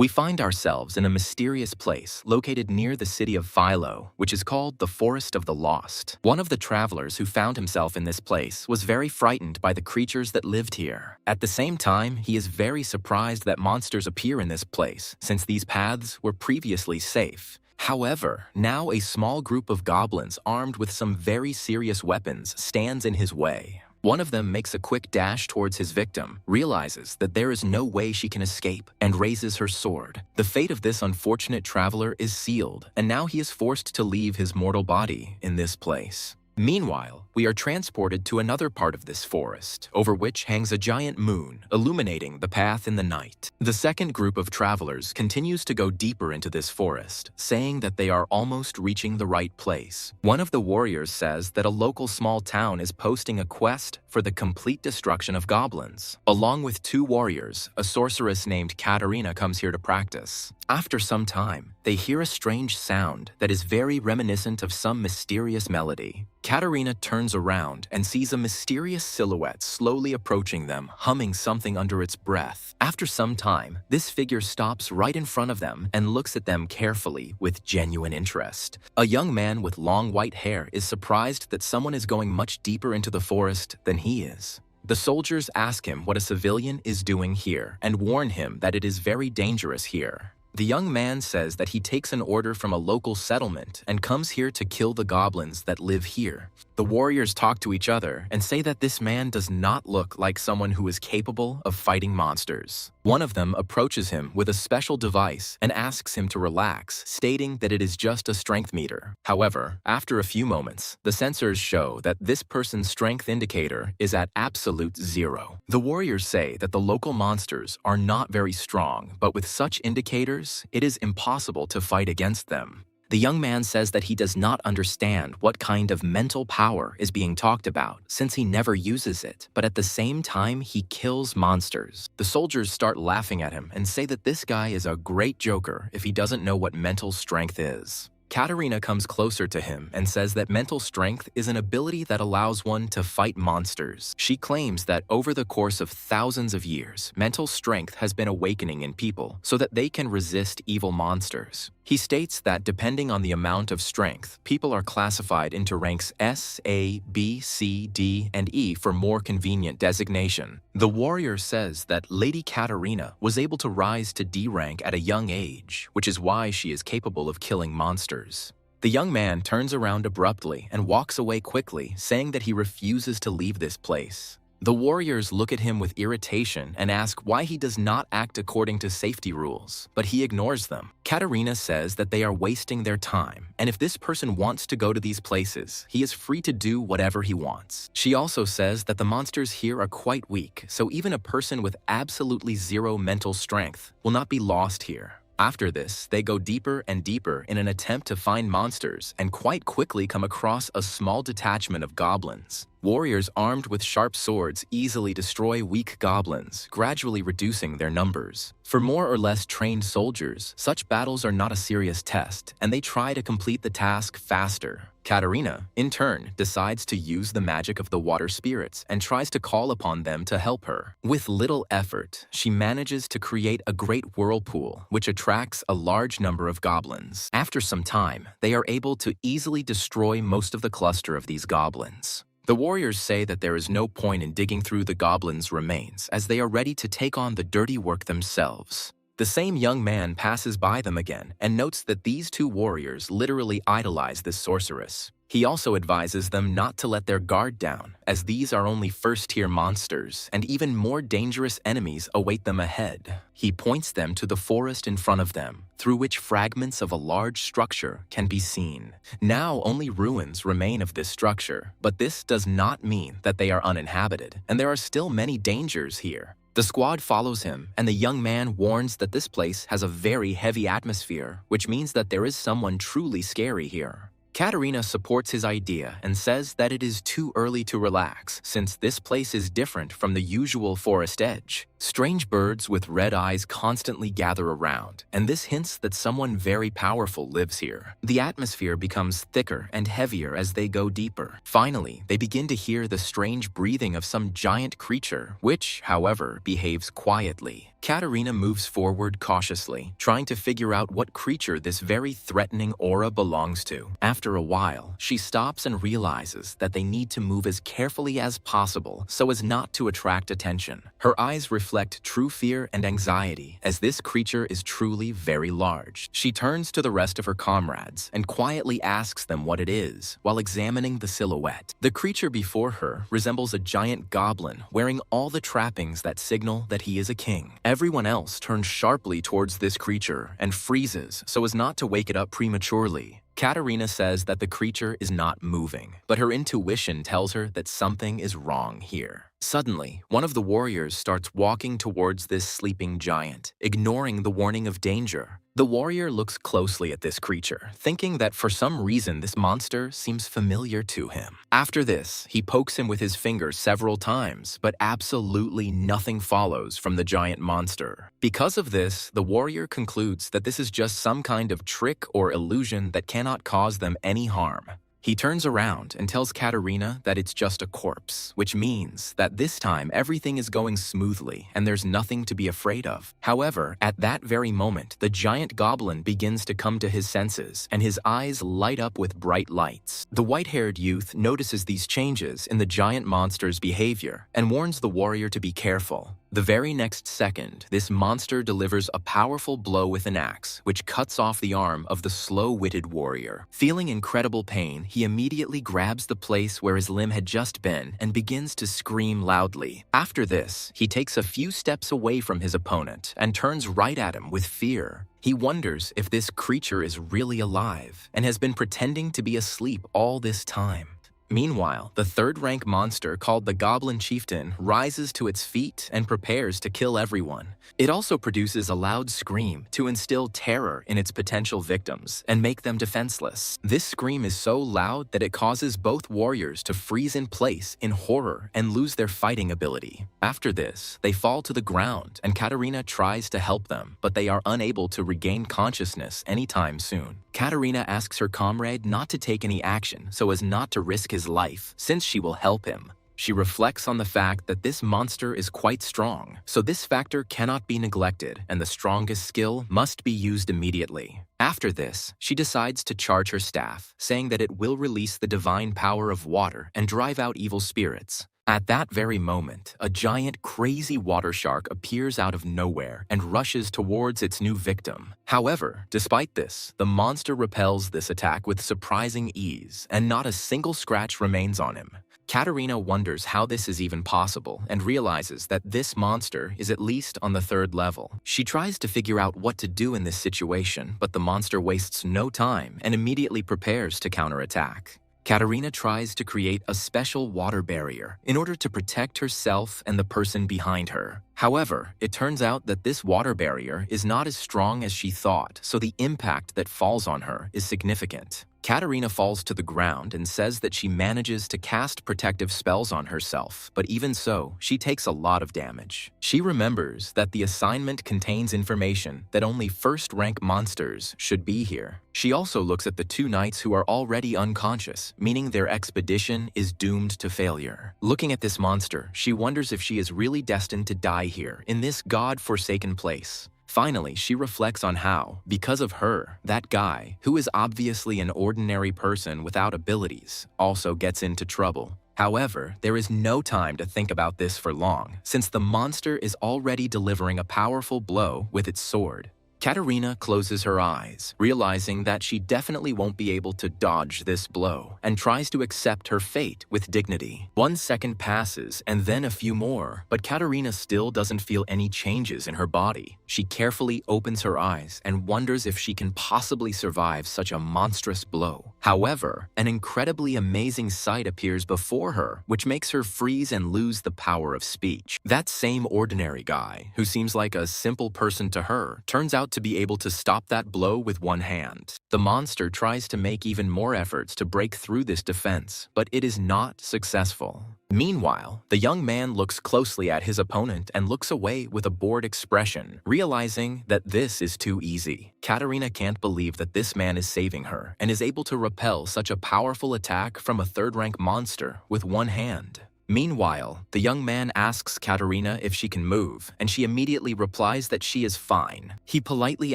We find ourselves in a mysterious place located near the city of Philo, which is called the Forest of the Lost. One of the travelers who found himself in this place was very frightened by the creatures that lived here. At the same time, he is very surprised that monsters appear in this place, since these paths were previously safe. However, now a small group of goblins armed with some very serious weapons stands in his way. One of them makes a quick dash towards his victim, realizes that there is no way she can escape, and raises her sword. The fate of this unfortunate traveler is sealed, and now he is forced to leave his mortal body in this place. Meanwhile, we are transported to another part of this forest, over which hangs a giant moon, illuminating the path in the night. The second group of travelers continues to go deeper into this forest, saying that they are almost reaching the right place. One of the warriors says that a local small town is posting a quest for the complete destruction of goblins. Along with two warriors, a sorceress named Katarina comes here to practice. After some time, they hear a strange sound that is very reminiscent of some mysterious melody. Katarina turns around and sees a mysterious silhouette slowly approaching them, humming something under its breath. After some time, this figure stops right in front of them and looks at them carefully with genuine interest. A young man with long white hair is surprised that someone is going much deeper into the forest than he is. The soldiers ask him what a civilian is doing here and warn him that it is very dangerous here. The young man says that he takes an order from a local settlement and comes here to kill the goblins that live here. The warriors talk to each other and say that this man does not look like someone who is capable of fighting monsters. One of them approaches him with a special device and asks him to relax, stating that it is just a strength meter. However, after a few moments, the sensors show that this person's strength indicator is at absolute 0. The warriors say that the local monsters are not very strong, but with such indicators, it is impossible to fight against them. The young man says that he does not understand what kind of mental power is being talked about, since he never uses it, but at the same time he kills monsters. The soldiers start laughing at him and say that this guy is a great joker if he doesn't know what mental strength is. Katarina comes closer to him and says that mental strength is an ability that allows one to fight monsters. She claims that over the course of thousands of years, mental strength has been awakening in people so that they can resist evil monsters. He states that depending on the amount of strength, people are classified into ranks S, A, B, C, D, and E for more convenient designation. The warrior says that Lady Katarina was able to rise to D rank at a young age, which is why she is capable of killing monsters. The young man turns around abruptly and walks away quickly, saying that he refuses to leave this place. The warriors look at him with irritation and ask why he does not act according to safety rules, but he ignores them. Katarina says that they are wasting their time, and if this person wants to go to these places, he is free to do whatever he wants. She also says that the monsters here are quite weak, so even a person with absolutely 0 mental strength will not be lost here. After this, they go deeper and deeper in an attempt to find monsters and quite quickly come across a small detachment of goblins. Warriors armed with sharp swords easily destroy weak goblins, gradually reducing their numbers. For more or less trained soldiers, such battles are not a serious test, and they try to complete the task faster. Katarina, in turn, decides to use the magic of the water spirits and tries to call upon them to help her. With little effort, she manages to create a great whirlpool, which attracts a large number of goblins. After some time, they are able to easily destroy most of the cluster of these goblins. The warriors say that there is no point in digging through the goblins' remains, as they are ready to take on the dirty work themselves. The same young man passes by them again and notes that these two warriors literally idolize this sorceress. He also advises them not to let their guard down, as these are only first-tier monsters, and even more dangerous enemies await them ahead. He points them to the forest in front of them, through which fragments of a large structure can be seen. Now only ruins remain of this structure, but this does not mean that they are uninhabited, and there are still many dangers here. The squad follows him, and the young man warns that this place has a very heavy atmosphere, which means that there is someone truly scary here. Katarina supports his idea and says that it is too early to relax, since this place is different from the usual forest edge. Strange birds with red eyes constantly gather around, and this hints that someone very powerful lives here. The atmosphere becomes thicker and heavier as they go deeper. Finally, they begin to hear the strange breathing of some giant creature, which, however, behaves quietly. Katarina moves forward cautiously, trying to figure out what creature this very threatening aura belongs to. After a while, she stops and realizes that they need to move as carefully as possible so as not to attract attention. Her eyes reflect true fear and anxiety, as this creature is truly very large. She turns to the rest of her comrades and quietly asks them what it is, while examining the silhouette. The creature before her resembles a giant goblin wearing all the trappings that signal that he is a king. Everyone else turns sharply towards this creature and freezes so as not to wake it up prematurely. Katarina says that the creature is not moving, but her intuition tells her that something is wrong here. Suddenly, one of the warriors starts walking towards this sleeping giant, ignoring the warning of danger. The warrior looks closely at this creature, thinking that for some reason this monster seems familiar to him. After this, he pokes him with his finger several times, but absolutely nothing follows from the giant monster. Because of this, the warrior concludes that this is just some kind of trick or illusion that cannot cause them any harm. He turns around and tells Katarina that it's just a corpse, which means that this time everything is going smoothly and there's nothing to be afraid of. However, at that very moment, the giant goblin begins to come to his senses and his eyes light up with bright lights. The white-haired youth notices these changes in the giant monster's behavior and warns the warrior to be careful. The very next second, this monster delivers a powerful blow with an axe, which cuts off the arm of the slow-witted warrior. Feeling incredible pain, he immediately grabs the place where his limb had just been and begins to scream loudly. After this, he takes a few steps away from his opponent and turns right at him with fear. He wonders if this creature is really alive and has been pretending to be asleep all this time. Meanwhile, the third-rank monster called the Goblin Chieftain rises to its feet and prepares to kill everyone. It also produces a loud scream to instill terror in its potential victims and make them defenseless. This scream is so loud that it causes both warriors to freeze in place in horror and lose their fighting ability. After this, they fall to the ground and Katarina tries to help them, but they are unable to regain consciousness anytime soon. Katarina asks her comrade not to take any action so as not to risk his life, since she will help him. She reflects on the fact that this monster is quite strong, so this factor cannot be neglected and the strongest skill must be used immediately. After this, she decides to charge her staff, saying that it will release the divine power of water and drive out evil spirits. At that very moment, a giant, crazy water shark appears out of nowhere and rushes towards its new victim. However, despite this, the monster repels this attack with surprising ease, and not a single scratch remains on him. Katarina wonders how this is even possible and realizes that this monster is at least on the 3rd level. She tries to figure out what to do in this situation, but the monster wastes no time and immediately prepares to counterattack. Katarina tries to create a special water barrier in order to protect herself and the person behind her. However, it turns out that this water barrier is not as strong as she thought, so the impact that falls on her is significant. Katarina falls to the ground and says that she manages to cast protective spells on herself, but even so, she takes a lot of damage. She remembers that the assignment contains information that only 1st-rank monsters should be here. She also looks at the 2 knights who are already unconscious, meaning their expedition is doomed to failure. Looking at this monster, she wonders if she is really destined to die here, in this god-forsaken place. Finally, she reflects on how, because of her, that guy, who is obviously an ordinary person without abilities, also gets into trouble. However, there is no time to think about this for long, since the monster is already delivering a powerful blow with its sword. Katarina closes her eyes, realizing that she definitely won't be able to dodge this blow, and tries to accept her fate with dignity. 1 second passes, and then a few more, but Katarina still doesn't feel any changes in her body. She carefully opens her eyes and wonders if she can possibly survive such a monstrous blow. However, an incredibly amazing sight appears before her, which makes her freeze and lose the power of speech. That same ordinary guy, who seems like a simple person to her, turns out to be able to stop that blow with 1 hand. The monster tries to make even more efforts to break through this defense, but it is not successful. Meanwhile, the young man looks closely at his opponent and looks away with a bored expression, realizing that this is too easy. Katarina can't believe that this man is saving her and is able to repel such a powerful attack from a 3rd-rank monster with 1 hand. Meanwhile, the young man asks Katerina if she can move, and she immediately replies that she is fine. He politely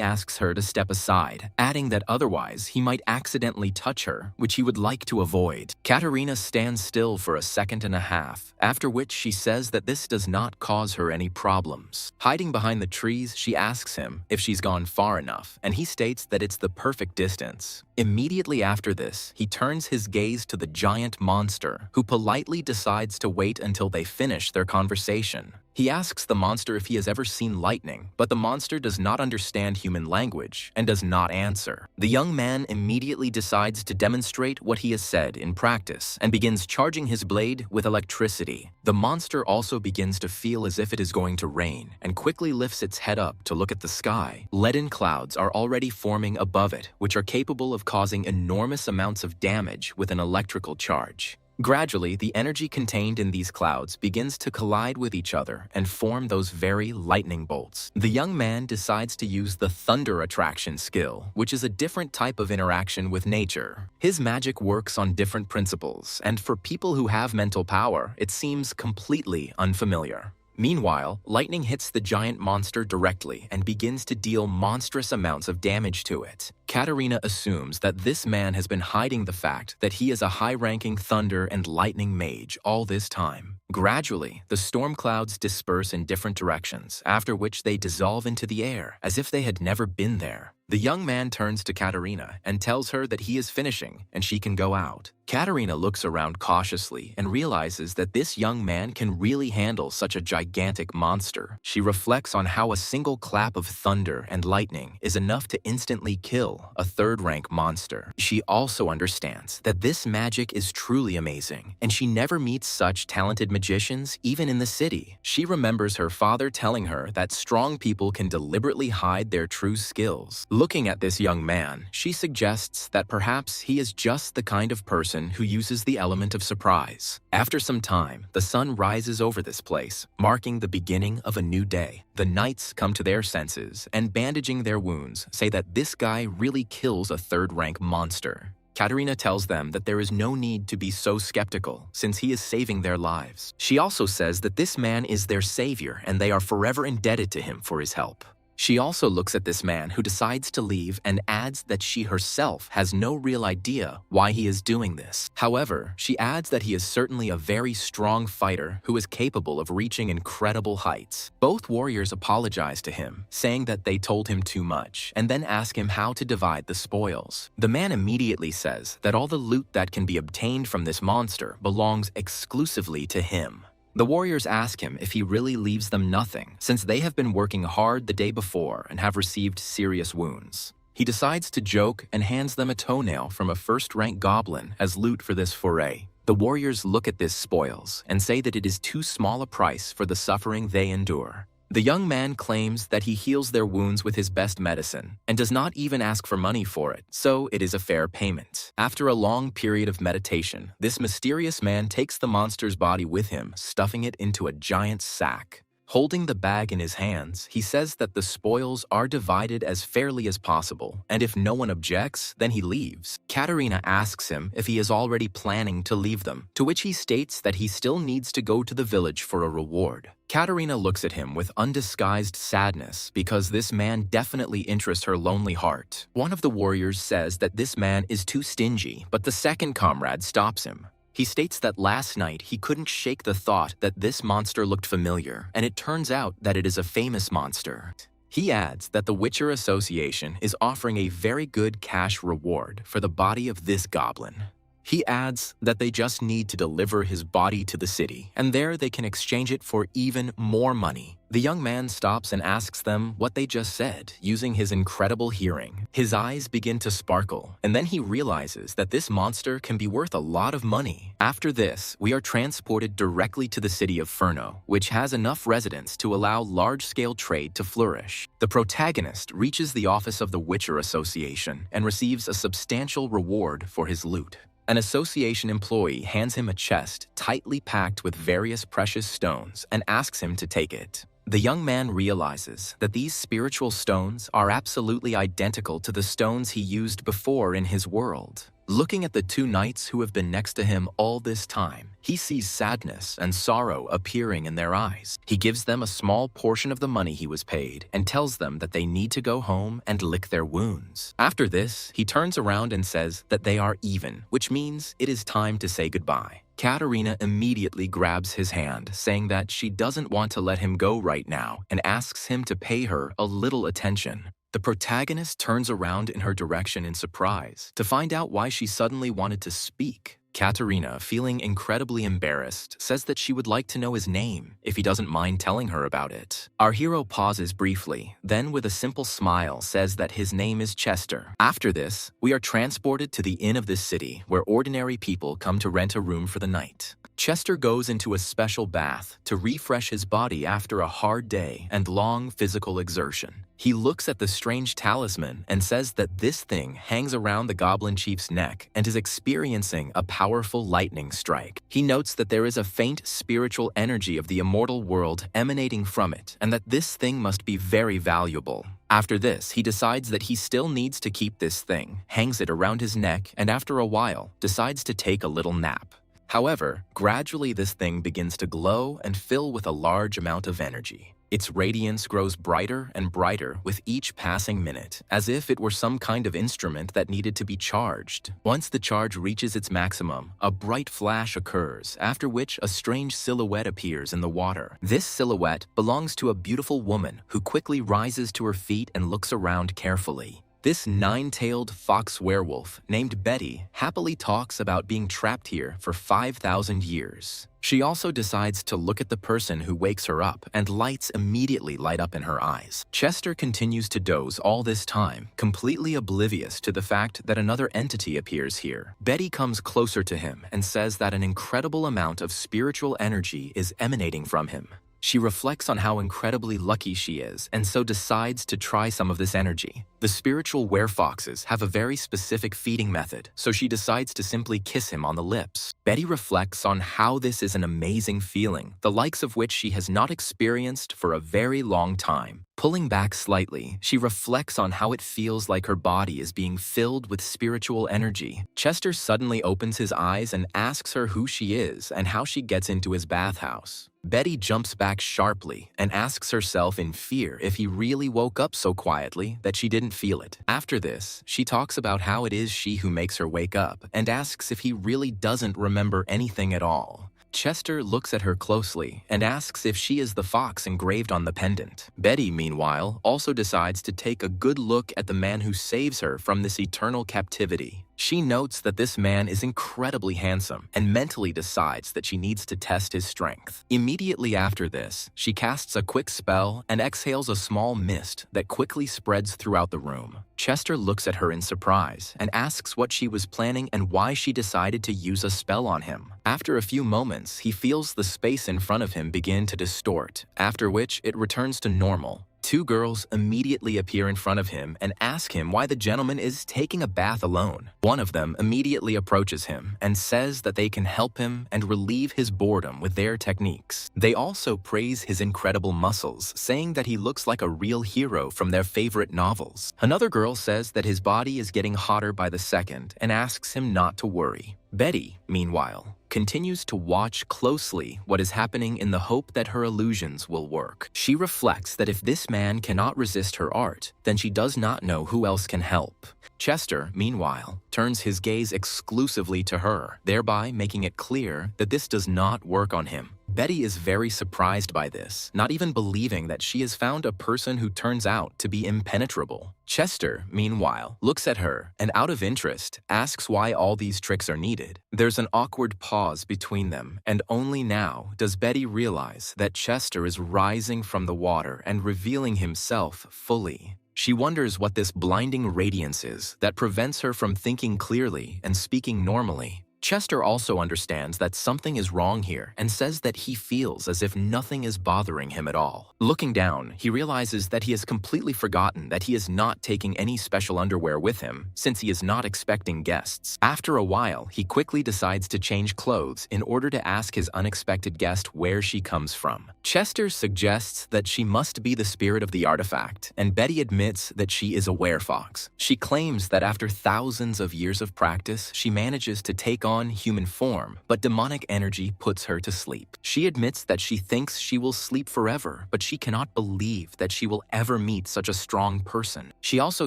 asks her to step aside, adding that otherwise he might accidentally touch her, which he would like to avoid. Katerina stands still for a second and a half, after which she says that this does not cause her any problems. Hiding behind the trees, she asks him if she's gone far enough, and he states that it's the perfect distance. Immediately after this, he turns his gaze to the giant monster, who politely decides to wait until they finish their conversation. He asks the monster if he has ever seen lightning, but the monster does not understand human language and does not answer. The young man immediately decides to demonstrate what he has said in practice and begins charging his blade with electricity. The monster also begins to feel as if it is going to rain and quickly lifts its head up to look at the sky. Leaden clouds are already forming above it, which are capable of causing enormous amounts of damage with an electrical charge. Gradually, the energy contained in these clouds begins to collide with each other and form those very lightning bolts. The young man decides to use the thunder attraction skill, which is a different type of interaction with nature. His magic works on different principles, and for people who have mental power, it seems completely unfamiliar. Meanwhile, lightning hits the giant monster directly and begins to deal monstrous amounts of damage to it. Katerina assumes that this man has been hiding the fact that he is a high-ranking thunder and lightning mage all this time. Gradually, the storm clouds disperse in different directions, after which they dissolve into the air as if they had never been there. The young man turns to Katerina and tells her that he is finishing and she can go out. Katerina looks around cautiously and realizes that this young man can really handle such a gigantic monster. She reflects on how a single clap of thunder and lightning is enough to instantly kill a third-rank monster. She also understands that this magic is truly amazing, and she never meets such talented magicians even in the city. She remembers her father telling her that strong people can deliberately hide their true skills. Looking at this young man, she suggests that perhaps he is just the kind of person who uses the element of surprise. After some time, the sun rises over this place, marking the beginning of a new day. The knights come to their senses and, bandaging their wounds, say that this guy really kills a third-rank monster. Katerina tells them that there is no need to be so skeptical, since he is saving their lives. She also says that this man is their savior and they are forever indebted to him for his help. She also looks at this man who decides to leave and adds that she herself has no real idea why he is doing this. However, she adds that he is certainly a very strong fighter who is capable of reaching incredible heights. Both warriors apologize to him, saying that they told him too much, and then ask him how to divide the spoils. The man immediately says that all the loot that can be obtained from this monster belongs exclusively to him. The warriors ask him if he really leaves them nothing, since they have been working hard the day before and have received serious wounds. He decides to joke and hands them a toenail from a first-rank goblin as loot for this foray. The warriors look at this spoils and say that it is too small a price for the suffering they endure. The young man claims that he heals their wounds with his best medicine and does not even ask for money for it, so it is a fair payment. After a long period of meditation, this mysterious man takes the monster's body with him, stuffing it into a giant sack. Holding the bag in his hands, he says that the spoils are divided as fairly as possible, and if no one objects, then he leaves. Katerina asks him if he is already planning to leave them, to which he states that he still needs to go to the village for a reward. Katerina looks at him with undisguised sadness because this man definitely interests her lonely heart. One of the warriors says that this man is too stingy, but the second comrade stops him. He states that last night he couldn't shake the thought that this monster looked familiar, and it turns out that it is a famous monster. He adds that the Witcher Association is offering a very good cash reward for the body of this goblin. He adds that they just need to deliver his body to the city, and there they can exchange it for even more money. The young man stops and asks them what they just said, using his incredible hearing. His eyes begin to sparkle, and then he realizes that this monster can be worth a lot of money. After this, we are transported directly to the city of Furno, which has enough residents to allow large-scale trade to flourish. The protagonist reaches the office of the Witcher Association and receives a substantial reward for his loot. An association employee hands him a chest tightly packed with various precious stones and asks him to take it. The young man realizes that these spiritual stones are absolutely identical to the stones he used before in his world. Looking at the two knights who have been next to him all this time, he sees sadness and sorrow appearing in their eyes. He gives them a small portion of the money he was paid and tells them that they need to go home and lick their wounds. After this, he turns around and says that they are even, which means it is time to say goodbye. Katerina immediately grabs his hand, saying that she doesn't want to let him go right now and asks him to pay her a little attention. The protagonist turns around in her direction in surprise to find out why she suddenly wanted to speak. Katerina, feeling incredibly embarrassed, says that she would like to know his name, if he doesn't mind telling her about it. Our hero pauses briefly, then with a simple smile says that his name is Chester. After this, we are transported to the inn of this city, where ordinary people come to rent a room for the night. Chester goes into a special bath to refresh his body after a hard day and long physical exertion. He looks at the strange talisman and says that this thing hangs around the Goblin Chief's neck and is experiencing a powerful lightning strike. He notes that there is a faint spiritual energy of the immortal world emanating from it and that this thing must be very valuable. After this, he decides that he still needs to keep this thing, hangs it around his neck, and after a while, decides to take a little nap. However, gradually this thing begins to glow and fill with a large amount of energy. Its radiance grows brighter and brighter with each passing minute, as if it were some kind of instrument that needed to be charged. Once the charge reaches its maximum, a bright flash occurs, after which a strange silhouette appears in the water. This silhouette belongs to a beautiful woman who quickly rises to her feet and looks around carefully. This nine-tailed fox werewolf named Betty happily talks about being trapped here for 5,000 years. She also decides to look at the person who wakes her up, and lights immediately light up in her eyes. Chester continues to doze all this time, completely oblivious to the fact that another entity appears here. Betty comes closer to him and says that an incredible amount of spiritual energy is emanating from him. She reflects on how incredibly lucky she is and so decides to try some of this energy. The spiritual werefoxes have a very specific feeding method, so she decides to simply kiss him on the lips. Betty reflects on how this is an amazing feeling, the likes of which she has not experienced for a very long time. Pulling back slightly, she reflects on how it feels like her body is being filled with spiritual energy. Chester suddenly opens his eyes and asks her who she is and how she gets into his bathhouse. Betty jumps back sharply and asks herself in fear if he really woke up so quietly that she didn't feel it. After this, she talks about how it is she who makes her wake up and asks if he really doesn't remember anything at all. Chester looks at her closely and asks if she is the fox engraved on the pendant. Betty, meanwhile, also decides to take a good look at the man who saves her from this eternal captivity. She notes that this man is incredibly handsome and mentally decides that she needs to test his strength. Immediately after this, she casts a quick spell and exhales a small mist that quickly spreads throughout the room. Chester looks at her in surprise and asks what she was planning and why she decided to use a spell on him. After a few moments, he feels the space in front of him begin to distort, after which it returns to normal. Two girls immediately appear in front of him and ask him why the gentleman is taking a bath alone. One of them immediately approaches him and says that they can help him and relieve his boredom with their techniques. They also praise his incredible muscles, saying that he looks like a real hero from their favorite novels. Another girl says that his body is getting hotter by the second and asks him not to worry. Betty, meanwhile, continues to watch closely what is happening in the hope that her illusions will work. She reflects that if this man cannot resist her art, then she does not know who else can help. Chester, meanwhile, turns his gaze exclusively to her, thereby making it clear that this does not work on him. Betty is very surprised by this, not even believing that she has found a person who turns out to be impenetrable. Chester, meanwhile, looks at her and out of interest asks why all these tricks are needed. There's an awkward pause between them, and only now does Betty realize that Chester is rising from the water and revealing himself fully. She wonders what this blinding radiance is that prevents her from thinking clearly and speaking normally. Chester also understands that something is wrong here and says that he feels as if nothing is bothering him at all. Looking down, he realizes that he has completely forgotten that he is not taking any special underwear with him since he is not expecting guests. After a while, he quickly decides to change clothes in order to ask his unexpected guest where she comes from. Chester suggests that she must be the spirit of the artifact, and Betty admits that she is a werefox. She claims that after thousands of years of practice, she manages to take on human form, but demonic energy puts her to sleep. She admits that she thinks she will sleep forever, but she cannot believe that she will ever meet such a strong person. She also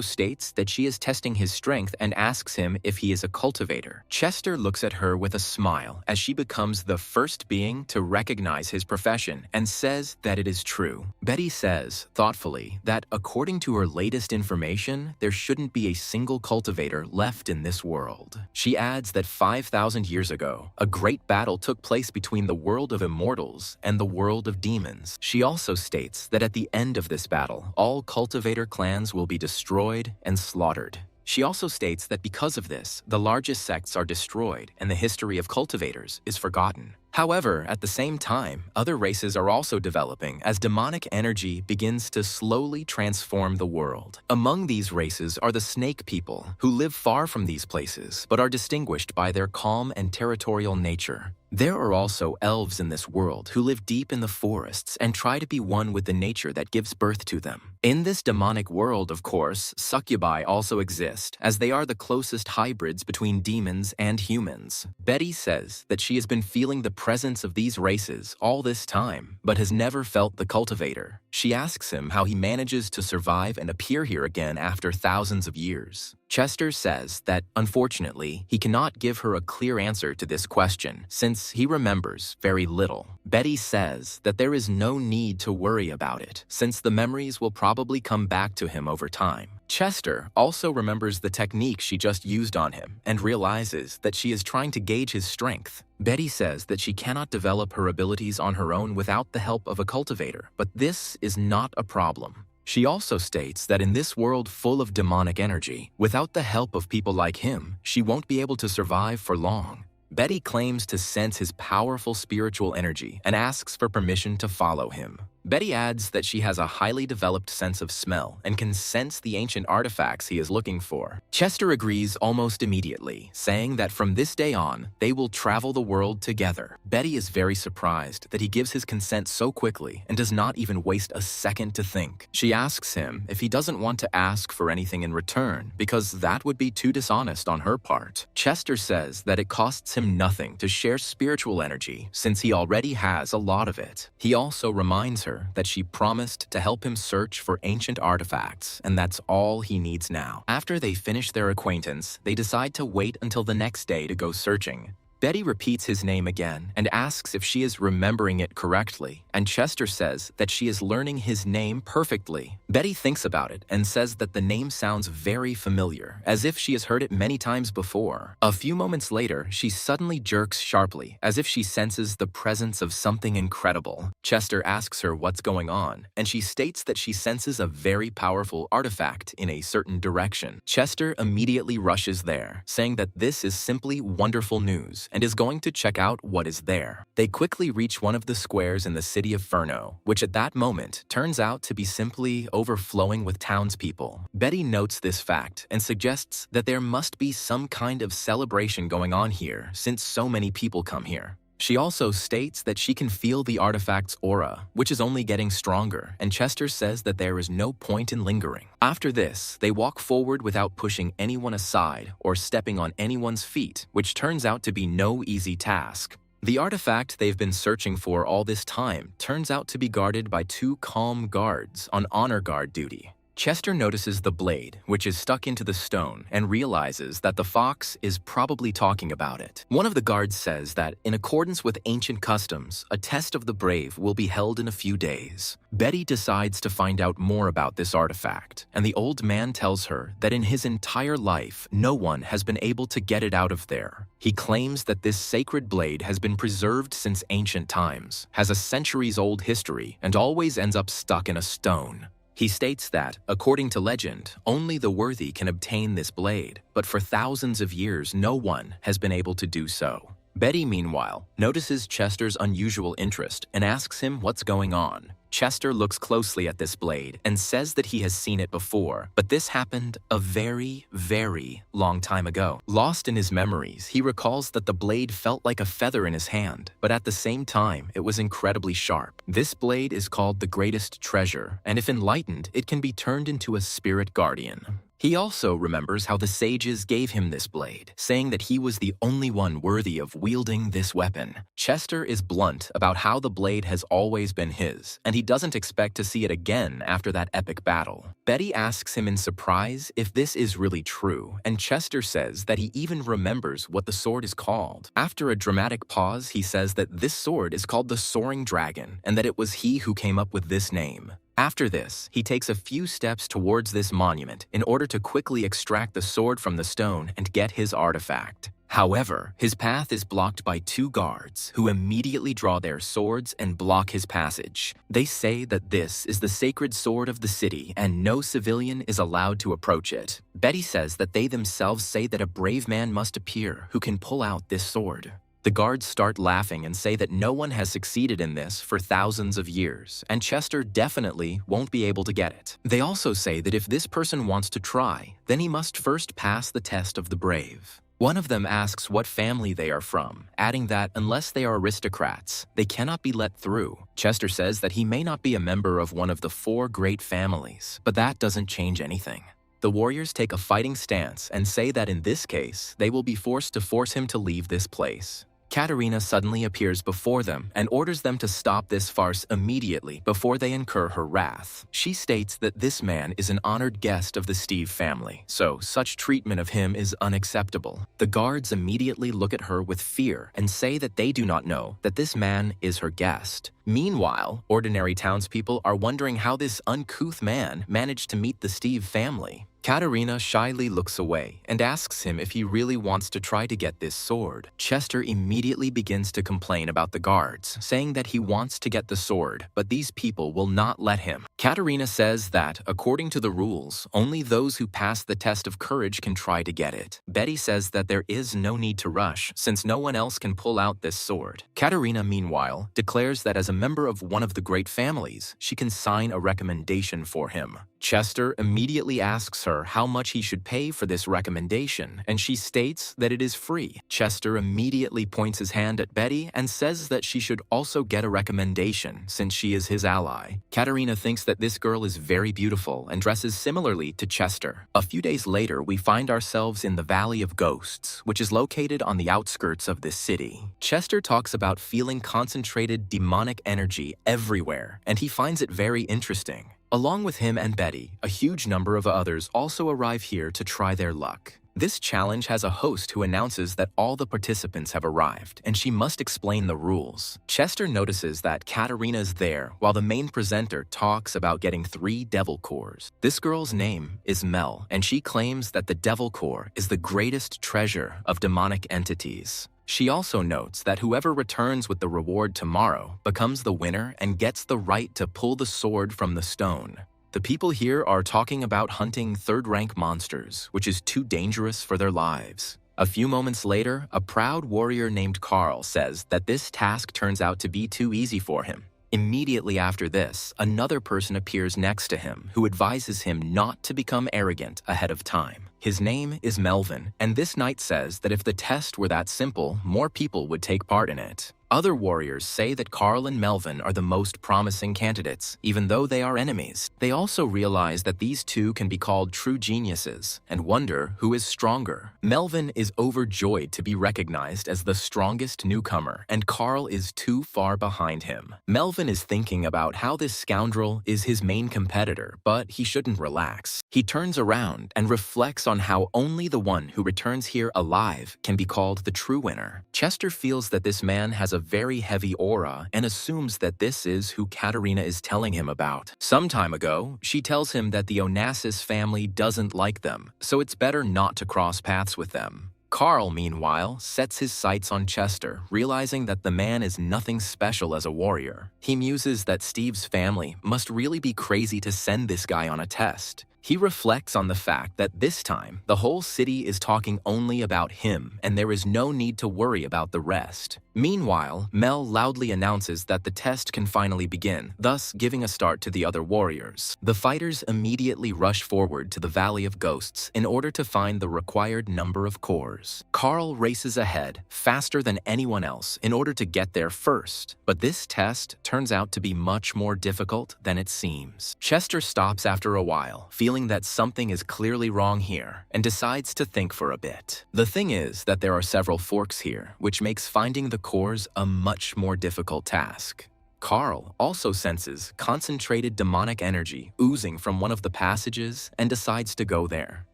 states that she is testing his strength and asks him if he is a cultivator. Chester looks at her with a smile as she becomes the first being to recognize his profession and says that it is true. Betty says, thoughtfully, that according to her latest information, there shouldn't be a single cultivator left in this world. She adds that 5,000 years ago, a great battle took place between the world of immortals and the world of demons. She also states that at the end of this battle, all cultivator clans will be destroyed and slaughtered. She also states that because of this, the largest sects are destroyed and the history of cultivators is forgotten. However, at the same time, other races are also developing as demonic energy begins to slowly transform the world. Among these races are the snake people, who live far from these places but are distinguished by their calm and territorial nature. There are also elves in this world who live deep in the forests and try to be one with the nature that gives birth to them. In this demonic world, of course, succubi also exist, as they are the closest hybrids between demons and humans. Betty says that she has been feeling the presence of these races all this time, but has never felt the cultivator. She asks him how he manages to survive and appear here again after thousands of years. Chester says that, unfortunately, he cannot give her a clear answer to this question, since he remembers very little. Betty says that there is no need to worry about it, since the memories will probably come back to him over time. Chester also remembers the technique she just used on him and realizes that she is trying to gauge his strength. Betty says that she cannot develop her abilities on her own without the help of a cultivator, but this is not a problem. She also states that in this world full of demonic energy, without the help of people like him, she won't be able to survive for long. Betty claims to sense his powerful spiritual energy and asks for permission to follow him. Betty adds that she has a highly developed sense of smell and can sense the ancient artifacts he is looking for. Chester agrees almost immediately, saying that from this day on, they will travel the world together. Betty is very surprised that he gives his consent so quickly and does not even waste a second to think. She asks him if he doesn't want to ask for anything in return, because that would be too dishonest on her part. Chester says that it costs him nothing to share spiritual energy since he already has a lot of it. He also reminds her that she promised to help him search for ancient artifacts, and that's all he needs now. After they finish their acquaintance, they decide to wait until the next day to go searching. Betty repeats his name again and asks if she is remembering it correctly, and Chester says that she is learning his name perfectly. Betty thinks about it and says that the name sounds very familiar, as if she has heard it many times before. A few moments later, she suddenly jerks sharply, as if she senses the presence of something incredible. Chester asks her what's going on, and she states that she senses a very powerful artifact in a certain direction. Chester immediately rushes there, saying that this is simply wonderful news, and is going to check out what is there. They quickly reach one of the squares in the city of Furno, which at that moment turns out to be simply overflowing with townspeople. Betty notes this fact and suggests that there must be some kind of celebration going on here since so many people come here. She also states that she can feel the artifact's aura, which is only getting stronger, and Chester says that there is no point in lingering. After this, they walk forward without pushing anyone aside or stepping on anyone's feet, which turns out to be no easy task. The artifact they've been searching for all this time turns out to be guarded by two calm guards on honor guard duty. Chester notices the blade, which is stuck into the stone, and realizes that the fox is probably talking about it. One of the guards says that, in accordance with ancient customs, a test of the brave will be held in a few days. Betty decides to find out more about this artifact, and the old man tells her that in his entire life, no one has been able to get it out of there. He claims that this sacred blade has been preserved since ancient times, has a centuries-old history, and always ends up stuck in a stone. He states that, according to legend, only the worthy can obtain this blade, but for thousands of years no one has been able to do so. Betty, meanwhile, notices Chester's unusual interest and asks him what's going on. Chester looks closely at this blade and says that he has seen it before, but this happened a very, very long time ago. Lost in his memories, he recalls that the blade felt like a feather in his hand, but at the same time, it was incredibly sharp. This blade is called the greatest treasure, and if enlightened, it can be turned into a spirit guardian. He also remembers how the sages gave him this blade, saying that he was the only one worthy of wielding this weapon. Chester is blunt about how the blade has always been his, and he doesn't expect to see it again after that epic battle. Betty asks him in surprise if this is really true, and Chester says that he even remembers what the sword is called. After a dramatic pause, he says that this sword is called the Soaring Dragon, and that it was he who came up with this name. After this, he takes a few steps towards this monument in order to quickly extract the sword from the stone and get his artifact. However, his path is blocked by two guards who immediately draw their swords and block his passage. They say that this is the sacred sword of the city and no civilian is allowed to approach it. Betty says that they themselves say that a brave man must appear who can pull out this sword. The guards start laughing and say that no one has succeeded in this for thousands of years, and Chester definitely won't be able to get it. They also say that if this person wants to try, then he must first pass the test of the brave. One of them asks what family they are from, adding that unless they are aristocrats, they cannot be let through. Chester says that he may not be a member of one of the 4 great families, but that doesn't change anything. The warriors take a fighting stance and say that in this case, they will be forced to force him to leave this place. Katerina suddenly appears before them and orders them to stop this farce immediately before they incur her wrath. She states that this man is an honored guest of the Steve family, so such treatment of him is unacceptable. The guards immediately look at her with fear and say that they do not know that this man is her guest. Meanwhile, ordinary townspeople are wondering how this uncouth man managed to meet the Steve family. Katerina shyly looks away and asks him if he really wants to try to get this sword. Chester immediately begins to complain about the guards, saying that he wants to get the sword, but these people will not let him. Katerina says that, according to the rules, only those who pass the test of courage can try to get it. Betty says that there is no need to rush, since no one else can pull out this sword. Katerina, meanwhile, declares that as a member of one of the great families, she can sign a recommendation for him. Chester immediately asks her how much he should pay for this recommendation, and she states that it is free. Chester immediately points his hand at Betty and says that she should also get a recommendation since she is his ally. Katerina thinks that this girl is very beautiful and dresses similarly to Chester. A few days later, we find ourselves in the Valley of Ghosts, which is located on the outskirts of this city. Chester talks about feeling concentrated demonic energy everywhere, and he finds it very interesting. Along with him and Betty, a huge number of others also arrive here to try their luck. This challenge has a host who announces that all the participants have arrived, and she must explain the rules. Chester notices that Katerina is there while the main presenter talks about getting 3 devil cores. This girl's name is Mel, and she claims that the devil core is the greatest treasure of demonic entities. She also notes that whoever returns with the reward tomorrow becomes the winner and gets the right to pull the sword from the stone. The people here are talking about hunting 3rd-rank monsters, which is too dangerous for their lives. A few moments later, a proud warrior named Carl says that this task turns out to be too easy for him. Immediately after this, another person appears next to him who advises him not to become arrogant ahead of time. His name is Melvin, and this knight says that if the test were that simple, more people would take part in it. Other warriors say that Carl and Melvin are the most promising candidates, even though they are enemies. They also realize that these two can be called true geniuses, and wonder who is stronger. Melvin is overjoyed to be recognized as the strongest newcomer, and Carl is too far behind him. Melvin is thinking about how this scoundrel is his main competitor, but he shouldn't relax. He turns around and reflects on how only the one who returns here alive can be called the true winner. Chester feels that this man has a very heavy aura and assumes that this is who Katerina is telling him about. Some time ago, she tells him that the Onassis family doesn't like them, so it's better not to cross paths with them. Carl, meanwhile, sets his sights on Chester, realizing that the man is nothing special as a warrior. He muses that Steve's family must really be crazy to send this guy on a test. He reflects on the fact that this time, the whole city is talking only about him and there is no need to worry about the rest. Meanwhile, Mel loudly announces that the test can finally begin, thus giving a start to the other warriors. The fighters immediately rush forward to the Valley of Ghosts in order to find the required number of cores. Carl races ahead, faster than anyone else, in order to get there first. But this test turns out to be much more difficult than it seems. Chester stops after a while, feeling that something is clearly wrong here, and decides to think for a bit. The thing is that there are several forks here, which makes finding the cores a much more difficult task. Carl also senses concentrated demonic energy oozing from one of the passages and decides to go there.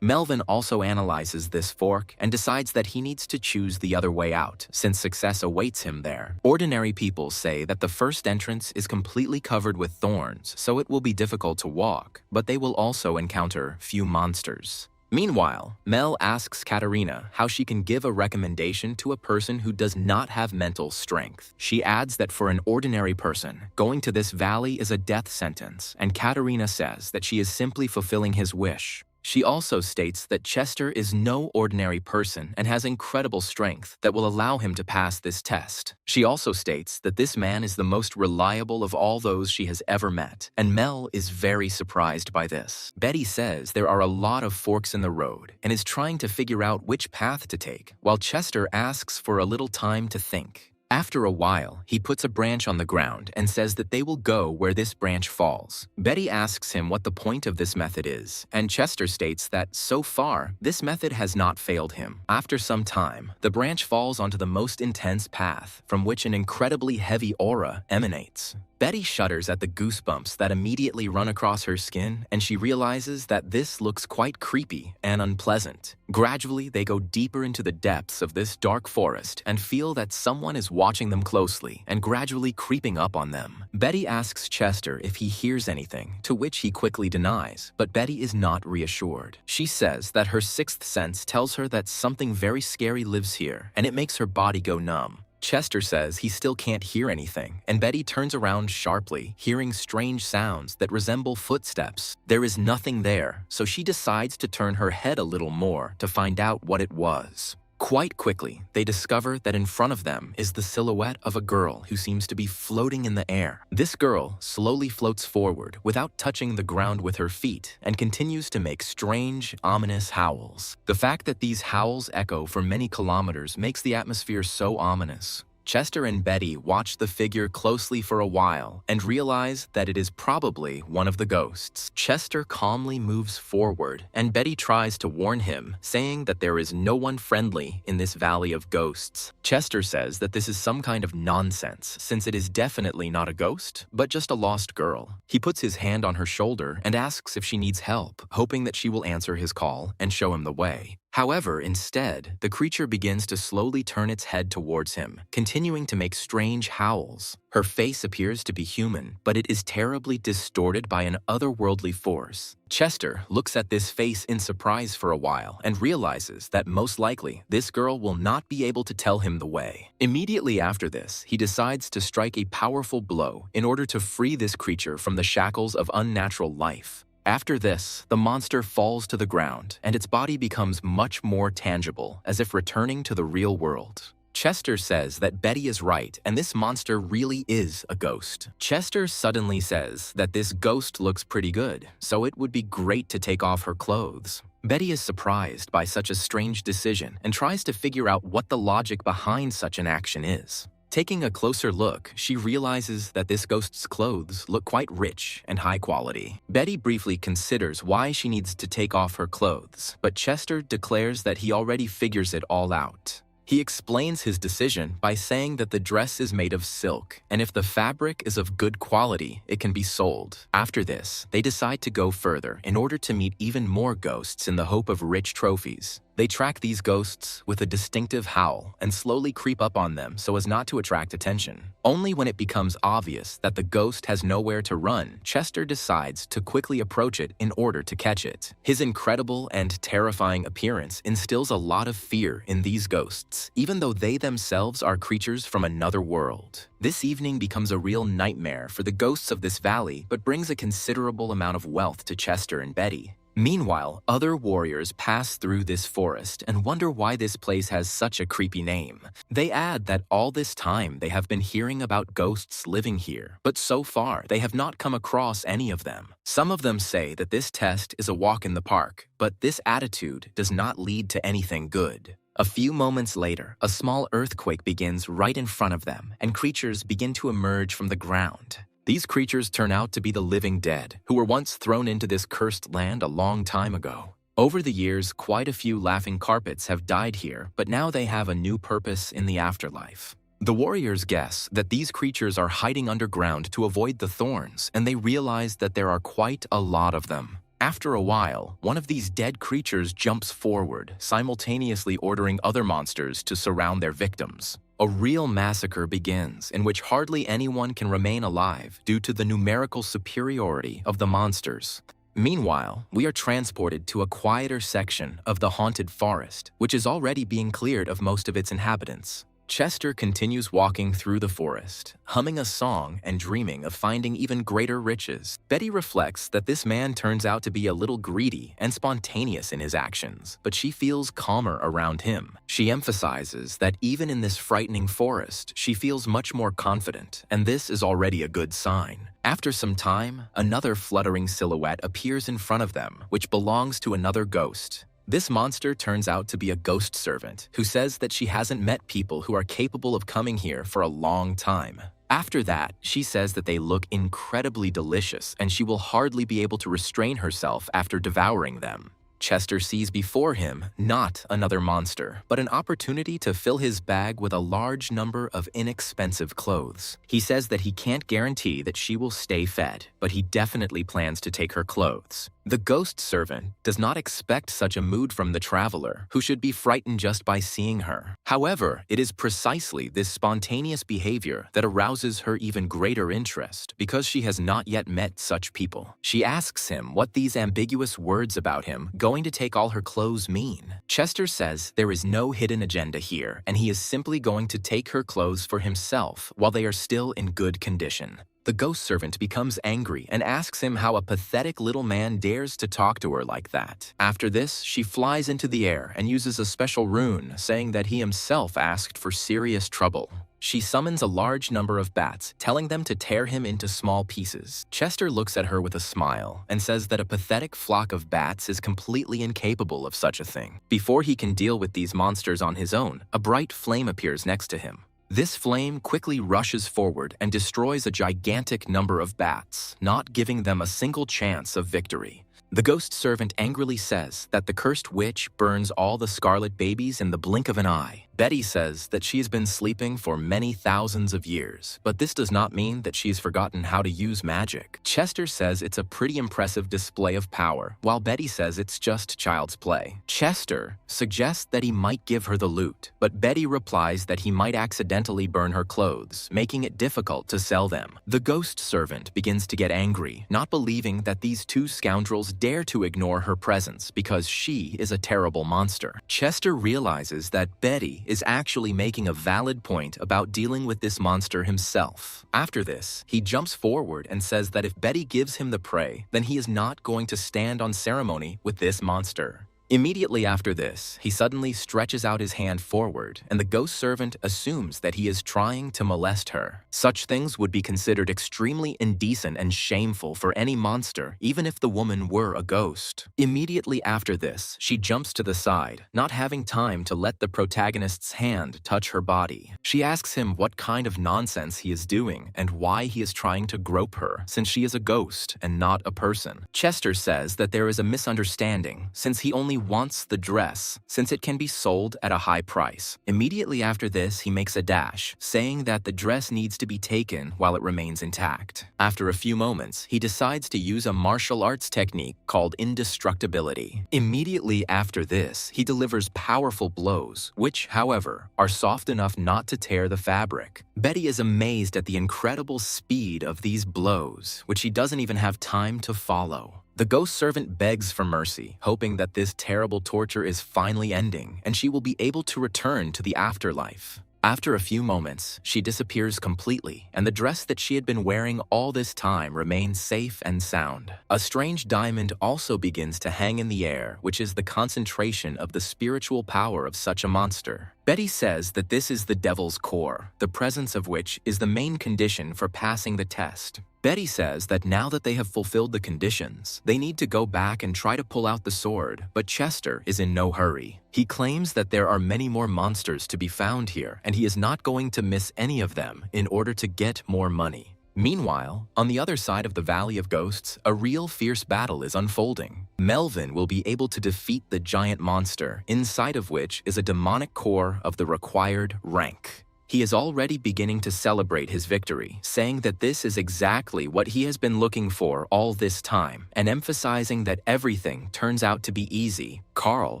Melvin also analyzes this fork and decides that he needs to choose the other way out, since success awaits him there. Ordinary people say that the first entrance is completely covered with thorns, so it will be difficult to walk, but they will also encounter few monsters. Meanwhile, Mel asks Katarina how she can give a recommendation to a person who does not have mental strength. She adds that for an ordinary person, going to this valley is a death sentence, and Katarina says that she is simply fulfilling his wish. She also states that Chester is no ordinary person and has incredible strength that will allow him to pass this test. She also states that this man is the most reliable of all those she has ever met, and Mel is very surprised by this. Betty says there are a lot of forks in the road and is trying to figure out which path to take, while Chester asks for a little time to think. After a while, he puts a branch on the ground and says that they will go where this branch falls. Betty asks him what the point of this method is, and Chester states that, so far, this method has not failed him. After some time, the branch falls onto the most intense path, from which an incredibly heavy aura emanates. Betty shudders at the goosebumps that immediately run across her skin, and she realizes that this looks quite creepy and unpleasant. Gradually, they go deeper into the depths of this dark forest and feel that someone is watching them closely and gradually creeping up on them. Betty asks Chester if he hears anything, to which he quickly denies, but Betty is not reassured. She says that her sixth sense tells her that something very scary lives here, and it makes her body go numb. Chester says he still can't hear anything, and Betty turns around sharply, hearing strange sounds that resemble footsteps. There is nothing there, so she decides to turn her head a little more to find out what it was. Quite quickly, they discover that in front of them is the silhouette of a girl who seems to be floating in the air. This girl slowly floats forward without touching the ground with her feet and continues to make strange, ominous howls. The fact that these howls echo for many kilometers makes the atmosphere so ominous. Chester and Betty watch the figure closely for a while and realize that it is probably one of the ghosts. Chester calmly moves forward, and Betty tries to warn him, saying that there is no one friendly in this valley of ghosts. Chester says that this is some kind of nonsense, since it is definitely not a ghost, but just a lost girl. He puts his hand on her shoulder and asks if she needs help, hoping that she will answer his call and show him the way. However, instead, the creature begins to slowly turn its head towards him, continuing to make strange howls. Her face appears to be human, but it is terribly distorted by an otherworldly force. Chester looks at this face in surprise for a while and realizes that most likely this girl will not be able to tell him the way. Immediately after this, he decides to strike a powerful blow in order to free this creature from the shackles of unnatural life. After this, the monster falls to the ground, and its body becomes much more tangible, as if returning to the real world. Chester says that Betty is right, and this monster really is a ghost. Chester suddenly says that this ghost looks pretty good, so it would be great to take off her clothes. Betty is surprised by such a strange decision and tries to figure out what the logic behind such an action is. Taking a closer look, she realizes that this ghost's clothes look quite rich and high quality. Betty briefly considers why she needs to take off her clothes, but Chester declares that he already figures it all out. He explains his decision by saying that the dress is made of silk, and if the fabric is of good quality, it can be sold. After this, they decide to go further in order to meet even more ghosts in the hope of rich trophies. They track these ghosts with a distinctive howl and slowly creep up on them so as not to attract attention. Only when it becomes obvious that the ghost has nowhere to run, Chester decides to quickly approach it in order to catch it. His incredible and terrifying appearance instills a lot of fear in these ghosts, even though they themselves are creatures from another world. This evening becomes a real nightmare for the ghosts of this valley, but brings a considerable amount of wealth to Chester and Betty. Meanwhile, other warriors pass through this forest and wonder why this place has such a creepy name. They add that all this time they have been hearing about ghosts living here, but so far they have not come across any of them. Some of them say that this test is a walk in the park, but this attitude does not lead to anything good. A few moments later, a small earthquake begins right in front of them, and creatures begin to emerge from the ground. These creatures turn out to be the living dead, who were once thrown into this cursed land a long time ago. Over the years, quite a few laughing carpets have died here, but now they have a new purpose in the afterlife. The warriors guess that these creatures are hiding underground to avoid the thorns, and they realize that there are quite a lot of them. After a while, one of these dead creatures jumps forward, simultaneously ordering other monsters to surround their victims. A real massacre begins in which hardly anyone can remain alive due to the numerical superiority of the monsters. Meanwhile, we are transported to a quieter section of the haunted forest, which is already being cleared of most of its inhabitants. Chester continues walking through the forest, humming a song and dreaming of finding even greater riches. Betty reflects that this man turns out to be a little greedy and spontaneous in his actions, but she feels calmer around him. She emphasizes that even in this frightening forest, she feels much more confident, and this is already a good sign. After some time, another fluttering silhouette appears in front of them, which belongs to another ghost. This monster turns out to be a ghost servant who says that she hasn't met people who are capable of coming here for a long time. After that, she says that they look incredibly delicious and she will hardly be able to restrain herself after devouring them. Chester sees before him not another monster, but an opportunity to fill his bag with a large number of inexpensive clothes. He says that he can't guarantee that she will stay fed, but he definitely plans to take her clothes. The ghost servant does not expect such a mood from the traveler, who should be frightened just by seeing her. However, it is precisely this spontaneous behavior that arouses her even greater interest, because she has not yet met such people. She asks him what these ambiguous words about him going to take all her clothes mean. Chester says there is no hidden agenda here, and he is simply going to take her clothes for himself while they are still in good condition. The ghost servant becomes angry and asks him how a pathetic little man dares to talk to her like that. After this, she flies into the air and uses a special rune, saying that he himself asked for serious trouble. She summons a large number of bats, telling them to tear him into small pieces. Chester looks at her with a smile and says that a pathetic flock of bats is completely incapable of such a thing. Before he can deal with these monsters on his own, a bright flame appears next to him. This flame quickly rushes forward and destroys a gigantic number of bats, not giving them a single chance of victory. The ghost servant angrily says that the cursed witch burns all the scarlet babies in the blink of an eye. Betty says that she has been sleeping for many thousands of years, but this does not mean that she's forgotten how to use magic. Chester says it's a pretty impressive display of power, while Betty says it's just child's play. Chester suggests that he might give her the loot, but Betty replies that he might accidentally burn her clothes, making it difficult to sell them. The ghost servant begins to get angry, not believing that these two scoundrels dare to ignore her presence because she is a terrible monster. Chester realizes that Betty is actually making a valid point about dealing with this monster himself. After this, he jumps forward and says that if Betty gives him the prey, then he is not going to stand on ceremony with this monster. Immediately after this, he suddenly stretches out his hand forward, and the ghost servant assumes that he is trying to molest her. Such things would be considered extremely indecent and shameful for any monster, even if the woman were a ghost. Immediately after this, she jumps to the side, not having time to let the protagonist's hand touch her body. She asks him what kind of nonsense he is doing and why he is trying to grope her, since she is a ghost and not a person. Chester says that there is a misunderstanding, since he only only wants the dress, since it can be sold at a high price. Immediately after this, he makes a dash, saying that the dress needs to be taken while it remains intact. After a few moments, he decides to use a martial arts technique called indestructibility. Immediately after this, he delivers powerful blows, which, however, are soft enough not to tear the fabric. Betty is amazed at the incredible speed of these blows, which she doesn't even have time to follow. The ghost servant begs for mercy, hoping that this terrible torture is finally ending and she will be able to return to the afterlife. After a few moments, she disappears completely, and the dress that she had been wearing all this time remains safe and sound. A strange diamond also begins to hang in the air, which is the concentration of the spiritual power of such a monster. Betty says that this is the devil's core, the presence of which is the main condition for passing the test. Betty says that now that they have fulfilled the conditions, they need to go back and try to pull out the sword, but Chester is in no hurry. He claims that there are many more monsters to be found here, and he is not going to miss any of them in order to get more money. Meanwhile, on the other side of the Valley of Ghosts, a real fierce battle is unfolding. Melvin will be able to defeat the giant monster, inside of which is a demonic core of the required rank. He is already beginning to celebrate his victory, saying that this is exactly what he has been looking for all this time, and emphasizing that everything turns out to be easy. Carl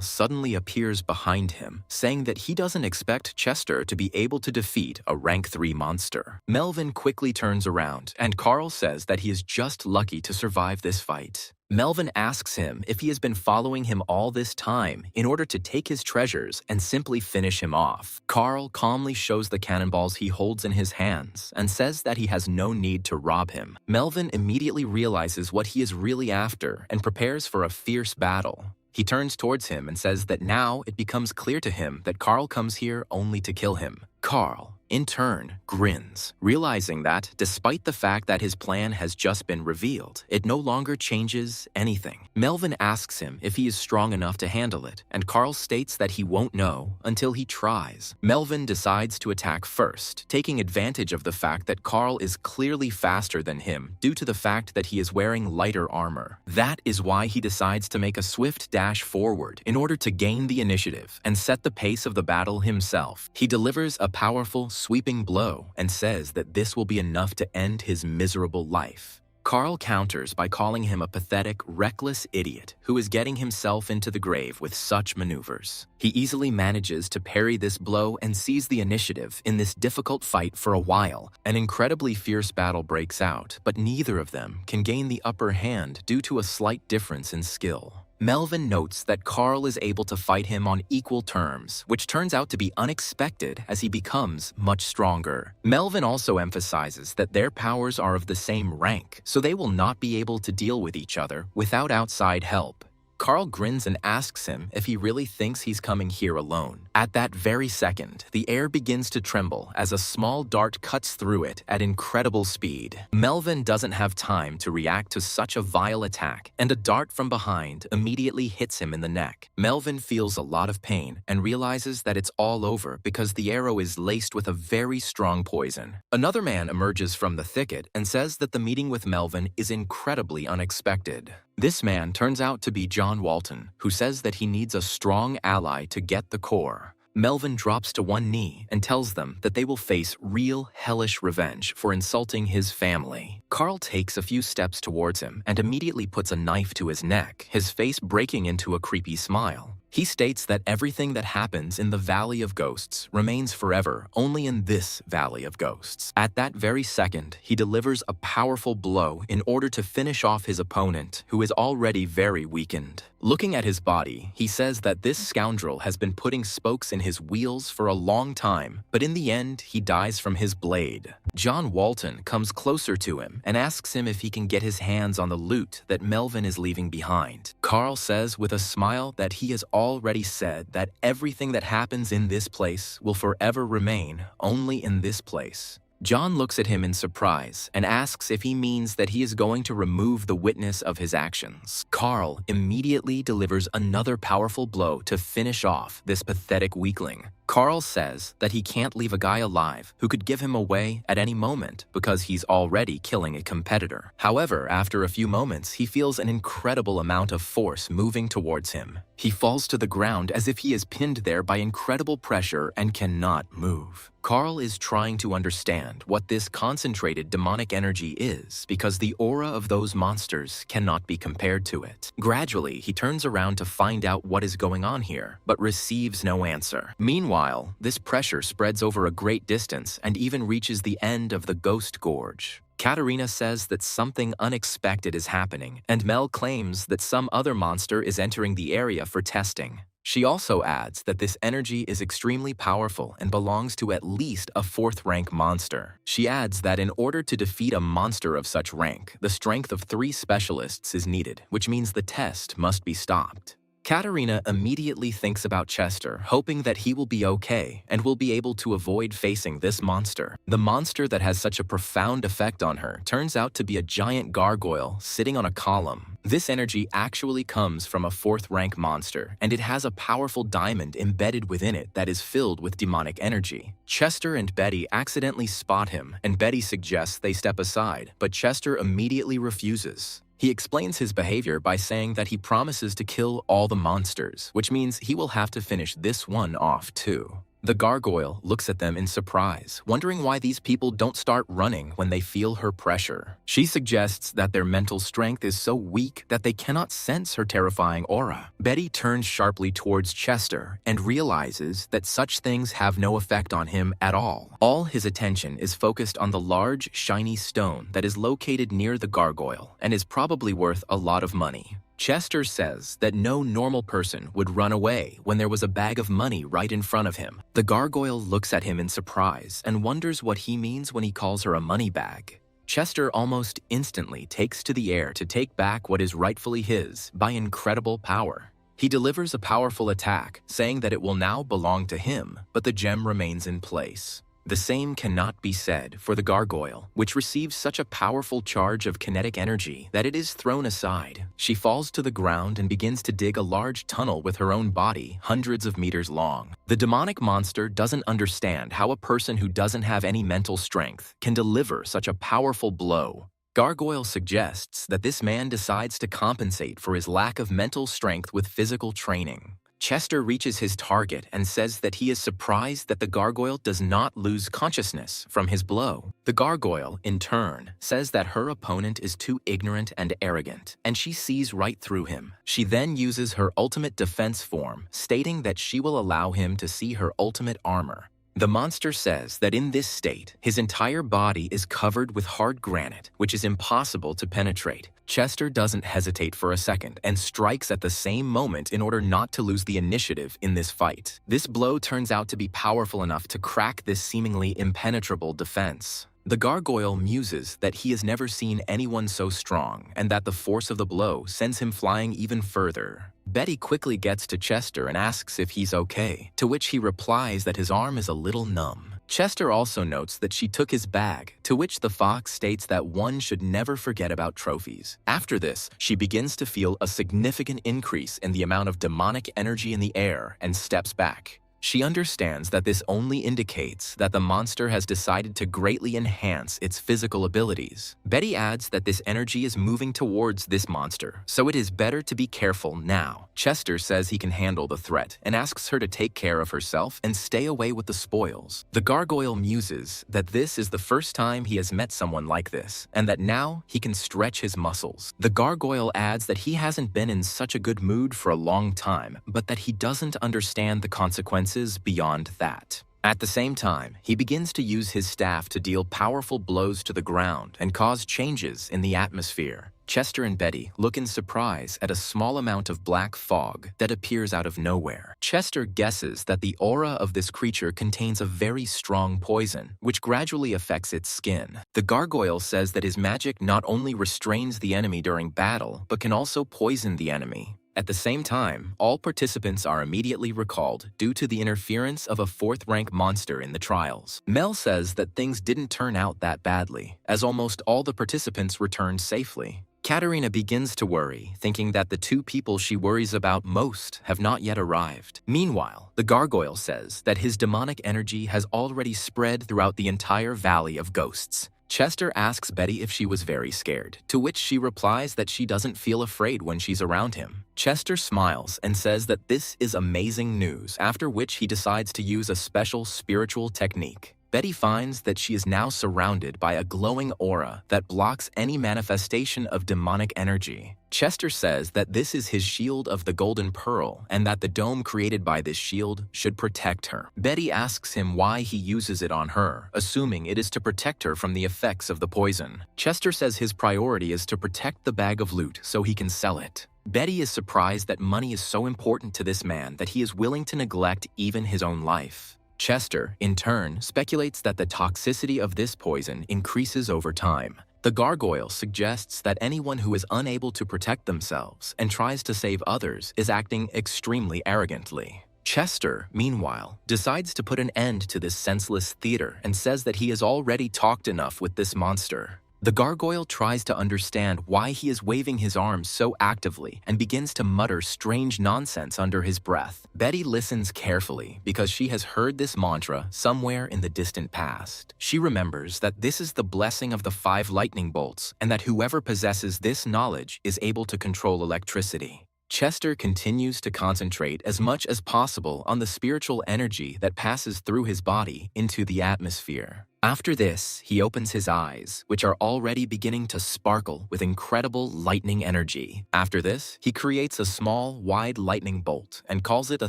suddenly appears behind him, saying that he doesn't expect Chester to be able to defeat a rank 3 monster. Melvin quickly turns around, and Carl says that he is just lucky to survive this fight. Melvin asks him if he has been following him all this time in order to take his treasures and simply finish him off. Carl calmly shows the cannonballs he holds in his hands and says that he has no need to rob him. Melvin immediately realizes what he is really after and prepares for a fierce battle. He turns towards him and says that now it becomes clear to him that Carl comes here only to kill him. Carl, in turn, grins, realizing that, despite the fact that his plan has just been revealed, it no longer changes anything. Melvin asks him if he is strong enough to handle it, and Carl states that he won't know until he tries. Melvin decides to attack first, taking advantage of the fact that Carl is clearly faster than him due to the fact that he is wearing lighter armor. That is why he decides to make a swift dash forward in order to gain the initiative and set the pace of the battle himself. He delivers a powerful, sweeping blow and says that this will be enough to end his miserable life. Carl counters by calling him a pathetic, reckless idiot who is getting himself into the grave with such maneuvers. He easily manages to parry this blow and seize the initiative in this difficult fight for a while. An incredibly fierce battle breaks out, but neither of them can gain the upper hand due to a slight difference in skill. Melvin notes that Carl is able to fight him on equal terms, which turns out to be unexpected as he becomes much stronger. Melvin also emphasizes that their powers are of the same rank, so they will not be able to deal with each other without outside help. Carl grins and asks him if he really thinks he's coming here alone. At that very second, the air begins to tremble as a small dart cuts through it at incredible speed. Melvin doesn't have time to react to such a vile attack, and a dart from behind immediately hits him in the neck. Melvin feels a lot of pain and realizes that it's all over because the arrow is laced with a very strong poison. Another man emerges from the thicket and says that the meeting with Melvin is incredibly unexpected. This man turns out to be John Walton, who says that he needs a strong ally to get the core. Melvin drops to one knee and tells them that they will face real hellish revenge for insulting his family. Carl takes a few steps towards him and immediately puts a knife to his neck, his face breaking into a creepy smile. He states that everything that happens in the Valley of Ghosts remains forever only in this Valley of Ghosts. At that very second, he delivers a powerful blow in order to finish off his opponent, who is already very weakened. Looking at his body, he says that this scoundrel has been putting spokes in his wheels for a long time, but in the end, he dies from his blade. John Walton comes closer to him and asks him if he can get his hands on the loot that Melvin is leaving behind. Carl says with a smile that he has already said that everything that happens in this place will forever remain only in this place. John looks at him in surprise and asks if he means that he is going to remove the witness of his actions. Carl immediately delivers another powerful blow to finish off this pathetic weakling. Carl says that he can't leave a guy alive who could give him away at any moment because he's already killing a competitor. However, after a few moments, he feels an incredible amount of force moving towards him. He falls to the ground as if he is pinned there by incredible pressure and cannot move. Carl is trying to understand what this concentrated demonic energy is because the aura of those monsters cannot be compared to it. Gradually, he turns around to find out what is going on here, but receives no answer. Meanwhile, this pressure spreads over a great distance and even reaches the end of the Ghost Gorge. Katarina says that something unexpected is happening, and Mel claims that some other monster is entering the area for testing. She also adds that this energy is extremely powerful and belongs to at least a 4th rank monster. She adds that in order to defeat a monster of such rank, the strength of 3 specialists is needed, which means the test must be stopped. Katarina immediately thinks about Chester, hoping that he will be okay and will be able to avoid facing this monster. The monster that has such a profound effect on her turns out to be a giant gargoyle sitting on a column. This energy actually comes from a 4th rank monster, and it has a powerful diamond embedded within it that is filled with demonic energy. Chester and Betty accidentally spot him, and Betty suggests they step aside, but Chester immediately refuses. He explains his behavior by saying that he promises to kill all the monsters, which means he will have to finish this one off too. The gargoyle looks at them in surprise, wondering why these people don't start running when they feel her pressure. She suggests that their mental strength is so weak that they cannot sense her terrifying aura. Betty turns sharply towards Chester and realizes that such things have no effect on him at all. All his attention is focused on the large, shiny stone that is located near the gargoyle and is probably worth a lot of money. Chester says that no normal person would run away when there was a bag of money right in front of him. The gargoyle looks at him in surprise and wonders what he means when he calls her a money bag. Chester almost instantly takes to the air to take back what is rightfully his by incredible power. He delivers a powerful attack, saying that it will now belong to him, but the gem remains in place. The same cannot be said for the gargoyle, which receives such a powerful charge of kinetic energy that it is thrown aside. She falls to the ground and begins to dig a large tunnel with her own body, hundreds of meters long. The demonic monster doesn't understand how a person who doesn't have any mental strength can deliver such a powerful blow. Gargoyle suggests that this man decides to compensate for his lack of mental strength with physical training. Chester reaches his target and says that he is surprised that the gargoyle does not lose consciousness from his blow. The gargoyle, in turn, says that her opponent is too ignorant and arrogant, and she sees right through him. She then uses her ultimate defense form, stating that she will allow him to see her ultimate armor. The monster says that in this state, his entire body is covered with hard granite, which is impossible to penetrate. Chester doesn't hesitate for a second and strikes at the same moment in order not to lose the initiative in this fight. This blow turns out to be powerful enough to crack this seemingly impenetrable defense. The gargoyle muses that he has never seen anyone so strong and that the force of the blow sends him flying even further. Betty quickly gets to Chester and asks if he's okay, to which he replies that his arm is a little numb. Chester also notes that she took his bag, to which the fox states that one should never forget about trophies. After this, she begins to feel a significant increase in the amount of demonic energy in the air and steps back. She understands that this only indicates that the monster has decided to greatly enhance its physical abilities. Betty adds that this energy is moving towards this monster, so it is better to be careful now. Chester says he can handle the threat and asks her to take care of herself and stay away with the spoils. The gargoyle muses that this is the first time he has met someone like this, and that now he can stretch his muscles. The gargoyle adds that he hasn't been in such a good mood for a long time, but that he doesn't understand the consequences beyond that. At the same time, he begins to use his staff to deal powerful blows to the ground and cause changes in the atmosphere. Chester and Betty look in surprise at a small amount of black fog that appears out of nowhere. Chester guesses that the aura of this creature contains a very strong poison, which gradually affects its skin. The gargoyle says that his magic not only restrains the enemy during battle, but can also poison the enemy. At the same time, all participants are immediately recalled due to the interference of a 4th rank monster in the trials. Mel says that things didn't turn out that badly, as almost all the participants returned safely. Katerina begins to worry, thinking that the two people she worries about most have not yet arrived. Meanwhile, the gargoyle says that his demonic energy has already spread throughout the entire Valley of Ghosts. Chester asks Betty if she was very scared, to which she replies that she doesn't feel afraid when she's around him. Chester smiles and says that this is amazing news, after which he decides to use a special spiritual technique. Betty finds that she is now surrounded by a glowing aura that blocks any manifestation of demonic energy. Chester says that this is his shield of the Golden Pearl and that the dome created by this shield should protect her. Betty asks him why he uses it on her, assuming it is to protect her from the effects of the poison. Chester says his priority is to protect the bag of loot so he can sell it. Betty is surprised that money is so important to this man that he is willing to neglect even his own life. Chester, in turn, speculates that the toxicity of this poison increases over time. The gargoyle suggests that anyone who is unable to protect themselves and tries to save others is acting extremely arrogantly. Chester, meanwhile, decides to put an end to this senseless theater and says that he has already talked enough with this monster. The gargoyle tries to understand why he is waving his arms so actively and begins to mutter strange nonsense under his breath. Betty listens carefully because she has heard this mantra somewhere in the distant past. She remembers that this is the blessing of the 5 lightning bolts and that whoever possesses this knowledge is able to control electricity. Chester continues to concentrate as much as possible on the spiritual energy that passes through his body into the atmosphere. After this, he opens his eyes, which are already beginning to sparkle with incredible lightning energy. After this, he creates a small, wide lightning bolt and calls it a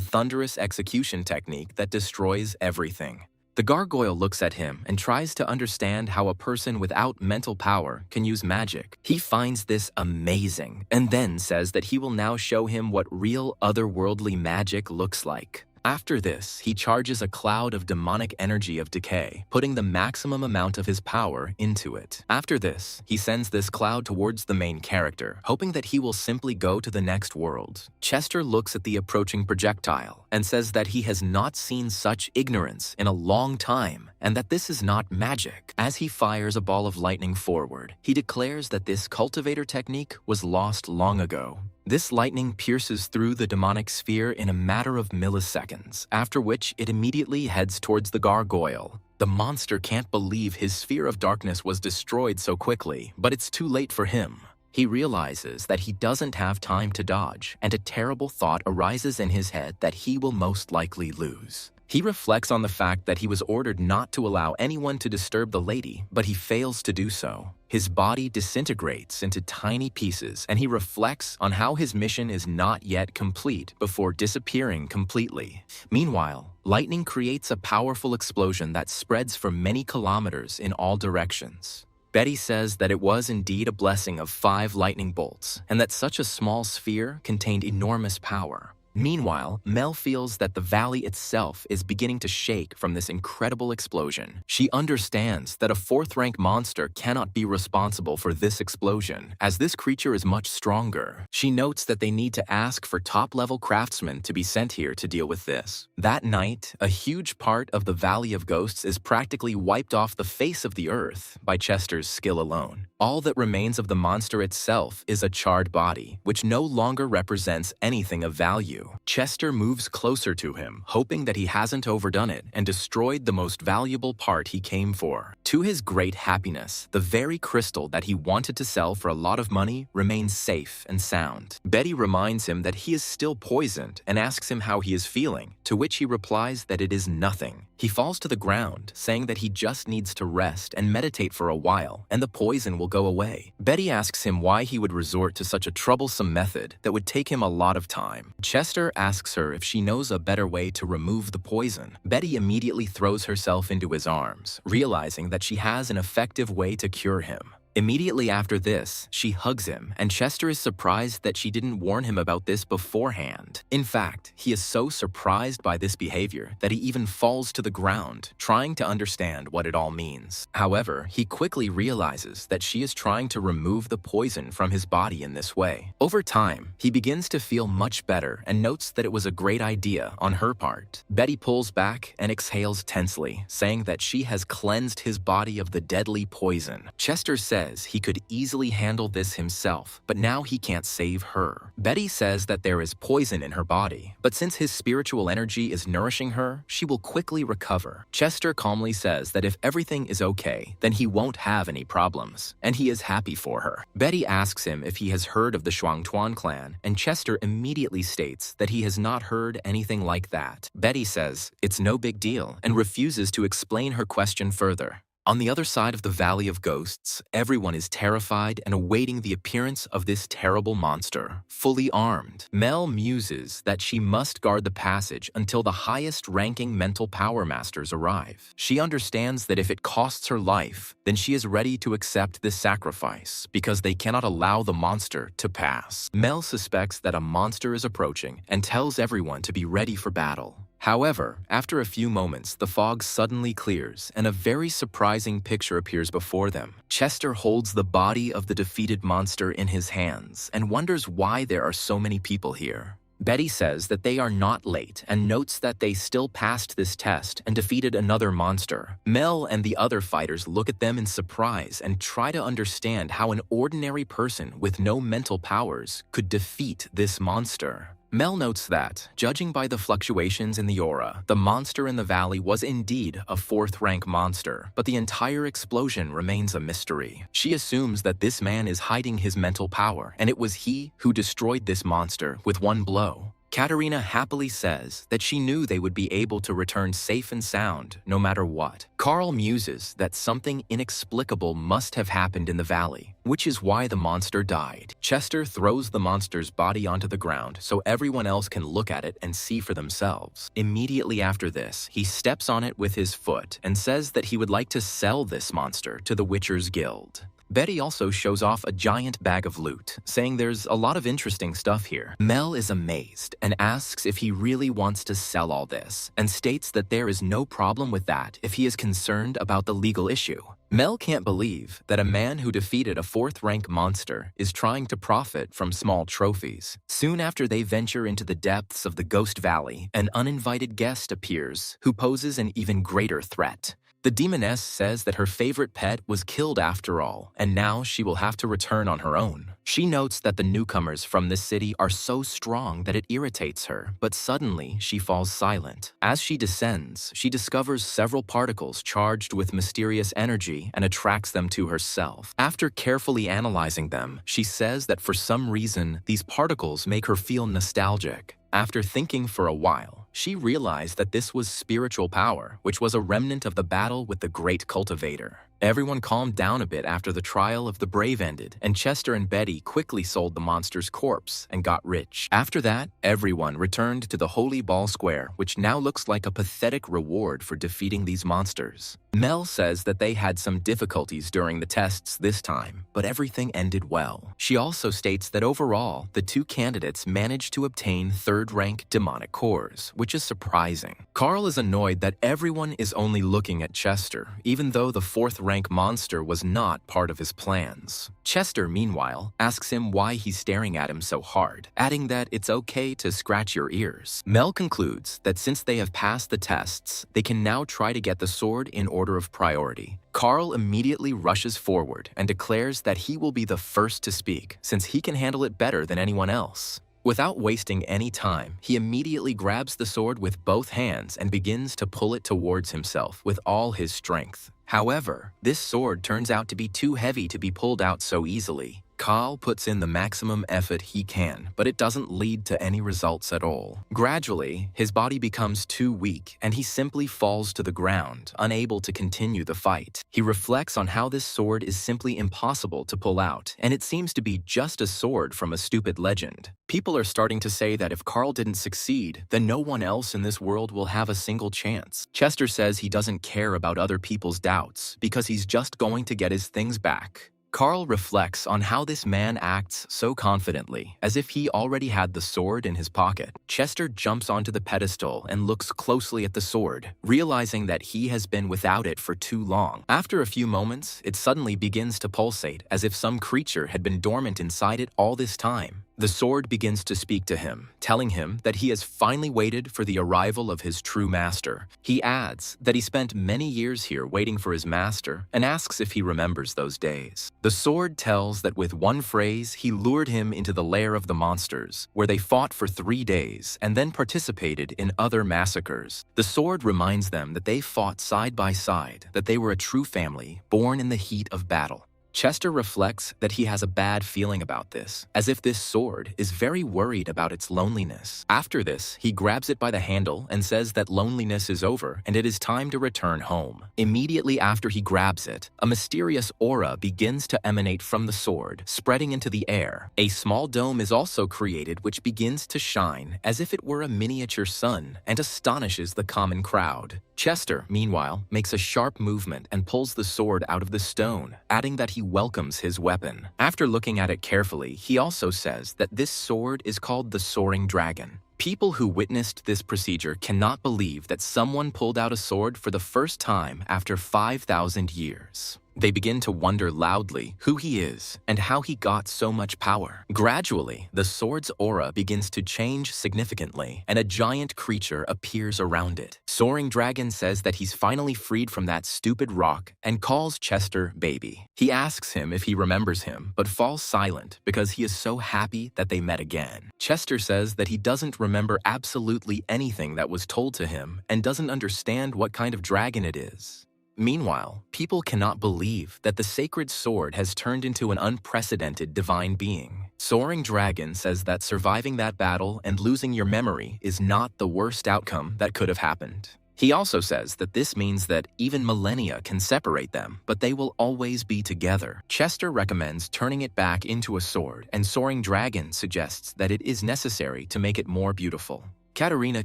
thunderous execution technique that destroys everything. The gargoyle looks at him and tries to understand how a person without mental power can use magic. He finds this amazing and then says that he will now show him what real otherworldly magic looks like. After this, he charges a cloud of demonic energy of decay, putting the maximum amount of his power into it. After this, he sends this cloud towards the main character, hoping that he will simply go to the next world. Chester looks at the approaching projectile and says that he has not seen such ignorance in a long time and that this is not magic. As he fires a ball of lightning forward, he declares that this cultivator technique was lost long ago. This lightning pierces through the demonic sphere in a matter of milliseconds, after which it immediately heads towards the gargoyle. The monster can't believe his sphere of darkness was destroyed so quickly, but it's too late for him. He realizes that he doesn't have time to dodge, and a terrible thought arises in his head that he will most likely lose. He reflects on the fact that he was ordered not to allow anyone to disturb the lady, but he fails to do so. His body disintegrates into tiny pieces, and he reflects on how his mission is not yet complete before disappearing completely. Meanwhile, lightning creates a powerful explosion that spreads for many kilometers in all directions. Betty says that it was indeed a blessing of 5 lightning bolts, and that such a small sphere contained enormous power. Meanwhile, Mel feels that the valley itself is beginning to shake from this incredible explosion. She understands that a 4th-rank monster cannot be responsible for this explosion, as this creature is much stronger. She notes that they need to ask for top-level craftsmen to be sent here to deal with this. That night, a huge part of the Valley of Ghosts is practically wiped off the face of the earth by Chester's skill alone. All that remains of the monster itself is a charred body, which no longer represents anything of value. Chester moves closer to him, hoping that he hasn't overdone it and destroyed the most valuable part he came for. To his great happiness, the very crystal that he wanted to sell for a lot of money remains safe and sound. Betty reminds him that he is still poisoned and asks him how he is feeling, to which he replies that it is nothing. He falls to the ground, saying that he just needs to rest and meditate for a while, and the poison will go away. Betty asks him why he would resort to such a troublesome method that would take him a lot of time. Chester asks her if she knows a better way to remove the poison. Betty immediately throws herself into his arms, realizing that she has an effective way to cure him. Immediately after this, she hugs him, and Chester is surprised that she didn't warn him about this beforehand. In fact, he is so surprised by this behavior that he even falls to the ground, trying to understand what it all means. However, he quickly realizes that she is trying to remove the poison from his body in this way. Over time, he begins to feel much better and notes that it was a great idea on her part. Betty pulls back and exhales tensely, saying that she has cleansed his body of the deadly poison. Chester says says he could easily handle this himself, but now he can't save her. Betty says that there is poison in her body, but since his spiritual energy is nourishing her, she will quickly recover. Chester calmly says that if everything is okay, then he won't have any problems, and he is happy for her. Betty asks him if he has heard of the Shuangtuan clan, and Chester immediately states that he has not heard anything like that. Betty says it's no big deal and refuses to explain her question further. On the other side of the Valley of Ghosts, everyone is terrified and awaiting the appearance of this terrible monster, fully armed. Mel muses that she must guard the passage until the highest-ranking mental power masters arrive. She understands that if it costs her life, then she is ready to accept this sacrifice because they cannot allow the monster to pass. Mel suspects that a monster is approaching and tells everyone to be ready for battle. However, after a few moments, the fog suddenly clears and a very surprising picture appears before them. Chester holds the body of the defeated monster in his hands and wonders why there are so many people here. Betty says that they are not late and notes that they still passed this test and defeated another monster. Mel and the other fighters look at them in surprise and try to understand how an ordinary person with no mental powers could defeat this monster. Mel notes that, judging by the fluctuations in the aura, the monster in the valley was indeed a fourth-rank monster, but the entire explosion remains a mystery. She assumes that this man is hiding his mental power, and it was he who destroyed this monster with one blow. Katerina happily says that she knew they would be able to return safe and sound no matter what. Carl muses that something inexplicable must have happened in the valley, which is why the monster died. Chester throws the monster's body onto the ground so everyone else can look at it and see for themselves. Immediately after this, he steps on it with his foot and says that he would like to sell this monster to the Witchers Guild. Betty also shows off a giant bag of loot, saying there's a lot of interesting stuff here. Mel is amazed and asks if he really wants to sell all this, and states that there is no problem with that if he is concerned about the legal issue. Mel can't believe that a man who defeated a fourth-rank monster is trying to profit from small trophies. Soon after they venture into the depths of the Ghost Valley, an uninvited guest appears who poses an even greater threat. The demoness says that her favorite pet was killed after all, and now she will have to return on her own. She notes that the newcomers from this city are so strong that it irritates her, but suddenly she falls silent. As she descends, she discovers several particles charged with mysterious energy and attracts them to herself. After carefully analyzing them, she says that for some reason, these particles make her feel nostalgic. After thinking for a while, she realized that this was spiritual power, which was a remnant of the battle with the great cultivator. Everyone calmed down a bit after the trial of the brave ended, and Chester and Betty quickly sold the monster's corpse and got rich. After that, everyone returned to the Holy Ball Square, which now looks like a pathetic reward for defeating these monsters. Mel says that they had some difficulties during the tests this time, but everything ended well. She also states that overall, the two candidates managed to obtain third-rank demonic cores, which is surprising. Carl is annoyed that everyone is only looking at Chester, even though the fourth-rank monster was not part of his plans. Chester, meanwhile, asks him why he's staring at him so hard, adding that it's okay to scratch your ears. Mel concludes that since they have passed the tests, they can now try to get the sword in order of priority. Carl immediately rushes forward and declares that he will be the first to speak, since he can handle it better than anyone else. Without wasting any time, he immediately grabs the sword with both hands and begins to pull it towards himself with all his strength. However, this sword turns out to be too heavy to be pulled out so easily. Carl puts in the maximum effort he can, but it doesn't lead to any results at all. Gradually, his body becomes too weak, and he simply falls to the ground, unable to continue the fight. He reflects on how this sword is simply impossible to pull out, and it seems to be just a sword from a stupid legend. People are starting to say that if Carl didn't succeed, then no one else in this world will have a single chance. Chester says he doesn't care about other people's doubts, because he's just going to get his things back. Carl reflects on how this man acts so confidently, as if he already had the sword in his pocket. Chester jumps onto the pedestal and looks closely at the sword, realizing that he has been without it for too long. After a few moments, it suddenly begins to pulsate, as if some creature had been dormant inside it all this time. The sword begins to speak to him, telling him that he has finally waited for the arrival of his true master. He adds that he spent many years here waiting for his master and asks if he remembers those days. The sword tells that with one phrase, he lured him into the lair of the monsters, where they fought for 3 days and then participated in other massacres. The sword reminds them that they fought side by side, that they were a true family, born in the heat of battle. Chester reflects that he has a bad feeling about this, as if this sword is very worried about its loneliness. After this, he grabs it by the handle and says that loneliness is over and it is time to return home. Immediately after he grabs it, a mysterious aura begins to emanate from the sword, spreading into the air. A small dome is also created which begins to shine as if it were a miniature sun and astonishes the common crowd. Chester, meanwhile, makes a sharp movement and pulls the sword out of the stone, adding that he welcomes his weapon. After looking at it carefully, he also says that this sword is called the Soaring Dragon. People who witnessed this procedure cannot believe that someone pulled out a sword for the first time after 5,000 years. They begin to wonder loudly who he is and how he got so much power. Gradually, the sword's aura begins to change significantly, and a giant creature appears around it. Soaring Dragon says that he's finally freed from that stupid rock and calls Chester baby. He asks him if he remembers him, but falls silent because he is so happy that they met again. Chester says that he doesn't remember absolutely anything that was told to him and doesn't understand what kind of dragon it is. Meanwhile, people cannot believe that the sacred sword has turned into an unprecedented divine being. Soaring Dragon says that surviving that battle and losing your memory is not the worst outcome that could have happened. He also says that this means that even millennia can separate them, but they will always be together. Chester recommends turning it back into a sword, and Soaring Dragon suggests that it is necessary to make it more beautiful. Katerina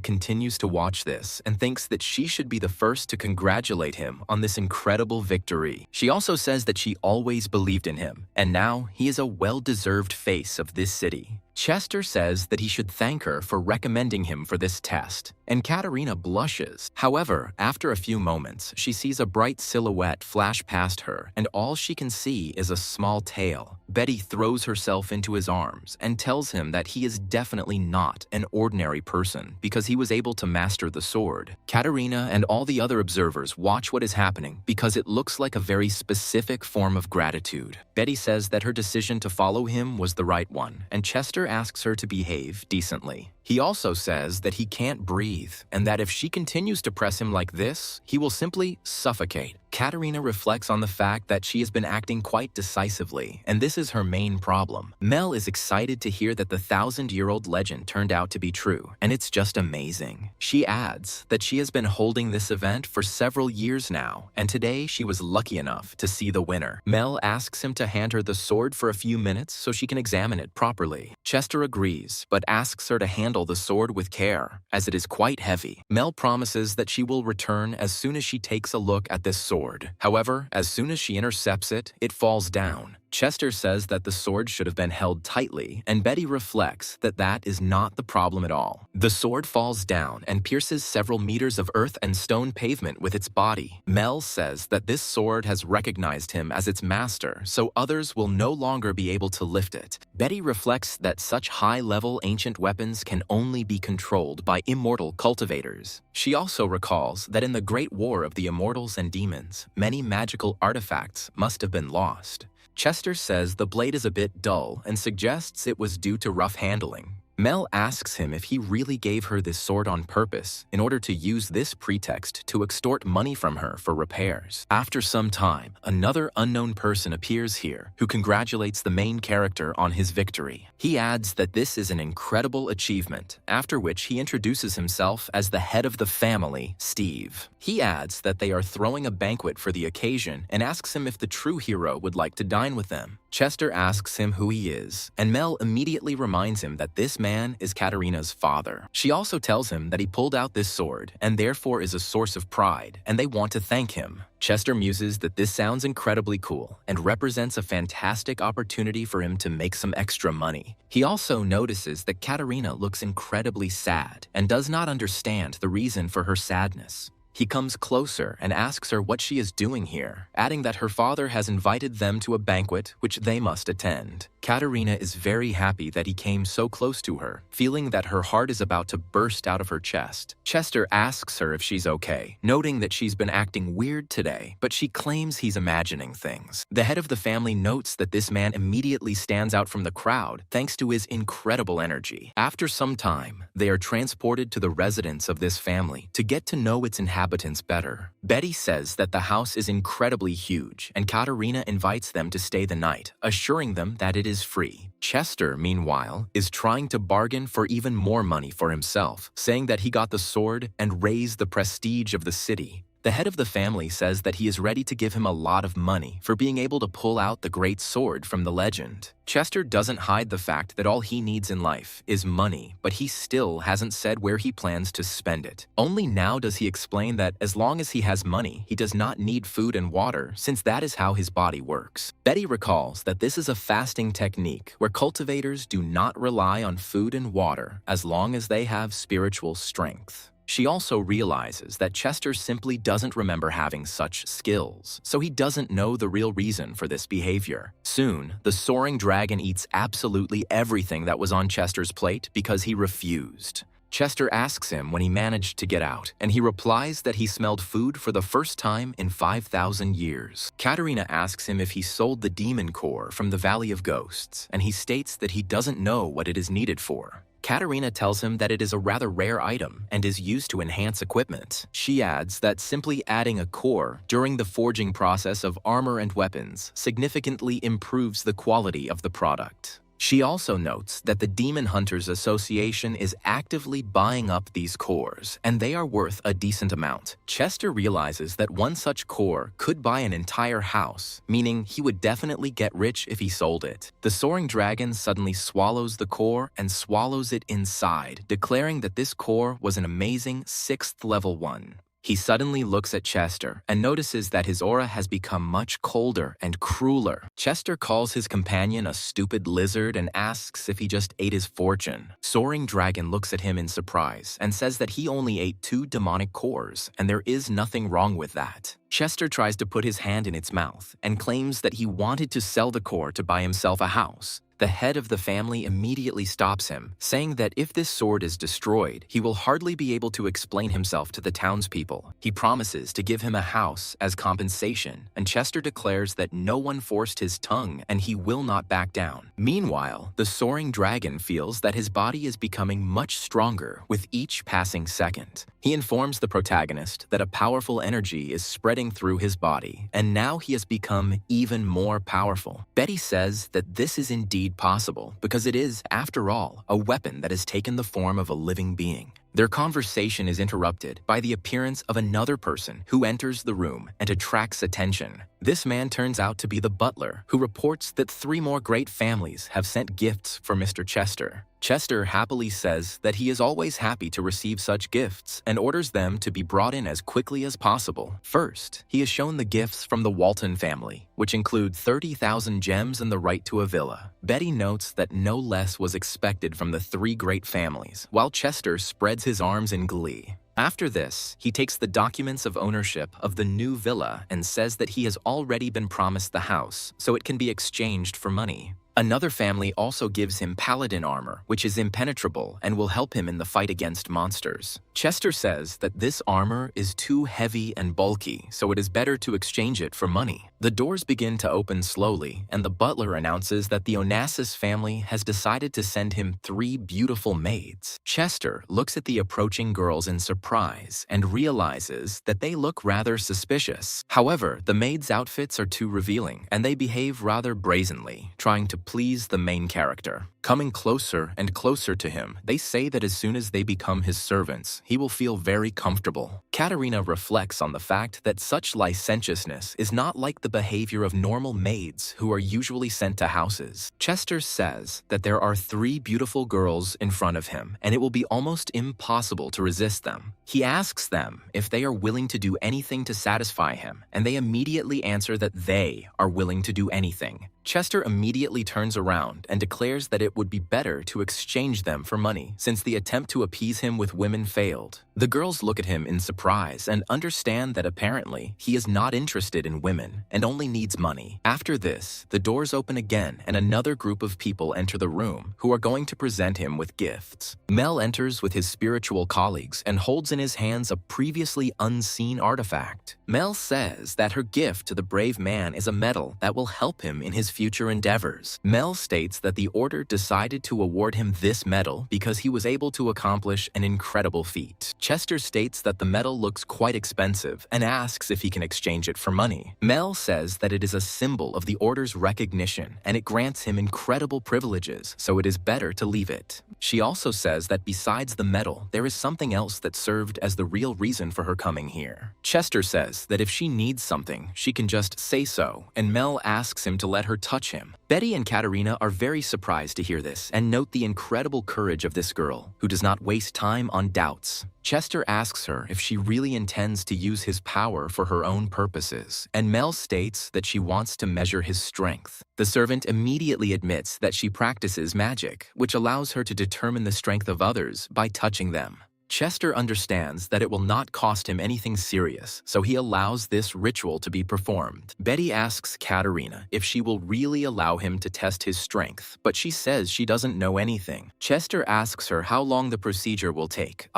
continues to watch this and thinks that she should be the first to congratulate him on this incredible victory. She also says that she always believed in him, and now he is a well-deserved face of this city. Chester says that he should thank her for recommending him for this test, and Katerina blushes. However, after a few moments, she sees a bright silhouette flash past her, and all she can see is a small tail. Betty throws herself into his arms and tells him that he is definitely not an ordinary person because he was able to master the sword. Katerina and all the other observers watch what is happening because it looks like a very specific form of gratitude. Betty says that her decision to follow him was the right one, and Chester asks her to behave decently. He also says that he can't breathe and that if she continues to press him like this, he will simply suffocate. Katerina reflects on the fact that she has been acting quite decisively, and this is her main problem. Mel is excited to hear that the 1,000-year-old legend turned out to be true, and it's just amazing. She adds that she has been holding this event for several years now, and today she was lucky enough to see the winner. Mel asks him to hand her the sword for a few minutes so she can examine it properly. Chester agrees, but asks her to handle the sword with care, as it is quite heavy. Mel promises that she will return as soon as she takes a look at this sword. However, as soon as she intercepts it, it falls down. Chester says that the sword should have been held tightly, and Betty reflects that that is not the problem at all. The sword falls down and pierces several meters of earth and stone pavement with its body. Mel says that this sword has recognized him as its master, so others will no longer be able to lift it. Betty reflects that such high-level ancient weapons can only be controlled by immortal cultivators. She also recalls that in the Great War of the Immortals and Demons, many magical artifacts must have been lost. Chester says the blade is a bit dull and suggests it was due to rough handling. Mel asks him if he really gave her this sword on purpose in order to use this pretext to extort money from her for repairs. After some time, another unknown person appears here who congratulates the main character on his victory. He adds that this is an incredible achievement, after which he introduces himself as the head of the family, Steve. He adds that they are throwing a banquet for the occasion and asks him if the true hero would like to dine with them. Chester asks him who he is, and Mel immediately reminds him that this man is Katerina's father. She also tells him that he pulled out this sword and therefore is a source of pride, and they want to thank him. Chester muses that this sounds incredibly cool and represents a fantastic opportunity for him to make some extra money. He also notices that Katerina looks incredibly sad and does not understand the reason for her sadness. He comes closer and asks her what she is doing here, adding that her father has invited them to a banquet which they must attend. Katerina is very happy that he came so close to her, feeling that her heart is about to burst out of her chest. Chester asks her if she's okay, noting that she's been acting weird today, but she claims he's imagining things. The head of the family notes that this man immediately stands out from the crowd thanks to his incredible energy. After some time, they are transported to the residence of this family to get to know its inhabitants better. Betty says that the house is incredibly huge, and Katerina invites them to stay the night, assuring them that it is free. Chester, meanwhile, is trying to bargain for even more money for himself, saying that he got the sword and raised the prestige of the city. The head of the family says that he is ready to give him a lot of money for being able to pull out the great sword from the legend. Chester doesn't hide the fact that all he needs in life is money, but he still hasn't said where he plans to spend it. Only now does he explain that as long as he has money, he does not need food and water, since that is how his body works. Betty recalls that this is a fasting technique where cultivators do not rely on food and water as long as they have spiritual strength. She also realizes that Chester simply doesn't remember having such skills, so he doesn't know the real reason for this behavior. Soon, the soaring dragon eats absolutely everything that was on Chester's plate because he refused. Chester asks him when he managed to get out, and he replies that he smelled food for the first time in 5,000 years. Katerina asks him if he sold the demon core from the Valley of Ghosts, and he states that he doesn't know what it is needed for. Katerina tells him that it is a rather rare item and is used to enhance equipment. She adds that simply adding a core during the forging process of armor and weapons significantly improves the quality of the product. She also notes that the Demon Hunters Association is actively buying up these cores, and they are worth a decent amount. Chester realizes that one such core could buy an entire house, meaning he would definitely get rich if he sold it. The soaring dragon suddenly swallows the core and swallows it inside, declaring that this core was an amazing 6th level one. He suddenly looks at Chester and notices that his aura has become much colder and crueler. Chester calls his companion a stupid lizard and asks if he just ate his fortune. Soaring Dragon looks at him in surprise and says that he only ate 2 demonic cores, and there is nothing wrong with that. Chester tries to put his hand in its mouth and claims that he wanted to sell the core to buy himself a house. The head of the family immediately stops him, saying that if this sword is destroyed, he will hardly be able to explain himself to the townspeople. He promises to give him a house as compensation, and Chester declares that no one forced his tongue and he will not back down. Meanwhile, the soaring dragon feels that his body is becoming much stronger with each passing second. He informs the protagonist that a powerful energy is spreading through his body, and now he has become even more powerful. Betty says that this is indeed possible because it is, after all, a weapon that has taken the form of a living being. Their conversation is interrupted by the appearance of another person who enters the room and attracts attention. This man turns out to be the butler, who reports that 3 more great families have sent gifts for Mr. Chester. Chester happily says that he is always happy to receive such gifts and orders them to be brought in as quickly as possible. First, he is shown the gifts from the Walton family, which include 30,000 gems and the right to a villa. Betty notes that no less was expected from the 3 great families, while Chester spreads his arms in glee. After this, he takes the documents of ownership of the new villa and says that he has already been promised the house, so it can be exchanged for money. Another family also gives him paladin armor, which is impenetrable and will help him in the fight against monsters. Chester says that this armor is too heavy and bulky, so it is better to exchange it for money. The doors begin to open slowly, and the butler announces that the Onassis family has decided to send him 3 beautiful maids. Chester looks at the approaching girls in surprise and realizes that they look rather suspicious. However, the maids' outfits are too revealing, and they behave rather brazenly, trying to please the main character. Coming closer and closer to him, they say that as soon as they become his servants, he will feel very comfortable. Katerina reflects on the fact that such licentiousness is not like the behavior of normal maids who are usually sent to houses. Chester says that there are 3 beautiful girls in front of him, and it will be almost impossible to resist them. He asks them if they are willing to do anything to satisfy him, and they immediately answer that they are willing to do anything. Chester immediately turns around and declares that it would be better to exchange them for money since the attempt to appease him with women failed. The girls look at him in surprise and understand that apparently he is not interested in women and only needs money. After this, the doors open again and another group of people enter the room who are going to present him with gifts. Mel enters with his spiritual colleagues and holds in his hands a previously unseen artifact. Mel says that her gift to the brave man is a medal that will help him in his future endeavors. Mel states that the order decided to award him this medal because he was able to accomplish an incredible feat. Chester states that the medal looks quite expensive and asks if he can exchange it for money. Mel says that it is a symbol of the order's recognition and it grants him incredible privileges, so it is better to leave it. She also says that besides the medal, there is something else that served as the real reason for her coming here. Chester says that if she needs something, she can just say so, and Mel asks him to let her touch him. Betty and Katerina are very surprised to hear this and note the incredible courage of this girl, who does not waste time on doubts. Chester asks her if she really intends to use his power for her own purposes, and Mel states that she wants to measure his strength. The servant immediately admits that she practices magic, which allows her to determine the strength of others by touching them. Chester understands that it will not cost him anything serious, so he allows this ritual to be performed. Betty asks Katerina if she will really allow him to test his strength, but she says she doesn't know anything. Chester asks her how long the procedure will take.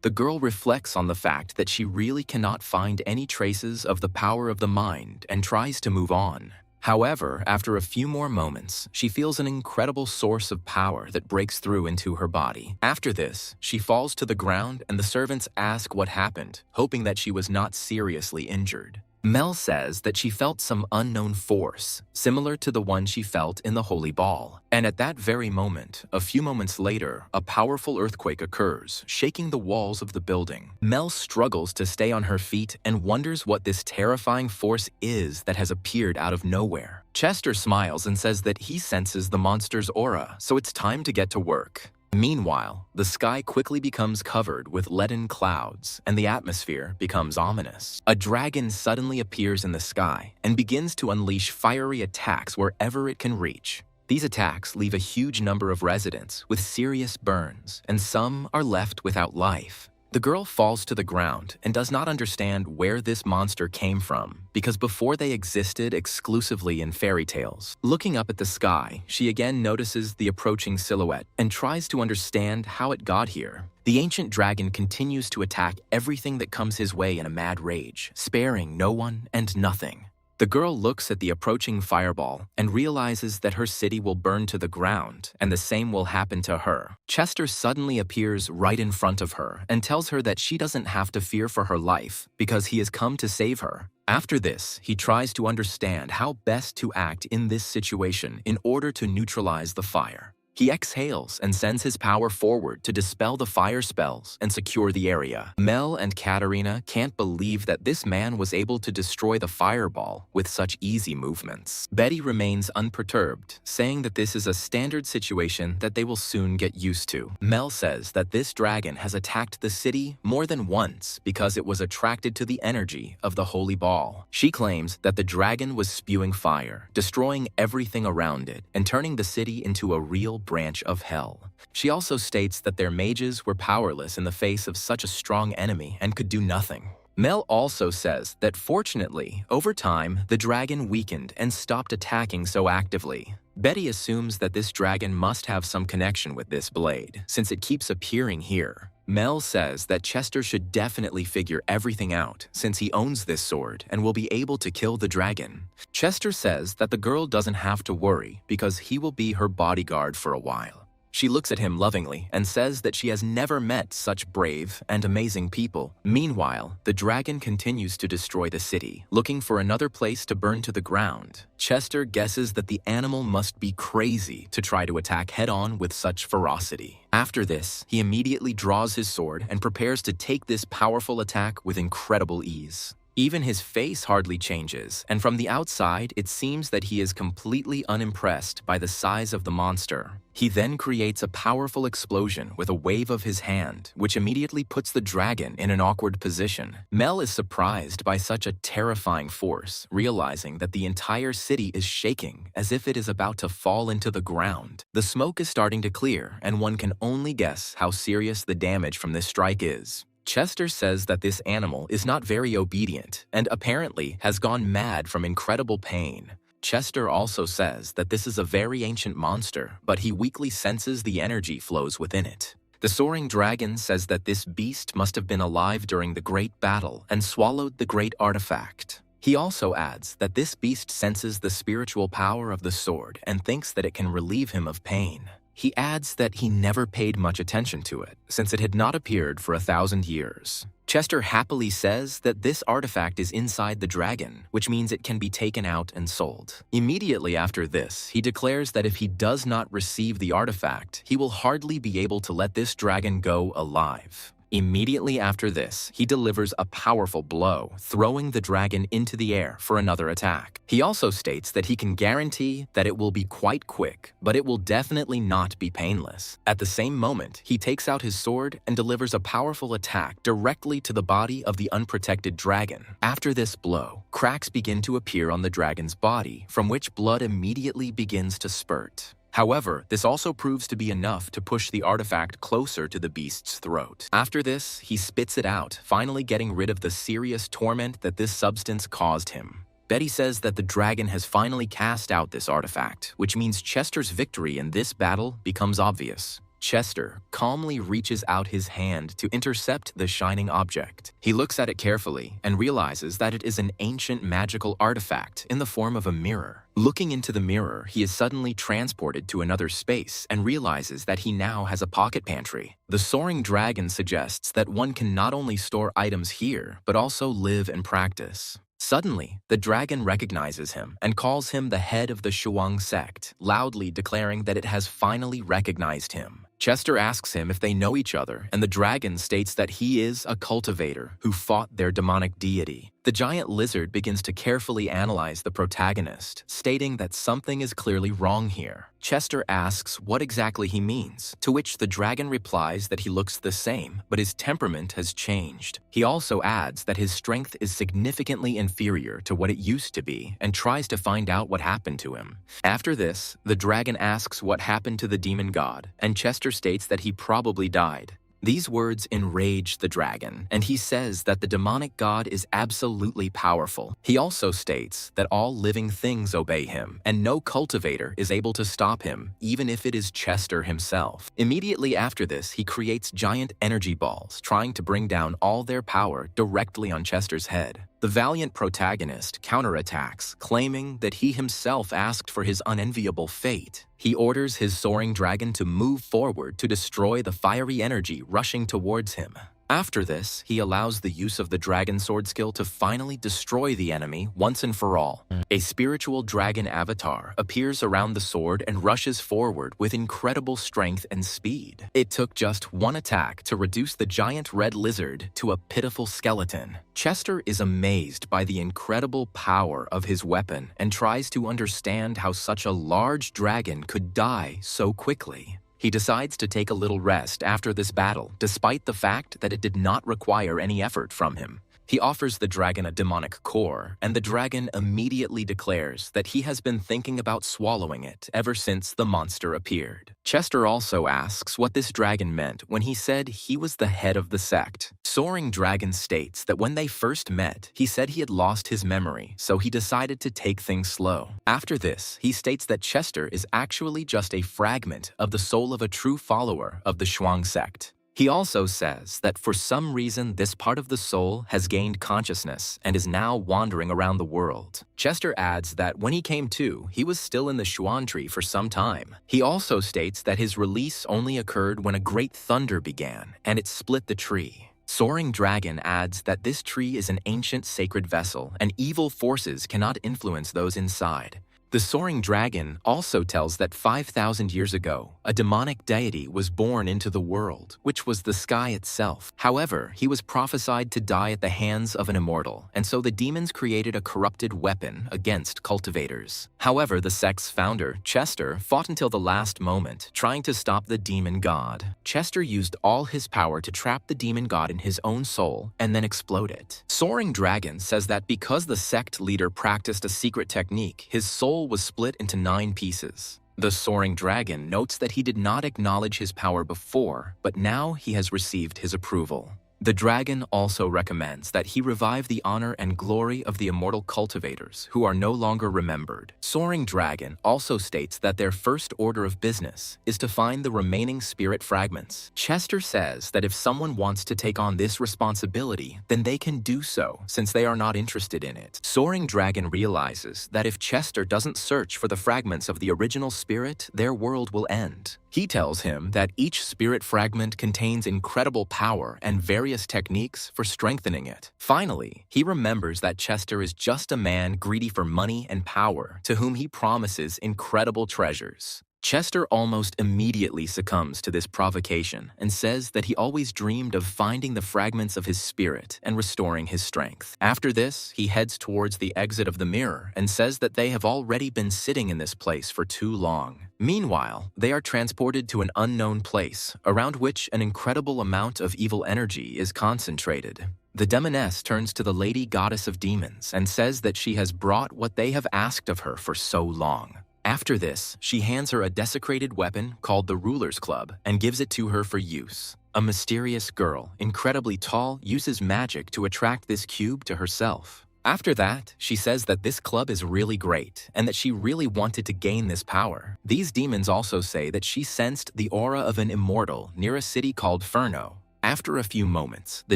The girl reflects on the fact that she really cannot find any traces of the power of the mind and tries to move on. However, after a few more moments, she feels an incredible source of power that breaks through into her body. After this, she falls to the ground and the servants ask what happened, hoping that she was not seriously injured. Mel says that she felt some unknown force, similar to the one she felt in the Holy Ball. And at that very moment, a few moments later, a powerful earthquake occurs, shaking the walls of the building. Mel struggles to stay on her feet and wonders what this terrifying force is that has appeared out of nowhere. Chester smiles and says that he senses the monster's aura, so it's time to get to work. Meanwhile, the sky quickly becomes covered with leaden clouds, and the atmosphere becomes ominous. A dragon suddenly appears in the sky and begins to unleash fiery attacks wherever it can reach. These attacks leave a huge number of residents with serious burns, and some are left without life. The girl falls to the ground and does not understand where this monster came from, because before they existed exclusively in fairy tales. Looking up at the sky, she again notices the approaching silhouette and tries to understand how it got here. The ancient dragon continues to attack everything that comes his way in a mad rage, sparing no one and nothing. The girl looks at the approaching fireball and realizes that her city will burn to the ground, and the same will happen to her. Chester suddenly appears right in front of her and tells her that she doesn't have to fear for her life because he has come to save her. After this, he tries to understand how best to act in this situation in order to neutralize the fire. He exhales and sends his power forward to dispel the fire spells and secure the area. Mel and Katerina can't believe that this man was able to destroy the fireball with such easy movements. Betty remains unperturbed, saying that this is a standard situation that they will soon get used to. Mel says that this dragon has attacked the city more than once because it was attracted to the energy of the holy ball. She claims that the dragon was spewing fire, destroying everything around it, and turning the city into a real branch of hell. She also states that their mages were powerless in the face of such a strong enemy and could do nothing. Mel also says that fortunately, over time, the dragon weakened and stopped attacking so actively. Betty assumes that this dragon must have some connection with this blade, since it keeps appearing here. Mel says that Chester should definitely figure everything out since he owns this sword and will be able to kill the dragon. Chester says that the girl doesn't have to worry because he will be her bodyguard for a while. She looks at him lovingly and says that she has never met such brave and amazing people. Meanwhile, the dragon continues to destroy the city, looking for another place to burn to the ground. Chester guesses that the animal must be crazy to try to attack head-on with such ferocity. After this, he immediately draws his sword and prepares to take this powerful attack with incredible ease. Even his face hardly changes, and from the outside it seems that he is completely unimpressed by the size of the monster. He then creates a powerful explosion with a wave of his hand, which immediately puts the dragon in an awkward position. Mel is surprised by such a terrifying force, realizing that the entire city is shaking as if it is about to fall into the ground. The smoke is starting to clear, and one can only guess how serious the damage from this strike is. Chester says that this animal is not very obedient and apparently has gone mad from incredible pain. Chester also says that this is a very ancient monster, but he weakly senses the energy flows within it. The soaring dragon says that this beast must have been alive during the great battle and swallowed the great artifact. He also adds that this beast senses the spiritual power of the sword and thinks that it can relieve him of pain. He adds that he never paid much attention to it, since it had not appeared for 1,000 years. Chester happily says that this artifact is inside the dragon, which means it can be taken out and sold. Immediately after this, he declares that if he does not receive the artifact, he will hardly be able to let this dragon go alive. Immediately after this, he delivers a powerful blow, throwing the dragon into the air for another attack. He also states that he can guarantee that it will be quite quick, but it will definitely not be painless. At the same moment, he takes out his sword and delivers a powerful attack directly to the body of the unprotected dragon. After this blow, cracks begin to appear on the dragon's body, from which blood immediately begins to spurt. However, this also proves to be enough to push the artifact closer to the beast's throat. After this, he spits it out, finally getting rid of the serious torment that this substance caused him. Betty says that the dragon has finally cast out this artifact, which means Chester's victory in this battle becomes obvious. Chester calmly reaches out his hand to intercept the shining object. He looks at it carefully and realizes that it is an ancient magical artifact in the form of a mirror. Looking into the mirror, he is suddenly transported to another space and realizes that he now has a pocket pantry. The soaring dragon suggests that one can not only store items here, but also live and practice. Suddenly, the dragon recognizes him and calls him the head of the Shuang sect, loudly declaring that it has finally recognized him. Chester asks him if they know each other, and the dragon states that he is a cultivator who fought their demonic deity. The giant lizard begins to carefully analyze the protagonist, stating that something is clearly wrong here. Chester asks what exactly he means, to which the dragon replies that he looks the same, but his temperament has changed. He also adds that his strength is significantly inferior to what it used to be, and tries to find out what happened to him. After this, the dragon asks what happened to the demon god, and Chester states that he probably died. These words enrage the dragon, and he says that the demonic god is absolutely powerful. He also states that all living things obey him, and no cultivator is able to stop him, even if it is Chester himself. Immediately after this, he creates giant energy balls, trying to bring down all their power directly on Chester's head. The valiant protagonist counterattacks, claiming that he himself asked for his unenviable fate. He orders his soaring dragon to move forward to destroy the fiery energy rushing towards him. After this, he allows the use of the dragon sword skill to finally destroy the enemy once and for all. A spiritual dragon avatar appears around the sword and rushes forward with incredible strength and speed. It took just one attack to reduce the giant red lizard to a pitiful skeleton. Chester is amazed by the incredible power of his weapon and tries to understand how such a large dragon could die so quickly. He decides to take a little rest after this battle, despite the fact that it did not require any effort from him. He offers the dragon a demonic core, and the dragon immediately declares that he has been thinking about swallowing it ever since the monster appeared. Chester also asks what this dragon meant when he said he was the head of the sect. Soaring Dragon states that when they first met, he said he had lost his memory, so he decided to take things slow. After this, he states that Chester is actually just a fragment of the soul of a true follower of the Shuang sect. He also says that for some reason this part of the soul has gained consciousness and is now wandering around the world. Chester adds that when he came to, he was still in the Xuan tree for some time. He also states that his release only occurred when a great thunder began and it split the tree. Soaring Dragon adds that this tree is an ancient sacred vessel and evil forces cannot influence those inside. The soaring dragon also tells that 5,000 years ago, a demonic deity was born into the world, which was the sky itself. However, he was prophesied to die at the hands of an immortal, and so the demons created a corrupted weapon against cultivators. However, the sect's founder, Chester, fought until the last moment, trying to stop the demon god. Chester used all his power to trap the demon god in his own soul and then explode it. Soaring Dragon says that because the sect leader practiced a secret technique, his soul was split into 9 pieces. The Soaring Dragon notes that he did not acknowledge his power before, but now he has received his approval. The dragon also recommends that he revive the honor and glory of the immortal cultivators who are no longer remembered. Soaring Dragon also states that their first order of business is to find the remaining spirit fragments. Chester says that if someone wants to take on this responsibility, then they can do so since they are not interested in it. Soaring Dragon realizes that if Chester doesn't search for the fragments of the original spirit, their world will end. He tells him that each spirit fragment contains incredible power and various techniques for strengthening it. Finally, he remembers that Chester is just a man greedy for money and power, to whom he promises incredible treasures. Chester almost immediately succumbs to this provocation and says that he always dreamed of finding the fragments of his spirit and restoring his strength. After this, he heads towards the exit of the mirror and says that they have already been sitting in this place for too long. Meanwhile, they are transported to an unknown place, around which an incredible amount of evil energy is concentrated. The demoness turns to the lady goddess of demons and says that she has brought what they have asked of her for so long. After this, she hands her a desecrated weapon called the Ruler's Club and gives it to her for use. A mysterious girl, incredibly tall, uses magic to attract this cube to herself. After that, she says that this club is really great and that she really wanted to gain this power. These demons also say that she sensed the aura of an immortal near a city called Furno. After a few moments, the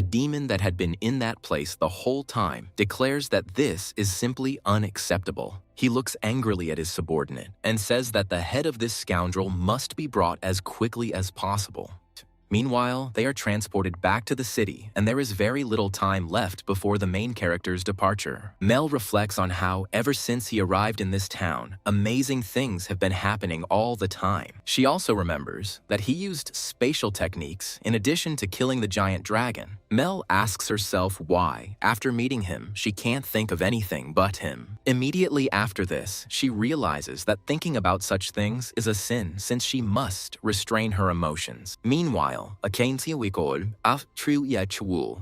demon that had been in that place the whole time declares that this is simply unacceptable. He looks angrily at his subordinate and says that the head of this scoundrel must be brought as quickly as possible. Meanwhile, they are transported back to the city, and there is very little time left before the main character's departure. Mel reflects on how, ever since he arrived in this town, amazing things have been happening all the time. She also remembers that he used spatial techniques in addition to killing the giant dragon. Mel asks herself why, after meeting him, she can't think of anything but him. Immediately after this, she realizes that thinking about such things is a sin since she must restrain her emotions. Meanwhile,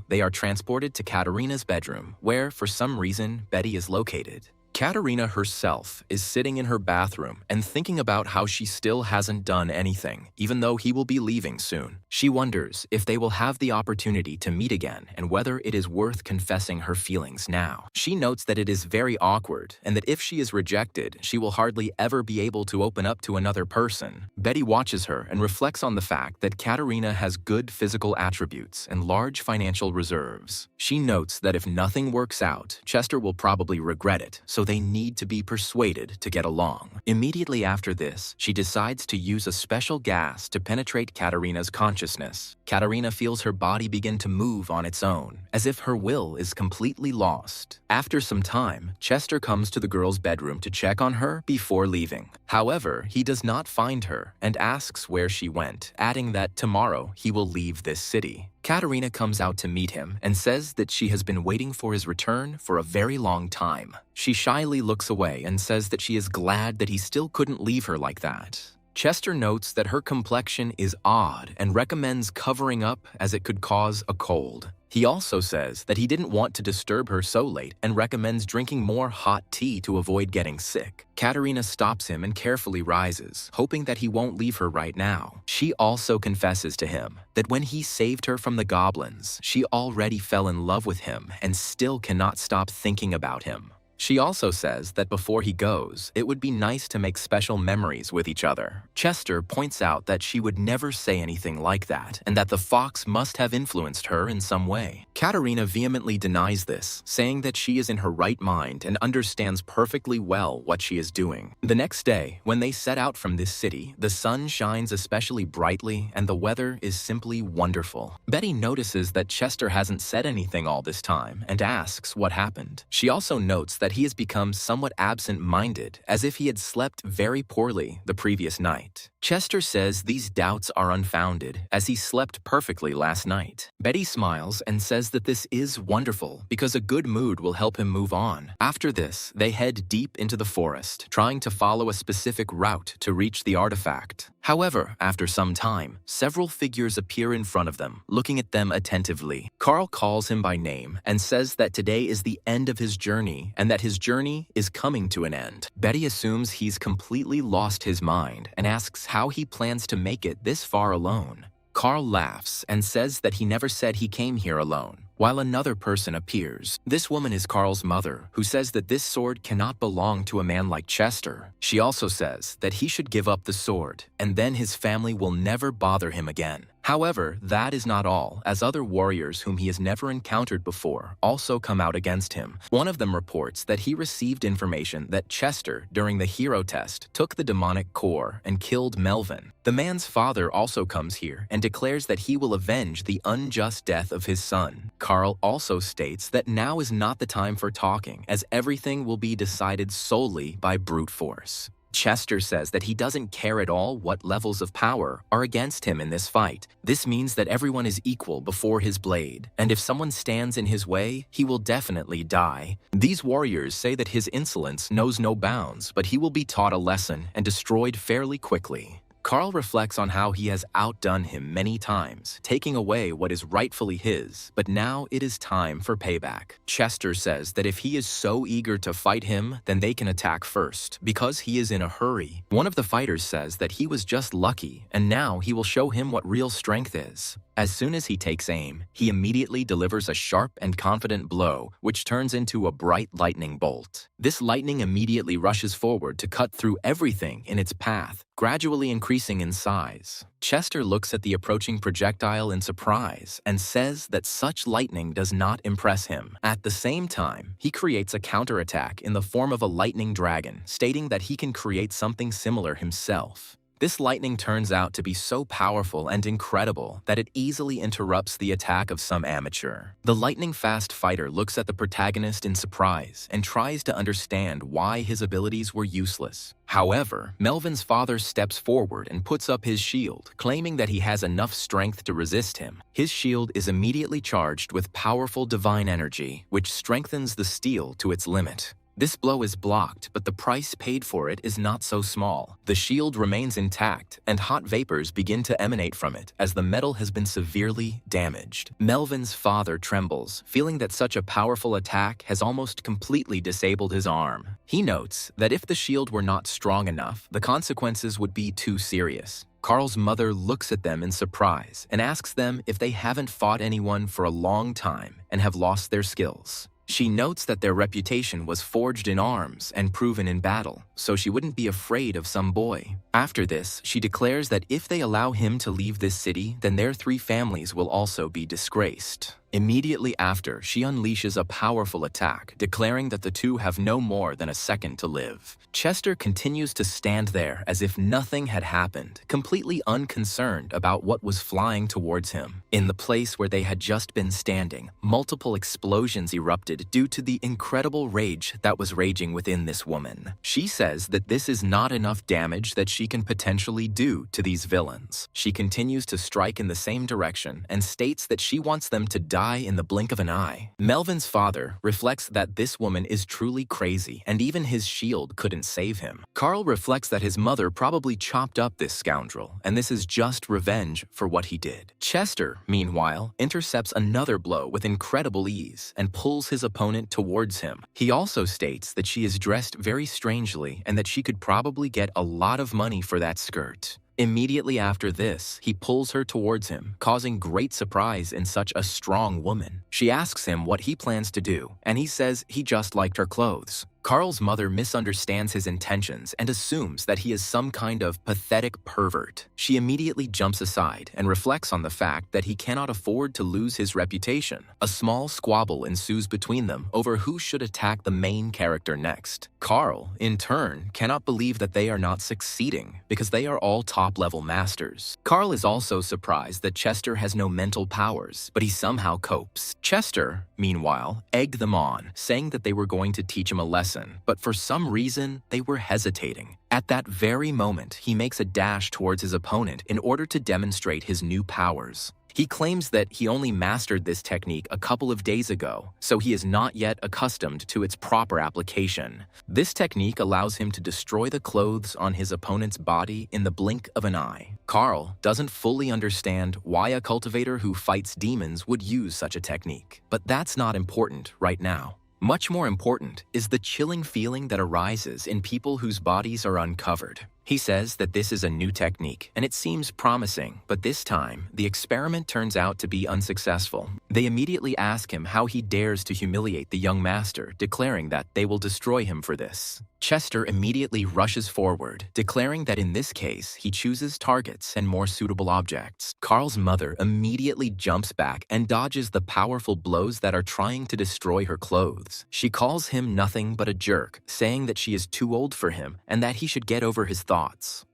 they are transported to Katerina's bedroom, where, for some reason, Betty is located. Katerina herself is sitting in her bathroom and thinking about how she still hasn't done anything, even though he will be leaving soon. She wonders if they will have the opportunity to meet again and whether it is worth confessing her feelings now. She notes that it is very awkward and that if she is rejected, she will hardly ever be able to open up to another person. Betty watches her and reflects on the fact that Katerina has good physical attributes and large financial reserves. She notes that if nothing works out, Chester will probably regret it, so they need to be persuaded to get along. Immediately after this, she decides to use a special gas to penetrate Katerina's consciousness. Katerina feels her body begin to move on its own, as if her will is completely lost. After some time, Chester comes to the girl's bedroom to check on her before leaving. However, he does not find her and asks where she went, adding that tomorrow he will leave this city. Katerina comes out to meet him and says that she has been waiting for his return for a very long time. She shyly looks away and says that she is glad that he still couldn't leave her like that. Chester notes that her complexion is odd and recommends covering up as it could cause a cold. He also says that he didn't want to disturb her so late and recommends drinking more hot tea to avoid getting sick. Katerina stops him and carefully rises, hoping that he won't leave her right now. She also confesses to him that when he saved her from the goblins, she already fell in love with him and still cannot stop thinking about him. She also says that before he goes, it would be nice to make special memories with each other. Chester points out that she would never say anything like that, and that the fox must have influenced her in some way. Katerina vehemently denies this, saying that she is in her right mind and understands perfectly well what she is doing. The next day, when they set out from this city, the sun shines especially brightly and the weather is simply wonderful. Betty notices that Chester hasn't said anything all this time and asks what happened. She also notes that that he has become somewhat absent-minded, as if he had slept very poorly the previous night. Chester says these doubts are unfounded, as he slept perfectly last night. Betty smiles and says that this is wonderful because a good mood will help him move on. After this, they head deep into the forest, trying to follow a specific route to reach the artifact. However, after some time, several figures appear in front of them, looking at them attentively. Carl calls him by name and says that today is the end of his journey and that his journey is coming to an end. Betty assumes he's completely lost his mind and asks how he plans to make it this far alone. Carl laughs and says that he never said he came here alone, while another person appears. This woman is Carl's mother, who says that this sword cannot belong to a man like Chester. She also says that he should give up the sword, and then his family will never bother him again. However, that is not all, as other warriors whom he has never encountered before also come out against him. One of them reports that he received information that Chester, during the hero test, took the demonic core and killed Melvin. The man's father also comes here and declares that he will avenge the unjust death of his son. Carl also states that now is not the time for talking, as everything will be decided solely by brute force. Chester says that he doesn't care at all what levels of power are against him in this fight. This means that everyone is equal before his blade, and if someone stands in his way, he will definitely die. These warriors say that his insolence knows no bounds, but he will be taught a lesson and destroyed fairly quickly. Carl reflects on how he has outdone him many times, taking away what is rightfully his, but now it is time for payback. Chester says that if he is so eager to fight him, then they can attack first, because he is in a hurry. One of the fighters says that he was just lucky, and now he will show him what real strength is. As soon as he takes aim, he immediately delivers a sharp and confident blow, which turns into a bright lightning bolt. This lightning immediately rushes forward to cut through everything in its path, gradually increasing in size. Chester looks at the approaching projectile in surprise and says that such lightning does not impress him. At the same time, he creates a counterattack in the form of a lightning dragon, stating that he can create something similar himself. This lightning turns out to be so powerful and incredible that it easily interrupts the attack of some amateur. The lightning-fast fighter looks at the protagonist in surprise and tries to understand why his abilities were useless. However, Melvin's father steps forward and puts up his shield, claiming that he has enough strength to resist him. His shield is immediately charged with powerful divine energy, which strengthens the steel to its limit. This blow is blocked, but the price paid for it is not so small. The shield remains intact, and hot vapors begin to emanate from it as the metal has been severely damaged. Melvin's father trembles, feeling that such a powerful attack has almost completely disabled his arm. He notes that if the shield were not strong enough, the consequences would be too serious. Carl's mother looks at them in surprise and asks them if they haven't fought anyone for a long time and have lost their skills. She notes that their reputation was forged in arms and proven in battle, so she wouldn't be afraid of some boy. After this, she declares that if they allow him to leave this city, then their 3 families will also be disgraced. Immediately after, she unleashes a powerful attack, declaring that the two have no more than a second to live. Chester continues to stand there as if nothing had happened, completely unconcerned about what was flying towards him. In the place where they had just been standing, multiple explosions erupted due to the incredible rage that was raging within this woman. She says that this is not enough damage that she can potentially do to these villains. She continues to strike in the same direction and states that she wants them to die in the blink of an eye. Melvin's father reflects that this woman is truly crazy, and even his shield couldn't save him. Carl reflects that his mother probably chopped up this scoundrel, and this is just revenge for what he did. Chester, meanwhile, intercepts another blow with incredible ease and pulls his opponent towards him. He also states that she is dressed very strangely and that she could probably get a lot of money for that skirt. Immediately after this, he pulls her towards him, causing great surprise in such a strong woman. She asks him what he plans to do, and he says he just liked her clothes. Carl's mother misunderstands his intentions and assumes that he is some kind of pathetic pervert. She immediately jumps aside and reflects on the fact that he cannot afford to lose his reputation. A small squabble ensues between them over who should attack the main character next. Carl, in turn, cannot believe that they are not succeeding because they are all top-level masters. Carl is also surprised that Chester has no mental powers, but he somehow copes. Chester, meanwhile, egged them on, saying that they were going to teach him a lesson, but for some reason, they were hesitating. At that very moment, he makes a dash towards his opponent in order to demonstrate his new powers. He claims that he only mastered this technique a couple of days ago, so he is not yet accustomed to its proper application. This technique allows him to destroy the clothes on his opponent's body in the blink of an eye. Carl doesn't fully understand why a cultivator who fights demons would use such a technique, but that's not important right now. Much more important is the chilling feeling that arises in people whose bodies are uncovered. He says that this is a new technique, and it seems promising, but this time, the experiment turns out to be unsuccessful. They immediately ask him how he dares to humiliate the young master, declaring that they will destroy him for this. Chester immediately rushes forward, declaring that in this case, he chooses targets and more suitable objects. Carl's mother immediately jumps back and dodges the powerful blows that are trying to destroy her clothes. She calls him nothing but a jerk, saying that she is too old for him and that he should get over his thoughts.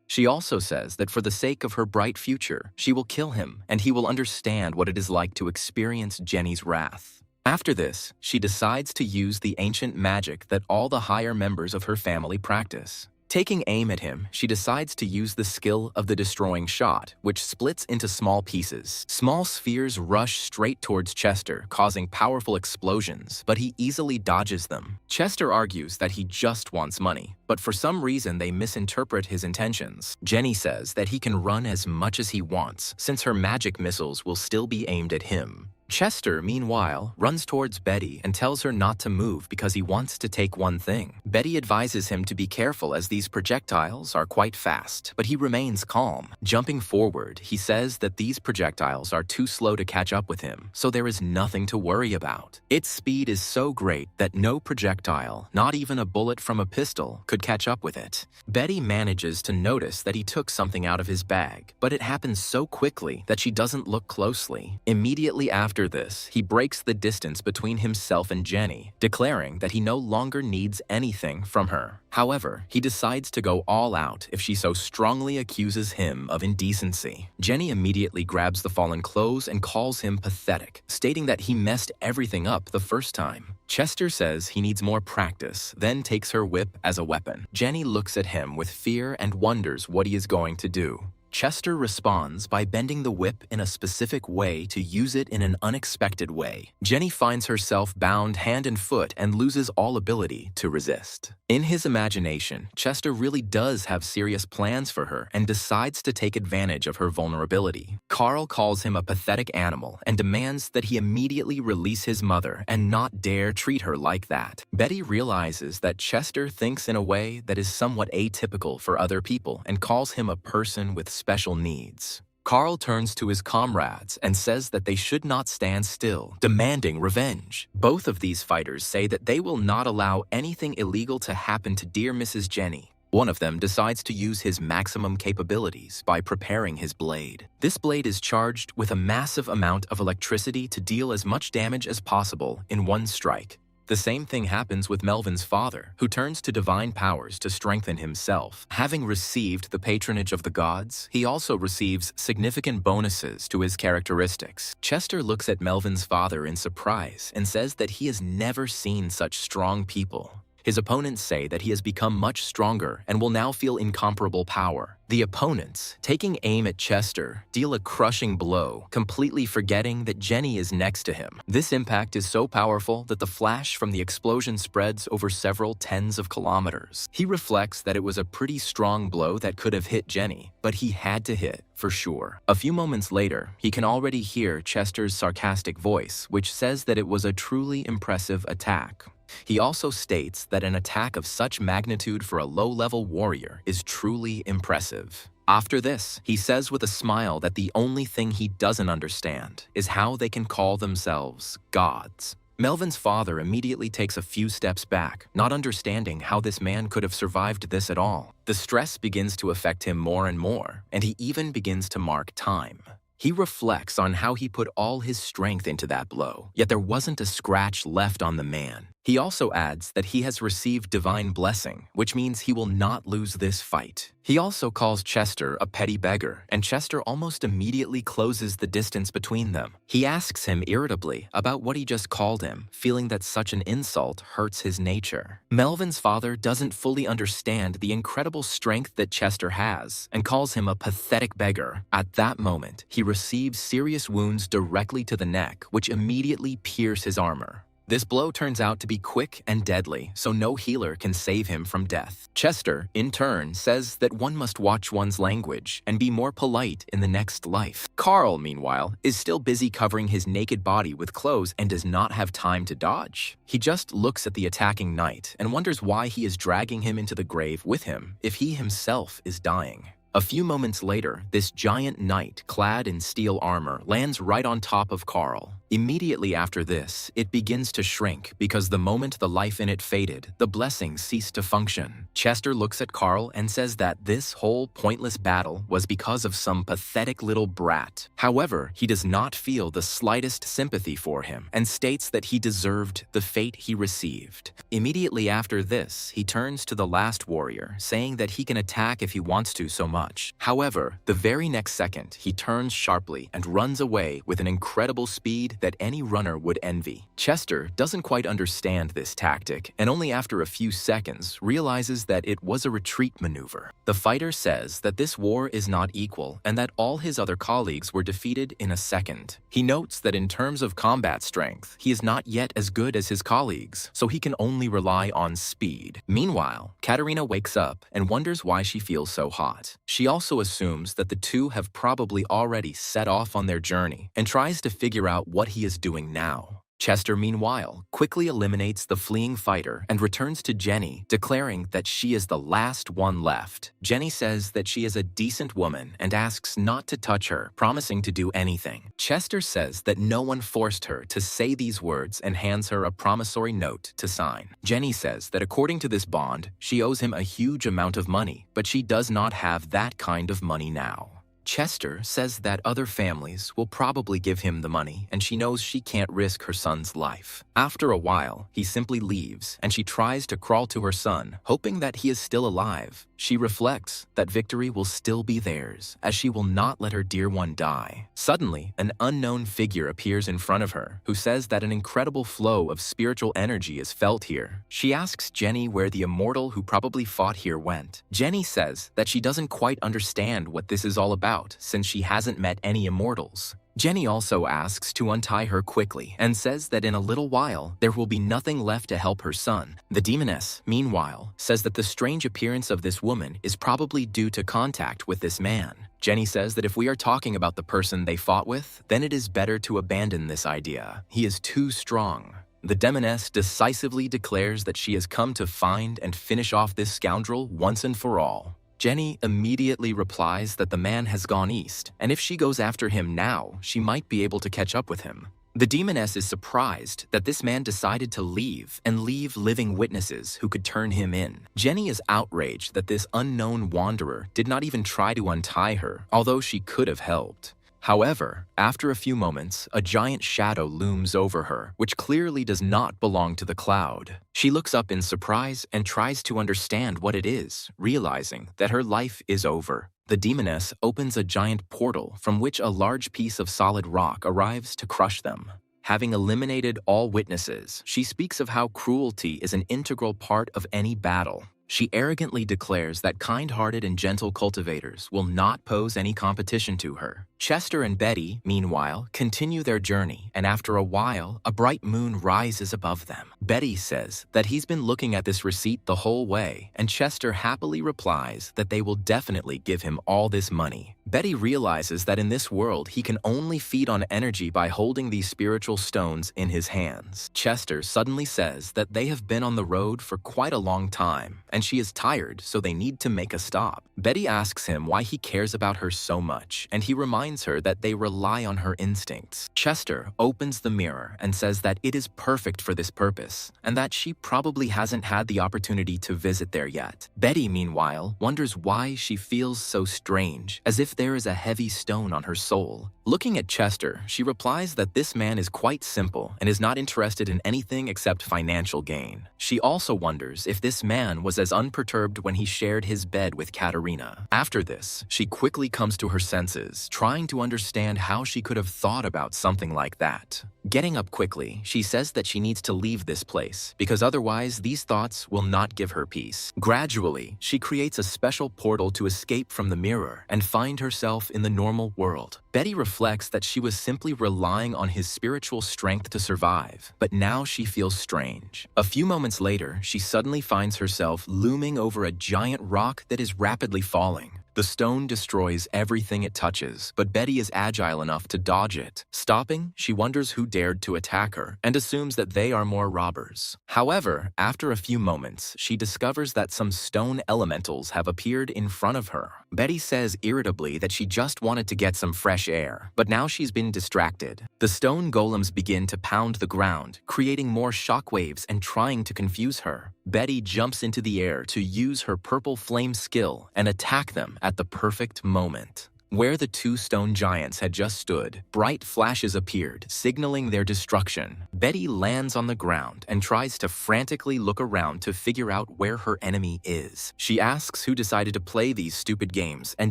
She also says that for the sake of her bright future, she will kill him and he will understand what it is like to experience Jenny's wrath. After this, she decides to use the ancient magic that all the higher members of her family practice. Taking aim at him, she decides to use the skill of the destroying shot, which splits into small pieces. Small spheres rush straight towards Chester, causing powerful explosions, but he easily dodges them. Chester argues that he just wants money, but for some reason they misinterpret his intentions. Jenny says that he can run as much as he wants, since her magic missiles will still be aimed at him. Chester, meanwhile, runs towards Betty and tells her not to move because he wants to take one thing. Betty advises him to be careful as these projectiles are quite fast, but he remains calm. Jumping forward, he says that these projectiles are too slow to catch up with him, so there is nothing to worry about. Its speed is so great that no projectile, not even a bullet from a pistol, could catch up with it. Betty manages to notice that he took something out of his bag, but it happens so quickly that she doesn't look closely. Immediately after this, he breaks the distance between himself and Jenny, declaring that he no longer needs anything from her. However, he decides to go all out if she so strongly accuses him of indecency. Jenny immediately grabs the fallen clothes and calls him pathetic, stating that he messed everything up the first time. Chester says he needs more practice, then takes her whip as a weapon. Jenny looks at him with fear and wonders what he is going to do. Chester responds by bending the whip in a specific way to use it in an unexpected way. Jenny finds herself bound hand and foot and loses all ability to resist. In his imagination, Chester really does have serious plans for her and decides to take advantage of her vulnerability. Carl calls him a pathetic animal and demands that he immediately release his mother and not dare treat her like that. Betty realizes that Chester thinks in a way that is somewhat atypical for other people and calls him a person with special needs. Carl turns to his comrades and says that they should not stand still, demanding revenge. Both of these fighters say that they will not allow anything illegal to happen to dear Mrs. Jenny. One of them decides to use his maximum capabilities by preparing his blade. This blade is charged with a massive amount of electricity to deal as much damage as possible in one strike. The same thing happens with Melvin's father, who turns to divine powers to strengthen himself. Having received the patronage of the gods, he also receives significant bonuses to his characteristics. Chester looks at Melvin's father in surprise and says that he has never seen such strong people. His opponents say that he has become much stronger and will now feel incomparable power. The opponents, taking aim at Chester, deal a crushing blow, completely forgetting that Jenny is next to him. This impact is so powerful that the flash from the explosion spreads over several tens of kilometers. He reflects that it was a pretty strong blow that could have hit Jenny, but he had to hit, for sure. A few moments later, he can already hear Chester's sarcastic voice, which says that it was a truly impressive attack. He also states that an attack of such magnitude for a low-level warrior is truly impressive. After this, he says with a smile that the only thing he doesn't understand is how they can call themselves gods. Melvin's father immediately takes a few steps back, not understanding how this man could have survived this at all. The stress begins to affect him more and more, and he even begins to mark time. He reflects on how he put all his strength into that blow, yet there wasn't a scratch left on the man. He also adds that he has received divine blessing, which means he will not lose this fight. He also calls Chester a petty beggar, and Chester almost immediately closes the distance between them. He asks him irritably about what he just called him, feeling that such an insult hurts his nature. Melvin's father doesn't fully understand the incredible strength that Chester has, and calls him a pathetic beggar. At that moment, he receives serious wounds directly to the neck, which immediately pierce his armor. This blow turns out to be quick and deadly, so no healer can save him from death. Chester, in turn, says that one must watch one's language and be more polite in the next life. Carl, meanwhile, is still busy covering his naked body with clothes and does not have time to dodge. He just looks at the attacking knight and wonders why he is dragging him into the grave with him if he himself is dying. A few moments later, this giant knight, clad in steel armor, lands right on top of Carl. Immediately after this, it begins to shrink because the moment the life in it faded, the blessing ceased to function. Chester looks at Carl and says that this whole pointless battle was because of some pathetic little brat. However, he does not feel the slightest sympathy for him and states that he deserved the fate he received. Immediately after this, he turns to the last warrior, saying that he can attack if he wants to so much. However, the very next second, he turns sharply and runs away with an incredible speed that any runner would envy. Chester doesn't quite understand this tactic, and only after a few seconds realizes that it was a retreat maneuver. The fighter says that this war is not equal and that all his other colleagues were defeated in a second. He notes that in terms of combat strength, he is not yet as good as his colleagues, so he can only rely on speed. Meanwhile, Katerina wakes up and wonders why she feels so hot. She also assumes that the two have probably already set off on their journey and tries to figure out what he is doing now. Chester, meanwhile, quickly eliminates the fleeing fighter and returns to Jenny, declaring that she is the last one left. Jenny says that she is a decent woman and asks not to touch her, promising to do anything. Chester says that no one forced her to say these words and hands her a promissory note to sign. Jenny says that according to this bond, she owes him a huge amount of money, but she does not have that kind of money now. Chester says that other families will probably give him the money and she knows she can't risk her son's life. After a while, he simply leaves and she tries to crawl to her son, hoping that he is still alive. She reflects that victory will still be theirs, as she will not let her dear one die. Suddenly, an unknown figure appears in front of her, who says that an incredible flow of spiritual energy is felt here. She asks Jenny where the immortal who probably fought here went. Jenny says that she doesn't quite understand what this is all about, since she hasn't met any immortals. Jenny also asks to untie her quickly and says that in a little while, there will be nothing left to help her son. The demoness, meanwhile, says that the strange appearance of this woman is probably due to contact with this man. Jenny says that if we are talking about the person they fought with, then it is better to abandon this idea. He is too strong. The demoness decisively declares that she has come to find and finish off this scoundrel once and for all. Jenny immediately replies that the man has gone east, and if she goes after him now, she might be able to catch up with him. The demoness is surprised that this man decided to leave and leave living witnesses who could turn him in. Jenny is outraged that this unknown wanderer did not even try to untie her, although she could have helped. However, after a few moments, a giant shadow looms over her, which clearly does not belong to the cloud. She looks up in surprise and tries to understand what it is, realizing that her life is over. The demoness opens a giant portal from which a large piece of solid rock arrives to crush them. Having eliminated all witnesses, she speaks of how cruelty is an integral part of any battle. She arrogantly declares that kind-hearted and gentle cultivators will not pose any competition to her. Chester and Betty, meanwhile, continue their journey, and after a while, a bright moon rises above them. Betty says that he's been looking at this receipt the whole way, and Chester happily replies that they will definitely give him all this money. Betty realizes that in this world, he can only feed on energy by holding these spiritual stones in his hands. Chester suddenly says that they have been on the road for quite a long time, and she is tired, so they need to make a stop. Betty asks him why he cares about her so much, and he reminds her that they rely on her instincts. Chester opens the mirror and says that it is perfect for this purpose, and that she probably hasn't had the opportunity to visit there yet. Betty, meanwhile, wonders why she feels so strange, as if there is a heavy stone on her soul. Looking at Chester, she replies that this man is quite simple and is not interested in anything except financial gain. She also wonders if this man was as unperturbed when he shared his bed with Katerina. After this, she quickly comes to her senses, trying to understand how she could have thought about something like that. Getting up quickly, she says that she needs to leave this place, because otherwise these thoughts will not give her peace. Gradually, she creates a special portal to escape from the mirror and find herself in the normal world. Betty reflects that she was simply relying on his spiritual strength to survive, but now she feels strange. A few moments later, she suddenly finds herself looming over a giant rock that is rapidly falling. The stone destroys everything it touches, but Betty is agile enough to dodge it. Stopping, she wonders who dared to attack her and assumes that they are more robbers. However, after a few moments, she discovers that some stone elementals have appeared in front of her. Betty says irritably that she just wanted to get some fresh air, but now she's been distracted. The stone golems begin to pound the ground, creating more shockwaves and trying to confuse her. Betty jumps into the air to use her purple flame skill and attack them at the perfect moment. Where the two stone giants had just stood, bright flashes appeared, signaling their destruction. Betty lands on the ground and tries to frantically look around to figure out where her enemy is. She asks who decided to play these stupid games and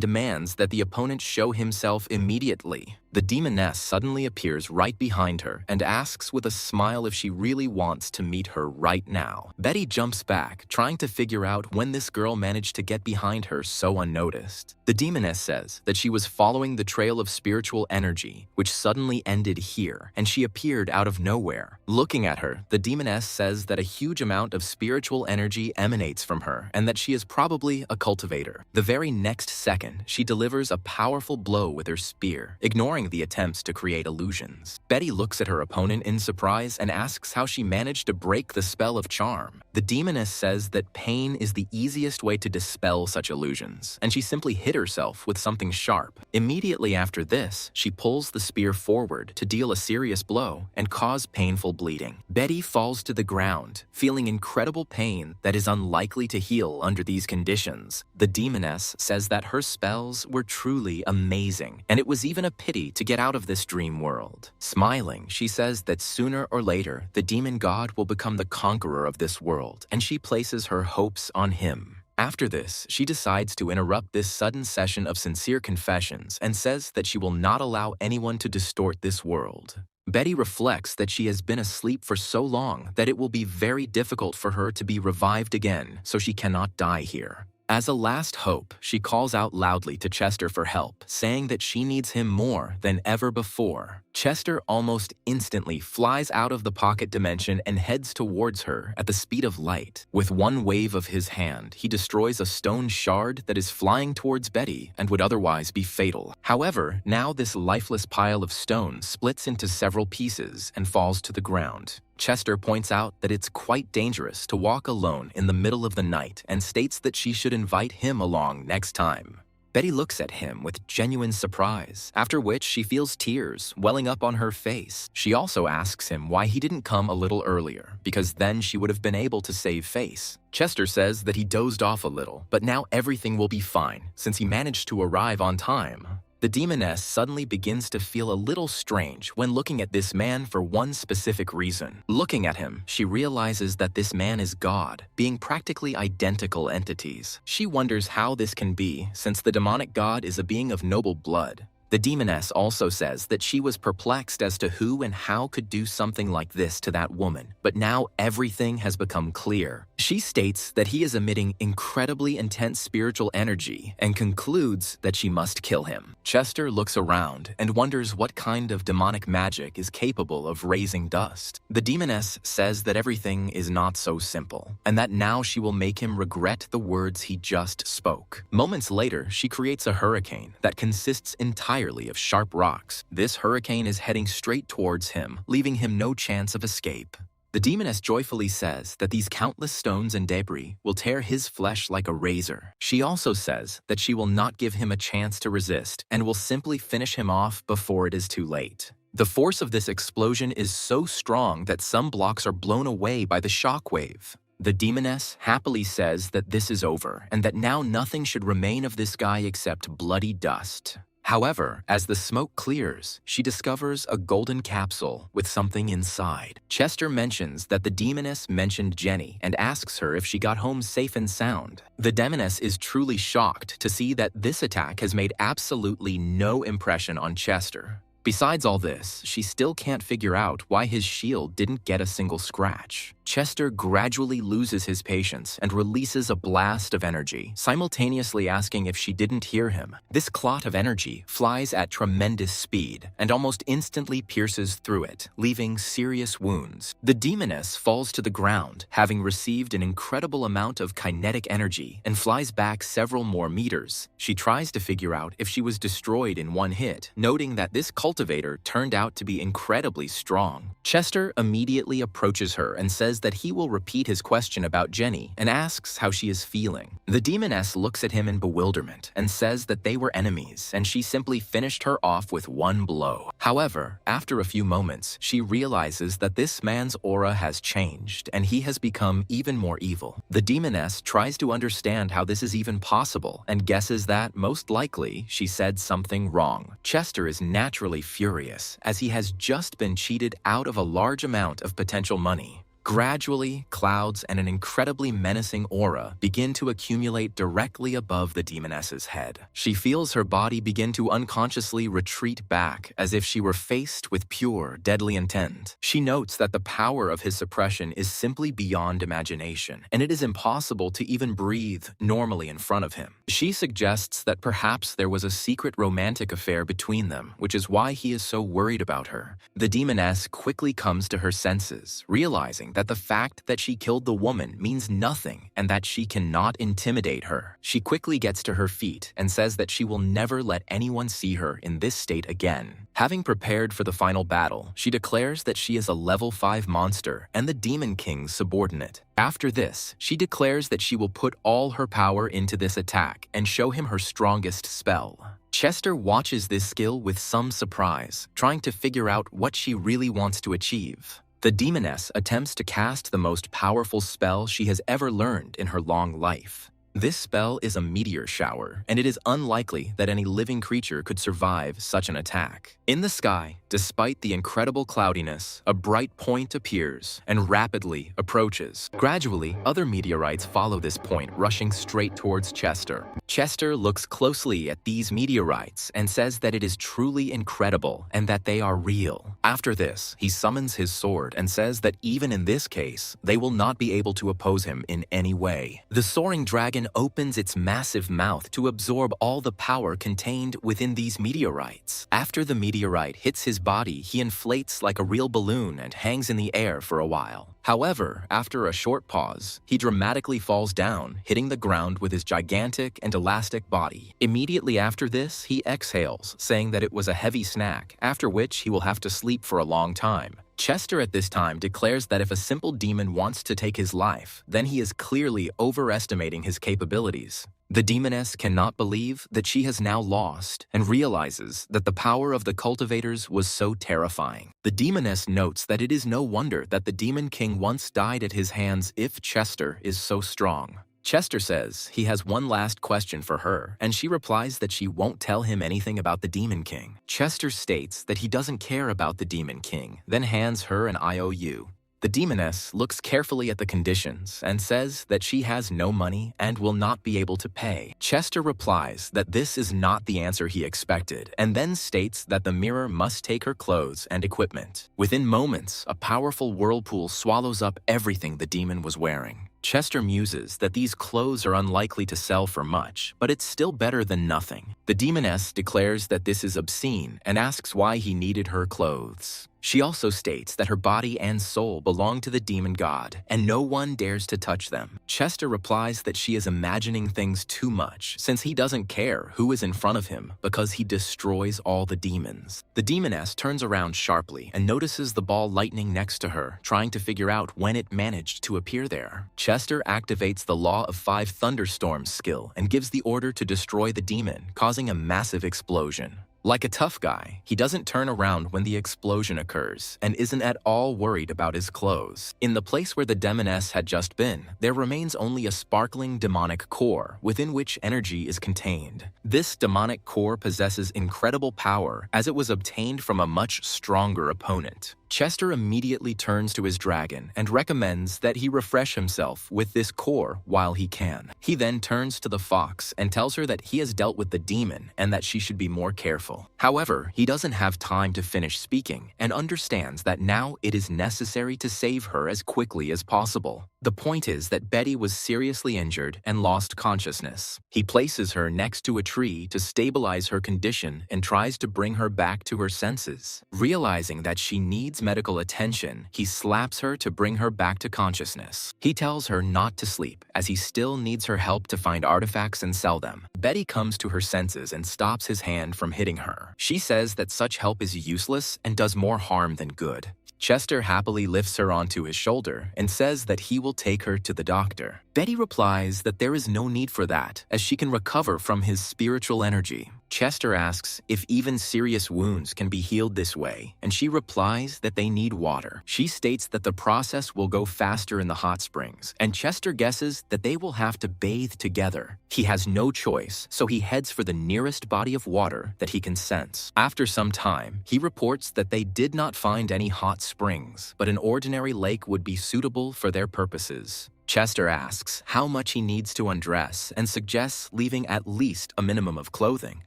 demands that the opponent show himself immediately. The demoness suddenly appears right behind her and asks with a smile if she really wants to meet her right now. Betty jumps back, trying to figure out when this girl managed to get behind her so unnoticed. The demoness says that she was following the trail of spiritual energy, which suddenly ended here, and she appeared out of nowhere. Looking at her, the demoness says that a huge amount of spiritual energy emanates from her and that she is probably a cultivator. The very next second, she delivers a powerful blow with her spear, ignoring the attempts to create illusions. Betty looks at her opponent in surprise and asks how she managed to break the spell of charm. The demoness says that pain is the easiest way to dispel such illusions, and she simply hit herself with something sharp. Immediately after this, she pulls the spear forward to deal a serious blow and cause painful bleeding. Betty falls to the ground, feeling incredible pain that is unlikely to heal under these conditions. The demoness says that her spells were truly amazing, and it was even a pity to get out of this dream world. Smiling, she says that sooner or later, the demon god will become the conqueror of this world, and she places her hopes on him. After this, she decides to interrupt this sudden session of sincere confessions and says that she will not allow anyone to distort this world. Betty reflects that she has been asleep for so long that it will be very difficult for her to be revived again, so she cannot die here. As a last hope, she calls out loudly to Chester for help, saying that she needs him more than ever before. Chester almost instantly flies out of the pocket dimension and heads towards her at the speed of light. With one wave of his hand, he destroys a stone shard that is flying towards Betty and would otherwise be fatal. However, now this lifeless pile of stone splits into several pieces and falls to the ground. Chester points out that it's quite dangerous to walk alone in the middle of the night and states that she should invite him along next time. Betty looks at him with genuine surprise, after which she feels tears welling up on her face. She also asks him why he didn't come a little earlier, because then she would have been able to save face. Chester says that he dozed off a little, but now everything will be fine, since he managed to arrive on time. The demoness suddenly begins to feel a little strange when looking at this man for one specific reason. Looking at him, she realizes that this man is God, being practically identical entities. She wonders how this can be, since the demonic god is a being of noble blood. The demoness also says that she was perplexed as to who and how could do something like this to that woman, but now everything has become clear. She states that he is emitting incredibly intense spiritual energy and concludes that she must kill him. Chester looks around and wonders what kind of demonic magic is capable of raising dust. The demoness says that everything is not so simple, and that now she will make him regret the words he just spoke. Moments later, she creates a hurricane that consists entirely of sharp rocks. This hurricane is heading straight towards him, leaving him no chance of escape. The demoness joyfully says that these countless stones and debris will tear his flesh like a razor. She also says that she will not give him a chance to resist and will simply finish him off before it is too late. The force of this explosion is so strong that some blocks are blown away by the shockwave. The demoness happily says that this is over and that now nothing should remain of this guy except bloody dust. However, as the smoke clears, she discovers a golden capsule with something inside. Chester mentions that the demoness mentioned Jenny and asks her if she got home safe and sound. The demoness is truly shocked to see that this attack has made absolutely no impression on Chester. Besides all this, she still can't figure out why his shield didn't get a single scratch. Chester gradually loses his patience and releases a blast of energy, simultaneously asking if she didn't hear him. This clot of energy flies at tremendous speed and almost instantly pierces through it, leaving serious wounds. The demoness falls to the ground, having received an incredible amount of kinetic energy, and flies back several more meters. She tries to figure out if she was destroyed in one hit, noting that this cultivator turned out to be incredibly strong. Chester immediately approaches her and says that he will repeat his question about Jenny and asks how she is feeling. The demoness looks at him in bewilderment and says that they were enemies and she simply finished her off with one blow. However, after a few moments, she realizes that this man's aura has changed and he has become even more evil. The demoness tries to understand how this is even possible and guesses that, most likely, she said something wrong. Chester is naturally furious as he has just been cheated out of a large amount of potential money. Gradually, clouds and an incredibly menacing aura begin to accumulate directly above the demoness's head. She feels her body begin to unconsciously retreat back as if she were faced with pure, deadly intent. She notes that the power of his suppression is simply beyond imagination, and it is impossible to even breathe normally in front of him. She suggests that perhaps there was a secret romantic affair between them, which is why he is so worried about her. The demoness quickly comes to her senses, realizing that the fact that she killed the woman means nothing and that she cannot intimidate her. She quickly gets to her feet and says that she will never let anyone see her in this state again. Having prepared for the final battle, she declares that she is a level 5 monster and the Demon King's subordinate. After this, she declares that she will put all her power into this attack and show him her strongest spell. Chester watches this skill with some surprise, trying to figure out what she really wants to achieve. The demoness attempts to cast the most powerful spell she has ever learned in her long life. This spell is a meteor shower, and it is unlikely that any living creature could survive such an attack. In the sky, despite the incredible cloudiness, a bright point appears and rapidly approaches. Gradually, other meteorites follow this point, rushing straight towards Chester. Chester looks closely at these meteorites and says that it is truly incredible and that they are real. After this, he summons his sword and says that even in this case, they will not be able to oppose him in any way. The soaring dragon opens its massive mouth to absorb all the power contained within these meteorites. After the meteorite hits his body, he inflates like a real balloon and hangs in the air for a while. However, after a short pause, he dramatically falls down, hitting the ground with his gigantic and elastic body. Immediately after this, he exhales, saying that it was a heavy snack, after which he will have to sleep for a long time. Chester at this time declares that if a simple demon wants to take his life, then he is clearly overestimating his capabilities. The demoness cannot believe that she has now lost and realizes that the power of the cultivators was so terrifying. The demoness notes that it is no wonder that the Demon King once died at his hands if Chester is so strong. Chester says he has one last question for her, and she replies that she won't tell him anything about the Demon King. Chester states that he doesn't care about the Demon King, then hands her an IOU. The demoness looks carefully at the conditions and says that she has no money and will not be able to pay. Chester replies that this is not the answer he expected, and then states that the mirror must take her clothes and equipment. Within moments, a powerful whirlpool swallows up everything the demon was wearing. Chester muses that these clothes are unlikely to sell for much, but it's still better than nothing. The demoness declares that this is obscene and asks why he needed her clothes. She also states that her body and soul belong to the demon god, and no one dares to touch them. Chester replies that she is imagining things too much, since he doesn't care who is in front of him because he destroys all the demons. The demoness turns around sharply and notices the ball lightning next to her, trying to figure out when it managed to appear there. Chester activates the Law of 5 Thunderstorms skill and gives the order to destroy the demon, causing a massive explosion. Like a tough guy, he doesn't turn around when the explosion occurs and isn't at all worried about his clothes. In the place where the demoness had just been, there remains only a sparkling demonic core within which energy is contained. This demonic core possesses incredible power as it was obtained from a much stronger opponent. Chester immediately turns to his dragon and recommends that he refresh himself with this core while he can. He then turns to the fox and tells her that he has dealt with the demon and that she should be more careful. However, he doesn't have time to finish speaking and understands that now it is necessary to save her as quickly as possible. The point is that Betty was seriously injured and lost consciousness. He places her next to a tree to stabilize her condition and tries to bring her back to her senses. Realizing that she needs medical attention, he slaps her to bring her back to consciousness. He tells her not to sleep, as he still needs her help to find artifacts and sell them. Betty comes to her senses and stops his hand from hitting her. She says that such help is useless and does more harm than good. Chester happily lifts her onto his shoulder and says that he will take her to the doctor. Betty replies that there is no need for that, as she can recover from his spiritual energy. Chester asks if even serious wounds can be healed this way, and she replies that they need water. She states that the process will go faster in the hot springs, and Chester guesses that they will have to bathe together. He has no choice, so he heads for the nearest body of water that he can sense. After some time, he reports that they did not find any hot springs, but an ordinary lake would be suitable for their purposes. Chester asks how much he needs to undress and suggests leaving at least a minimum of clothing.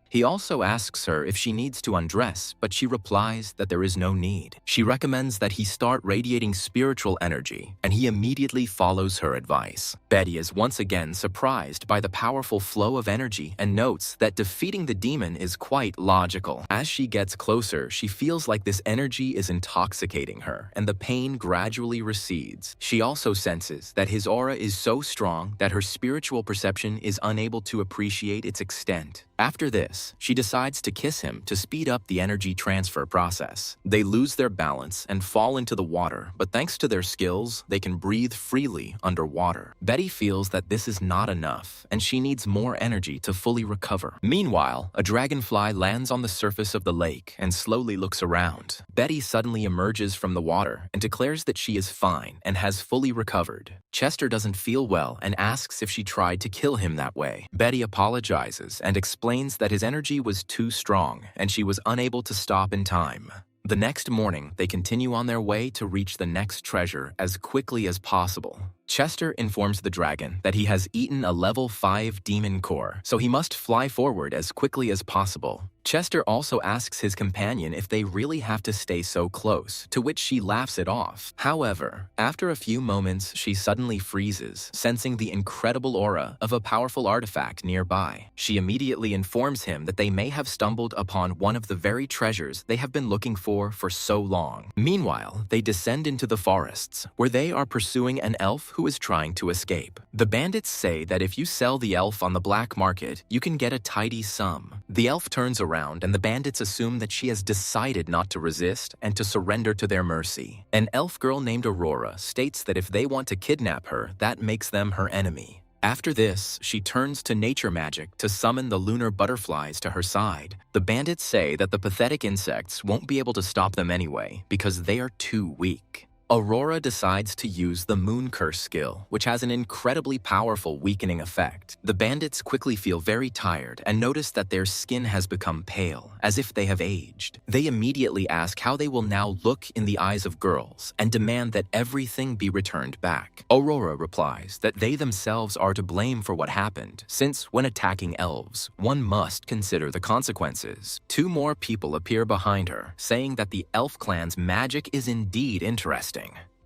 He also asks her if she needs to undress, but she replies that there is no need. She recommends that he start radiating spiritual energy, and he immediately follows her advice. Betty is once again surprised by the powerful flow of energy and notes that defeating the demon is quite logical. As she gets closer, she feels like this energy is intoxicating her, and the pain gradually recedes. She also senses that his aura is so strong that her spiritual perception is unable to appreciate its extent. After this, she decides to kiss him to speed up the energy transfer process. They lose their balance and fall into the water, but thanks to their skills, they can breathe freely underwater. Betty feels that this is not enough, and she needs more energy to fully recover. Meanwhile, a dragonfly lands on the surface of the lake and slowly looks around. Betty suddenly emerges from the water and declares that she is fine and has fully recovered. Chester doesn't feel well and asks if she tried to kill him that way. Betty apologizes and explains that his energy was too strong and she was unable to stop in time. The next morning, they continue on their way to reach the next treasure as quickly as possible. Chester informs the dragon that he has eaten a level 5 demon core, so he must fly forward as quickly as possible. Chester also asks his companion if they really have to stay so close, to which she laughs it off. However, after a few moments, she suddenly freezes, sensing the incredible aura of a powerful artifact nearby. She immediately informs him that they may have stumbled upon one of the very treasures they have been looking for so long. Meanwhile, they descend into the forests, where they are pursuing an elf who is trying to escape. The bandits say that if you sell the elf on the black market, you can get a tidy sum. The elf turns around and the bandits assume that she has decided not to resist and to surrender to their mercy. An elf girl named Aurora states that if they want to kidnap her, that makes them her enemy. After this, she turns to nature magic to summon the lunar butterflies to her side. The bandits say that the pathetic insects won't be able to stop them anyway because they are too weak. Aurora decides to use the Moon Curse skill, which has an incredibly powerful weakening effect. The bandits quickly feel very tired and notice that their skin has become pale, as if they have aged. They immediately ask how they will now look in the eyes of girls and demand that everything be returned back. Aurora replies that they themselves are to blame for what happened, since when attacking elves, one must consider the consequences. 2 more people appear behind her, saying that the elf clan's magic is indeed interesting.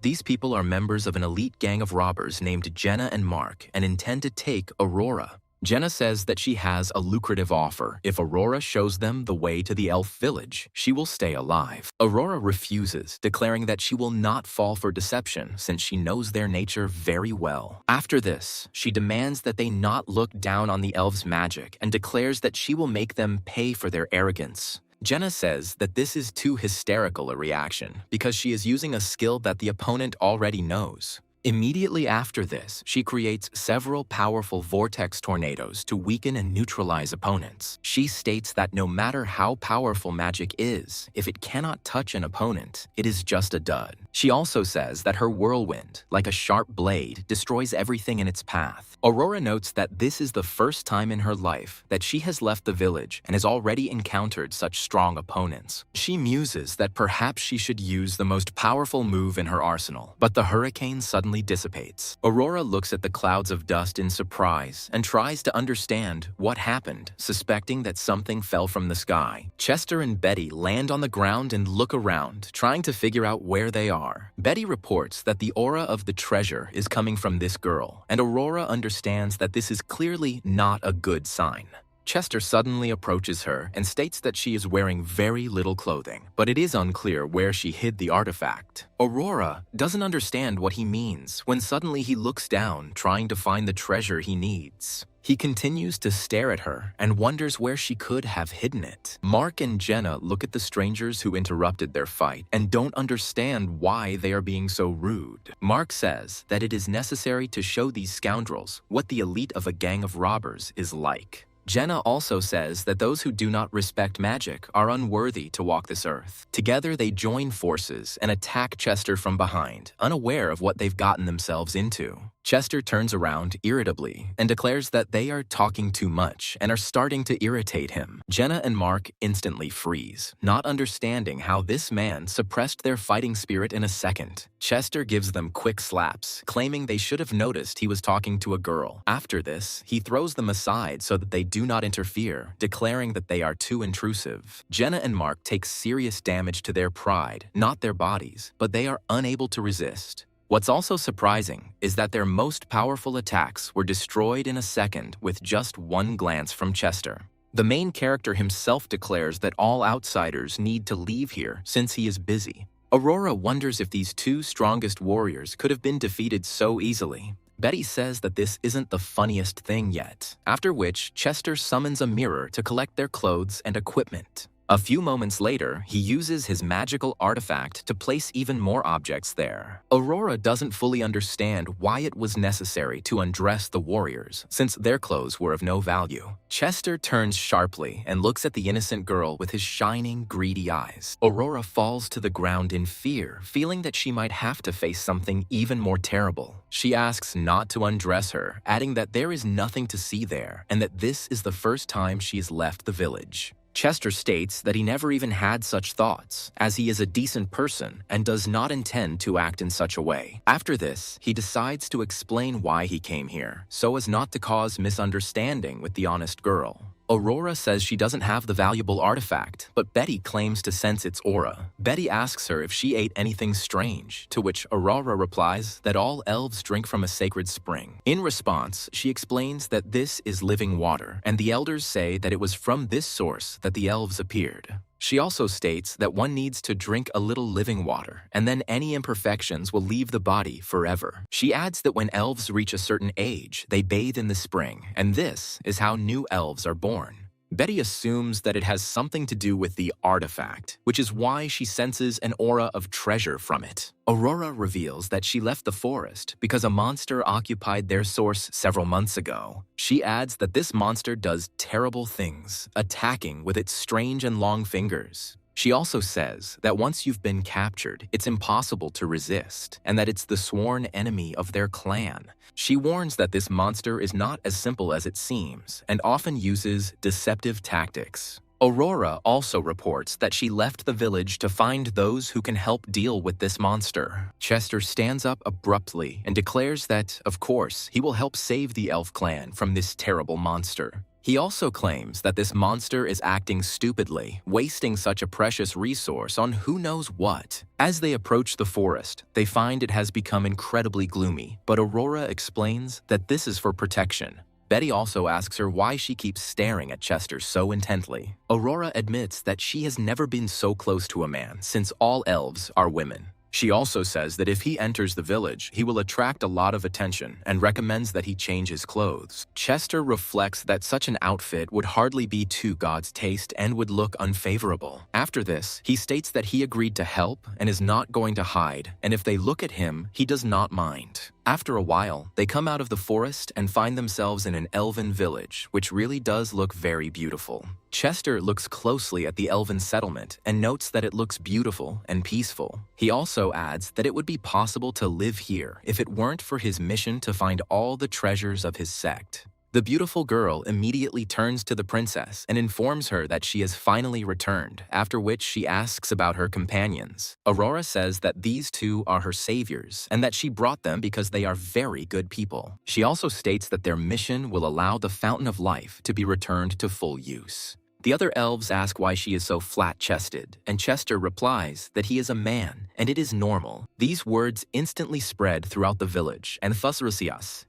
These people are members of an elite gang of robbers named Jenna and Mark and intend to take Aurora. Jenna says that she has a lucrative offer. If Aurora shows them the way to the elf village, she will stay alive. Aurora refuses, declaring that she will not fall for deception since she knows their nature very well. After this, she demands that they not look down on the elves' magic and declares that she will make them pay for their arrogance. Jenna says that this is too hysterical a reaction because she is using a skill that the opponent already knows. Immediately after this, she creates several powerful vortex tornadoes to weaken and neutralize opponents. She states that no matter how powerful magic is, if it cannot touch an opponent, it is just a dud. She also says that her whirlwind, like a sharp blade, destroys everything in its path. Aurora notes that this is the first time in her life that she has left the village and has already encountered such strong opponents. She muses that perhaps she should use the most powerful move in her arsenal, but the hurricane suddenly dissipates. Aurora looks at the clouds of dust in surprise and tries to understand what happened, suspecting that something fell from the sky. Chester and Betty land on the ground and look around, trying to figure out where they are. Betty reports that the aura of the treasure is coming from this girl, and Aurora understands that this is clearly not a good sign. Chester suddenly approaches her and states that she is wearing very little clothing, but it is unclear where she hid the artifact. Aurora doesn't understand what he means when suddenly he looks down, trying to find the treasure he needs. He continues to stare at her and wonders where she could have hidden it. Mark and Jenna look at the strangers who interrupted their fight and don't understand why they are being so rude. Mark says that it is necessary to show these scoundrels what the elite of a gang of robbers is like. Jenna also says that those who do not respect magic are unworthy to walk this earth. Together, they join forces and attack Chester from behind, unaware of what they've gotten themselves into. Chester turns around irritably and declares that they are talking too much and are starting to irritate him. Jenna and Mark instantly freeze, not understanding how this man suppressed their fighting spirit in a second. Chester gives them quick slaps, claiming they should have noticed he was talking to a girl. After this, he throws them aside so that they do not interfere, declaring that they are too intrusive. Jenna and Mark take serious damage to their pride, not their bodies, but they are unable to resist. What's also surprising is that their most powerful attacks were destroyed in a second with just one glance from Chester. The main character himself declares that all outsiders need to leave here since he is busy. Aurora wonders if these two strongest warriors could have been defeated so easily. Betty says that this isn't the funniest thing yet, after which Chester summons a mirror to collect their clothes and equipment. A few moments later, he uses his magical artifact to place even more objects there. Aurora doesn't fully understand why it was necessary to undress the warriors, since their clothes were of no value. Chester turns sharply and looks at the innocent girl with his shining, greedy eyes. Aurora falls to the ground in fear, feeling that she might have to face something even more terrible. She asks not to undress her, adding that there is nothing to see there, and that this is the first time she has left the village. Chester states that he never even had such thoughts, as he is a decent person and does not intend to act in such a way. After this, he decides to explain why he came here, so as not to cause misunderstanding with the honest girl. Aurora says she doesn't have the valuable artifact, but Betty claims to sense its aura. Betty asks her if she ate anything strange, to which Aurora replies that all elves drink from a sacred spring. In response, she explains that this is living water, and the elders say that it was from this source that the elves appeared. She also states that one needs to drink a little living water, and then any imperfections will leave the body forever. She adds that when elves reach a certain age, they bathe in the spring, and this is how new elves are born. Betty assumes that it has something to do with the artifact, which is why she senses an aura of treasure from it. Aurora reveals that she left the forest because a monster occupied their source several months ago. She adds that this monster does terrible things, attacking with its strange and long fingers. She also says that once you've been captured, it's impossible to resist, and that it's the sworn enemy of their clan. She warns that this monster is not as simple as it seems, and often uses deceptive tactics. Aurora also reports that she left the village to find those who can help deal with this monster. Chester stands up abruptly and declares that, of course, he will help save the elf clan from this terrible monster. He also claims that this monster is acting stupidly, wasting such a precious resource on who knows what. As they approach the forest, they find it has become incredibly gloomy, but Aurora explains that this is for protection. Betty also asks her why she keeps staring at Chester so intently. Aurora admits that she has never been so close to a man since all elves are women. She also says that if he enters the village, he will attract a lot of attention and recommends that he change his clothes. Chester reflects that such an outfit would hardly be to God's taste and would look unfavorable. After this, he states that he agreed to help and is not going to hide, and if they look at him, he does not mind. After a while, they come out of the forest and find themselves in an elven village, which really does look very beautiful. Chester looks closely at the elven settlement and notes that it looks beautiful and peaceful. He also adds that it would be possible to live here if it weren't for his mission to find all the treasures of his sect. The beautiful girl immediately turns to the princess and informs her that she has finally returned, after which she asks about her companions. Aurora says that these two are her saviors and that she brought them because they are very good people. She also states that their mission will allow the Fountain of Life to be returned to full use. The other elves ask why she is so flat-chested, and Chester replies that he is a man and it is normal. These words instantly spread throughout the village, and Thusrusias,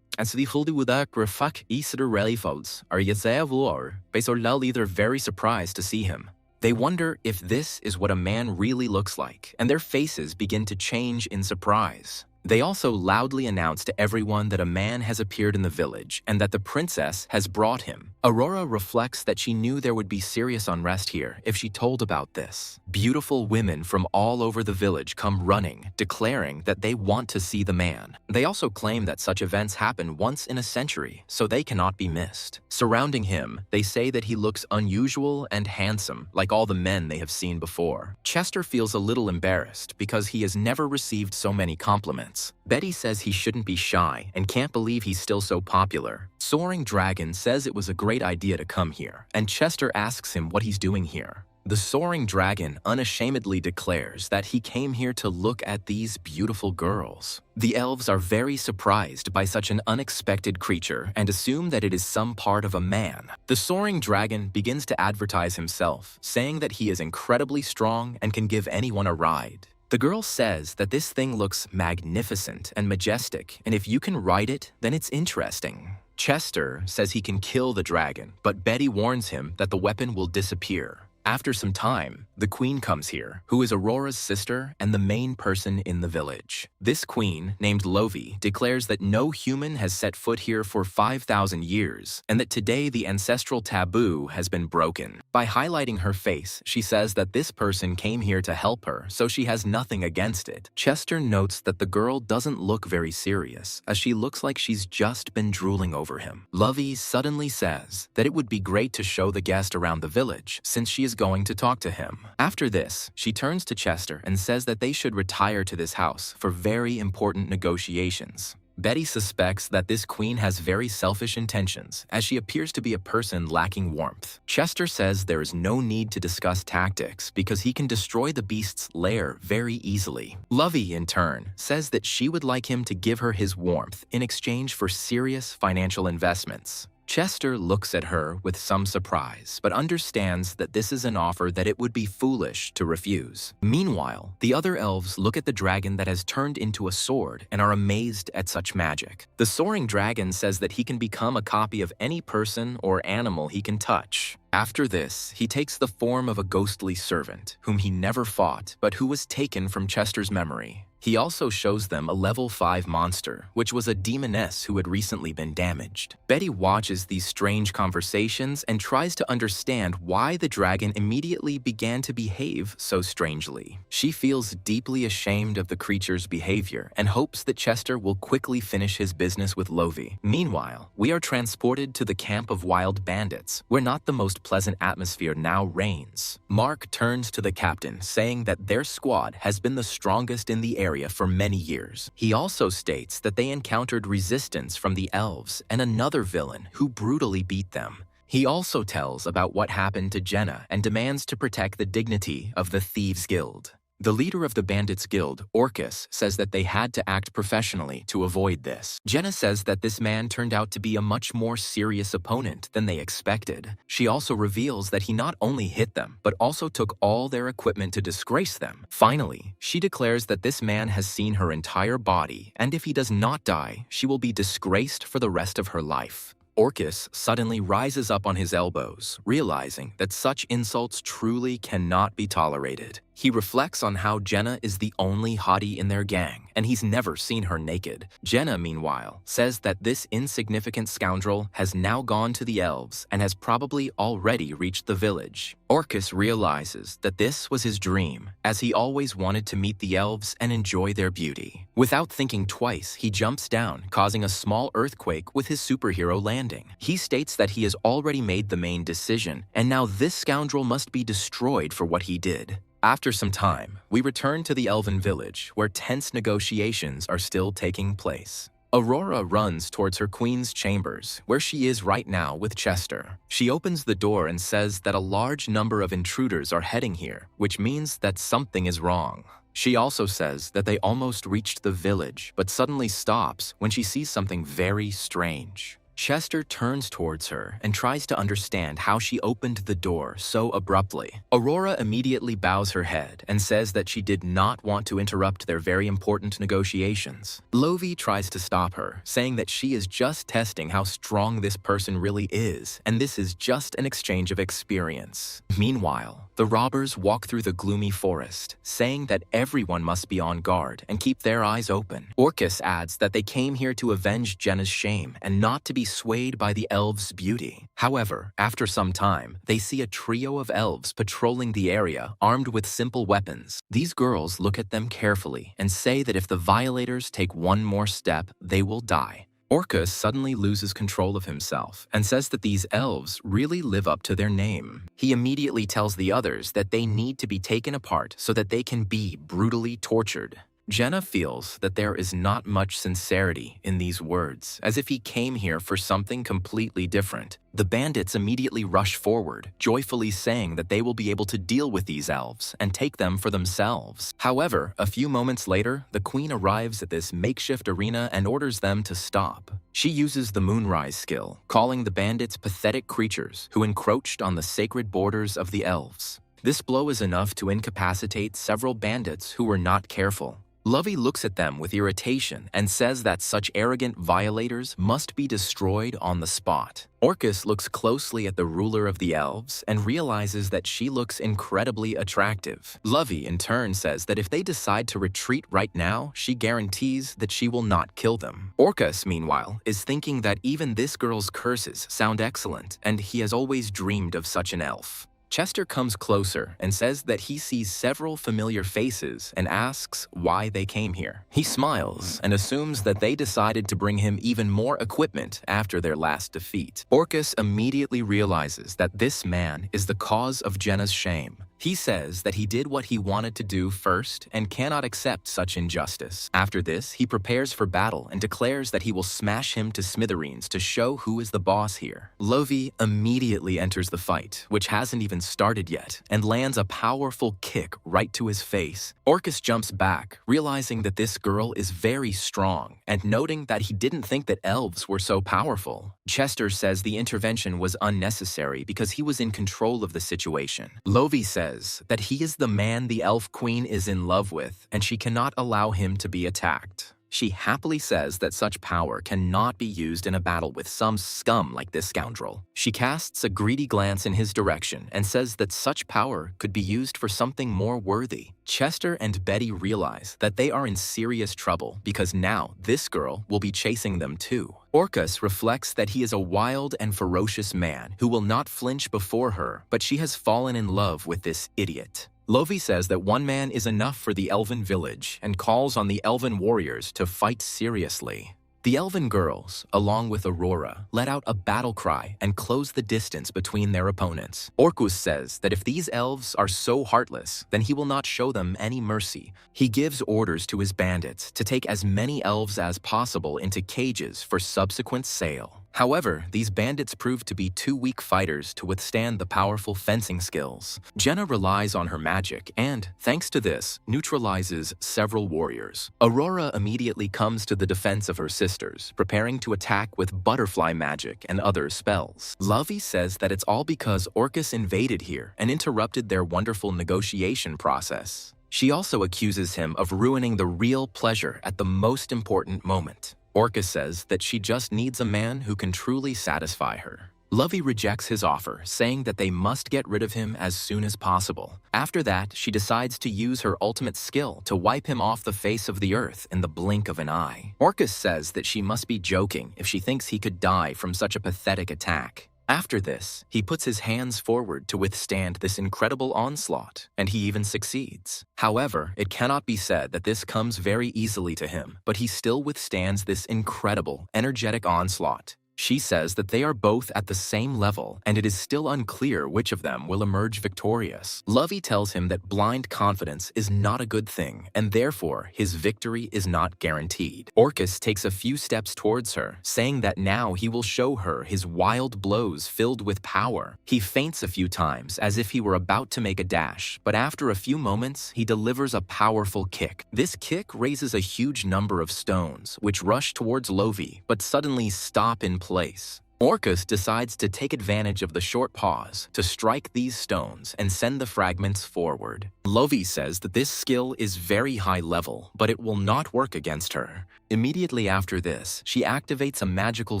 and so the Huldiwudak refak Easter Relifolds are Yazavur, Besorlal very surprised to see him. They wonder if this is what a man really looks like, and their faces begin to change in surprise. They also loudly announce to everyone that a man has appeared in the village and that the princess has brought him. Aurora reflects that she knew there would be serious unrest here if she told about this. Beautiful women from all over the village come running, declaring that they want to see the man. They also claim that such events happen once in a century, so they cannot be missed. Surrounding him, they say that he looks unusual and handsome, like all the men they have seen before. Chester feels a little embarrassed because he has never received so many compliments. Betty says he shouldn't be shy and can't believe he's still so popular. Soaring Dragon says it was a great idea to come here, and Chester asks him what he's doing here. The Soaring Dragon unashamedly declares that he came here to look at these beautiful girls. The elves are very surprised by such an unexpected creature and assume that it is some part of a man. The Soaring Dragon begins to advertise himself, saying that he is incredibly strong and can give anyone a ride. The girl says that this thing looks magnificent and majestic, and if you can ride it, then it's interesting. Chester says he can kill the dragon, but Betty warns him that the weapon will disappear. After some time, the queen comes here, who is Aurora's sister and the main person in the village. This queen, named Lovi, declares that no human has set foot here for 5,000 years, and that today the ancestral taboo has been broken. By highlighting her face, she says that this person came here to help her, so she has nothing against it. Chester notes that the girl doesn't look very serious, as she looks like she's just been drooling over him. Lovi suddenly says that it would be great to show the guest around the village, since she is going to talk to him. After this, she turns to Chester and says that they should retire to this house for very important negotiations. Betty suspects that this queen has very selfish intentions, as she appears to be a person lacking warmth. Chester says there is no need to discuss tactics because he can destroy the beast's lair very easily. Lovey, in turn, says that she would like him to give her his warmth in exchange for serious financial investments. Chester looks at her with some surprise, but understands that this is an offer that it would be foolish to refuse. Meanwhile, the other elves look at the dragon that has turned into a sword and are amazed at such magic. The Soaring Dragon says that he can become a copy of any person or animal he can touch. After this, he takes the form of a ghostly servant, whom he never fought, but who was taken from Chester's memory. He also shows them a level 5 monster, which was a demoness who had recently been damaged. Betty watches these strange conversations and tries to understand why the dragon immediately began to behave so strangely. She feels deeply ashamed of the creature's behavior and hopes that Chester will quickly finish his business with Lovi. Meanwhile, we are transported to the camp of wild bandits, where not the most pleasant atmosphere now reigns. Mark turns to the captain, saying that their squad has been the strongest in the area for many years. He also states that they encountered resistance from the elves and another villain who brutally beat them. He also tells about what happened to Jenna and demands to protect the dignity of the Thieves' Guild. The leader of the bandits guild, Orcus, says that they had to act professionally to avoid this. Jenna says that this man turned out to be a much more serious opponent than they expected. She also reveals that he not only hit them, but also took all their equipment to disgrace them. Finally, she declares that this man has seen her entire body, and if he does not die, she will be disgraced for the rest of her life. Orcus suddenly rises up on his elbows, realizing that such insults truly cannot be tolerated. He reflects on how Jenna is the only hottie in their gang, and he's never seen her naked. Jenna, meanwhile, says that this insignificant scoundrel has now gone to the elves and has probably already reached the village. Orcus realizes that this was his dream, as he always wanted to meet the elves and enjoy their beauty. Without thinking twice, he jumps down, causing a small earthquake with his superhero landing. He states that he has already made the main decision, and now this scoundrel must be destroyed for what he did. After some time, we return to the elven village, where tense negotiations are still taking place. Aurora runs towards her queen's chambers, where she is right now with Chester. She opens the door and says that a large number of intruders are heading here, which means that something is wrong. She also says that they almost reached the village, but suddenly stops when she sees something very strange. Chester turns towards her and tries to understand how she opened the door so abruptly. Aurora immediately bows her head and says that she did not want to interrupt their very important negotiations. Lovey tries to stop her, saying that she is just testing how strong this person really is, and this is just an exchange of experience. Meanwhile, the robbers walk through the gloomy forest, saying that everyone must be on guard and keep their eyes open. Orcus adds that they came here to avenge Jenna's shame and not to be swayed by the elves' beauty. However, after some time, they see a trio of elves patrolling the area, armed with simple weapons. These girls look at them carefully and say that if the violators take one more step, they will die. Orcus suddenly loses control of himself and says that these elves really live up to their name. He immediately tells the others that they need to be taken apart so that they can be brutally tortured. Jenna feels that there is not much sincerity in these words, as if he came here for something completely different. The bandits immediately rush forward, joyfully saying that they will be able to deal with these elves and take them for themselves. However, a few moments later, the queen arrives at this makeshift arena and orders them to stop. She uses the Moonrise skill, calling the bandits pathetic creatures who encroached on the sacred borders of the elves. This blow is enough to incapacitate several bandits who were not careful. Lovey looks at them with irritation and says that such arrogant violators must be destroyed on the spot. Orcus looks closely at the ruler of the elves and realizes that she looks incredibly attractive. Lovey, in turn, says that if they decide to retreat right now, she guarantees that she will not kill them. Orcus, meanwhile, is thinking that even this girl's curses sound excellent, and he has always dreamed of such an elf. Chester comes closer and says that he sees several familiar faces and asks why they came here. He smiles and assumes that they decided to bring him even more equipment after their last defeat. Orcus immediately realizes that this man is the cause of Jenna's shame. He says that he did what he wanted to do first and cannot accept such injustice. After this, he prepares for battle and declares that he will smash him to smithereens to show who is the boss here. Lovey immediately enters the fight, which hasn't even started yet, and lands a powerful kick right to his face. Orcus jumps back, realizing that this girl is very strong, and noting that he didn't think that elves were so powerful. Chester says the intervention was unnecessary because he was in control of the situation. Lovey says that he is the man the elf queen is in love with, and she cannot allow him to be attacked. She happily says that such power cannot be used in a battle with some scum like this scoundrel. She casts a greedy glance in his direction and says that such power could be used for something more worthy. Chester and Betty realize that they are in serious trouble because now this girl will be chasing them too. Orcus reflects that he is a wild and ferocious man who will not flinch before her, but she has fallen in love with this idiot. Lovey says that one man is enough for the elven village and calls on the elven warriors to fight seriously. The elven girls, along with Aurora, let out a battle cry and close the distance between their opponents. Orcus says that if these elves are so heartless, then he will not show them any mercy. He gives orders to his bandits to take as many elves as possible into cages for subsequent sale. However, these bandits prove to be too weak fighters to withstand the powerful fencing skills. Jenna relies on her magic and, thanks to this, neutralizes several warriors. Aurora immediately comes to the defense of her sisters, preparing to attack with butterfly magic and other spells. Lovey says that it's all because Orcus invaded here and interrupted their wonderful negotiation process. She also accuses him of ruining the real pleasure at the most important moment. Orcus says that she just needs a man who can truly satisfy her. Lovey rejects his offer, saying that they must get rid of him as soon as possible. After that, she decides to use her ultimate skill to wipe him off the face of the earth in the blink of an eye. Orcus says that she must be joking if she thinks he could die from such a pathetic attack. After this, he puts his hands forward to withstand this incredible onslaught, and he even succeeds. However, it cannot be said that this comes very easily to him, but he still withstands this incredible, energetic onslaught. She says that they are both at the same level, and it is still unclear which of them will emerge victorious. Lovey tells him that blind confidence is not a good thing, and therefore his victory is not guaranteed. Orcus takes a few steps towards her, saying that now he will show her his wild blows filled with power. He feints a few times as if he were about to make a dash, but after a few moments, he delivers a powerful kick. This kick raises a huge number of stones, which rush towards Lovey, but suddenly stop in place. Orcus decides to take advantage of the short pause to strike these stones and send the fragments forward. Lovey says that this skill is very high level, but it will not work against her. Immediately after this, she activates a magical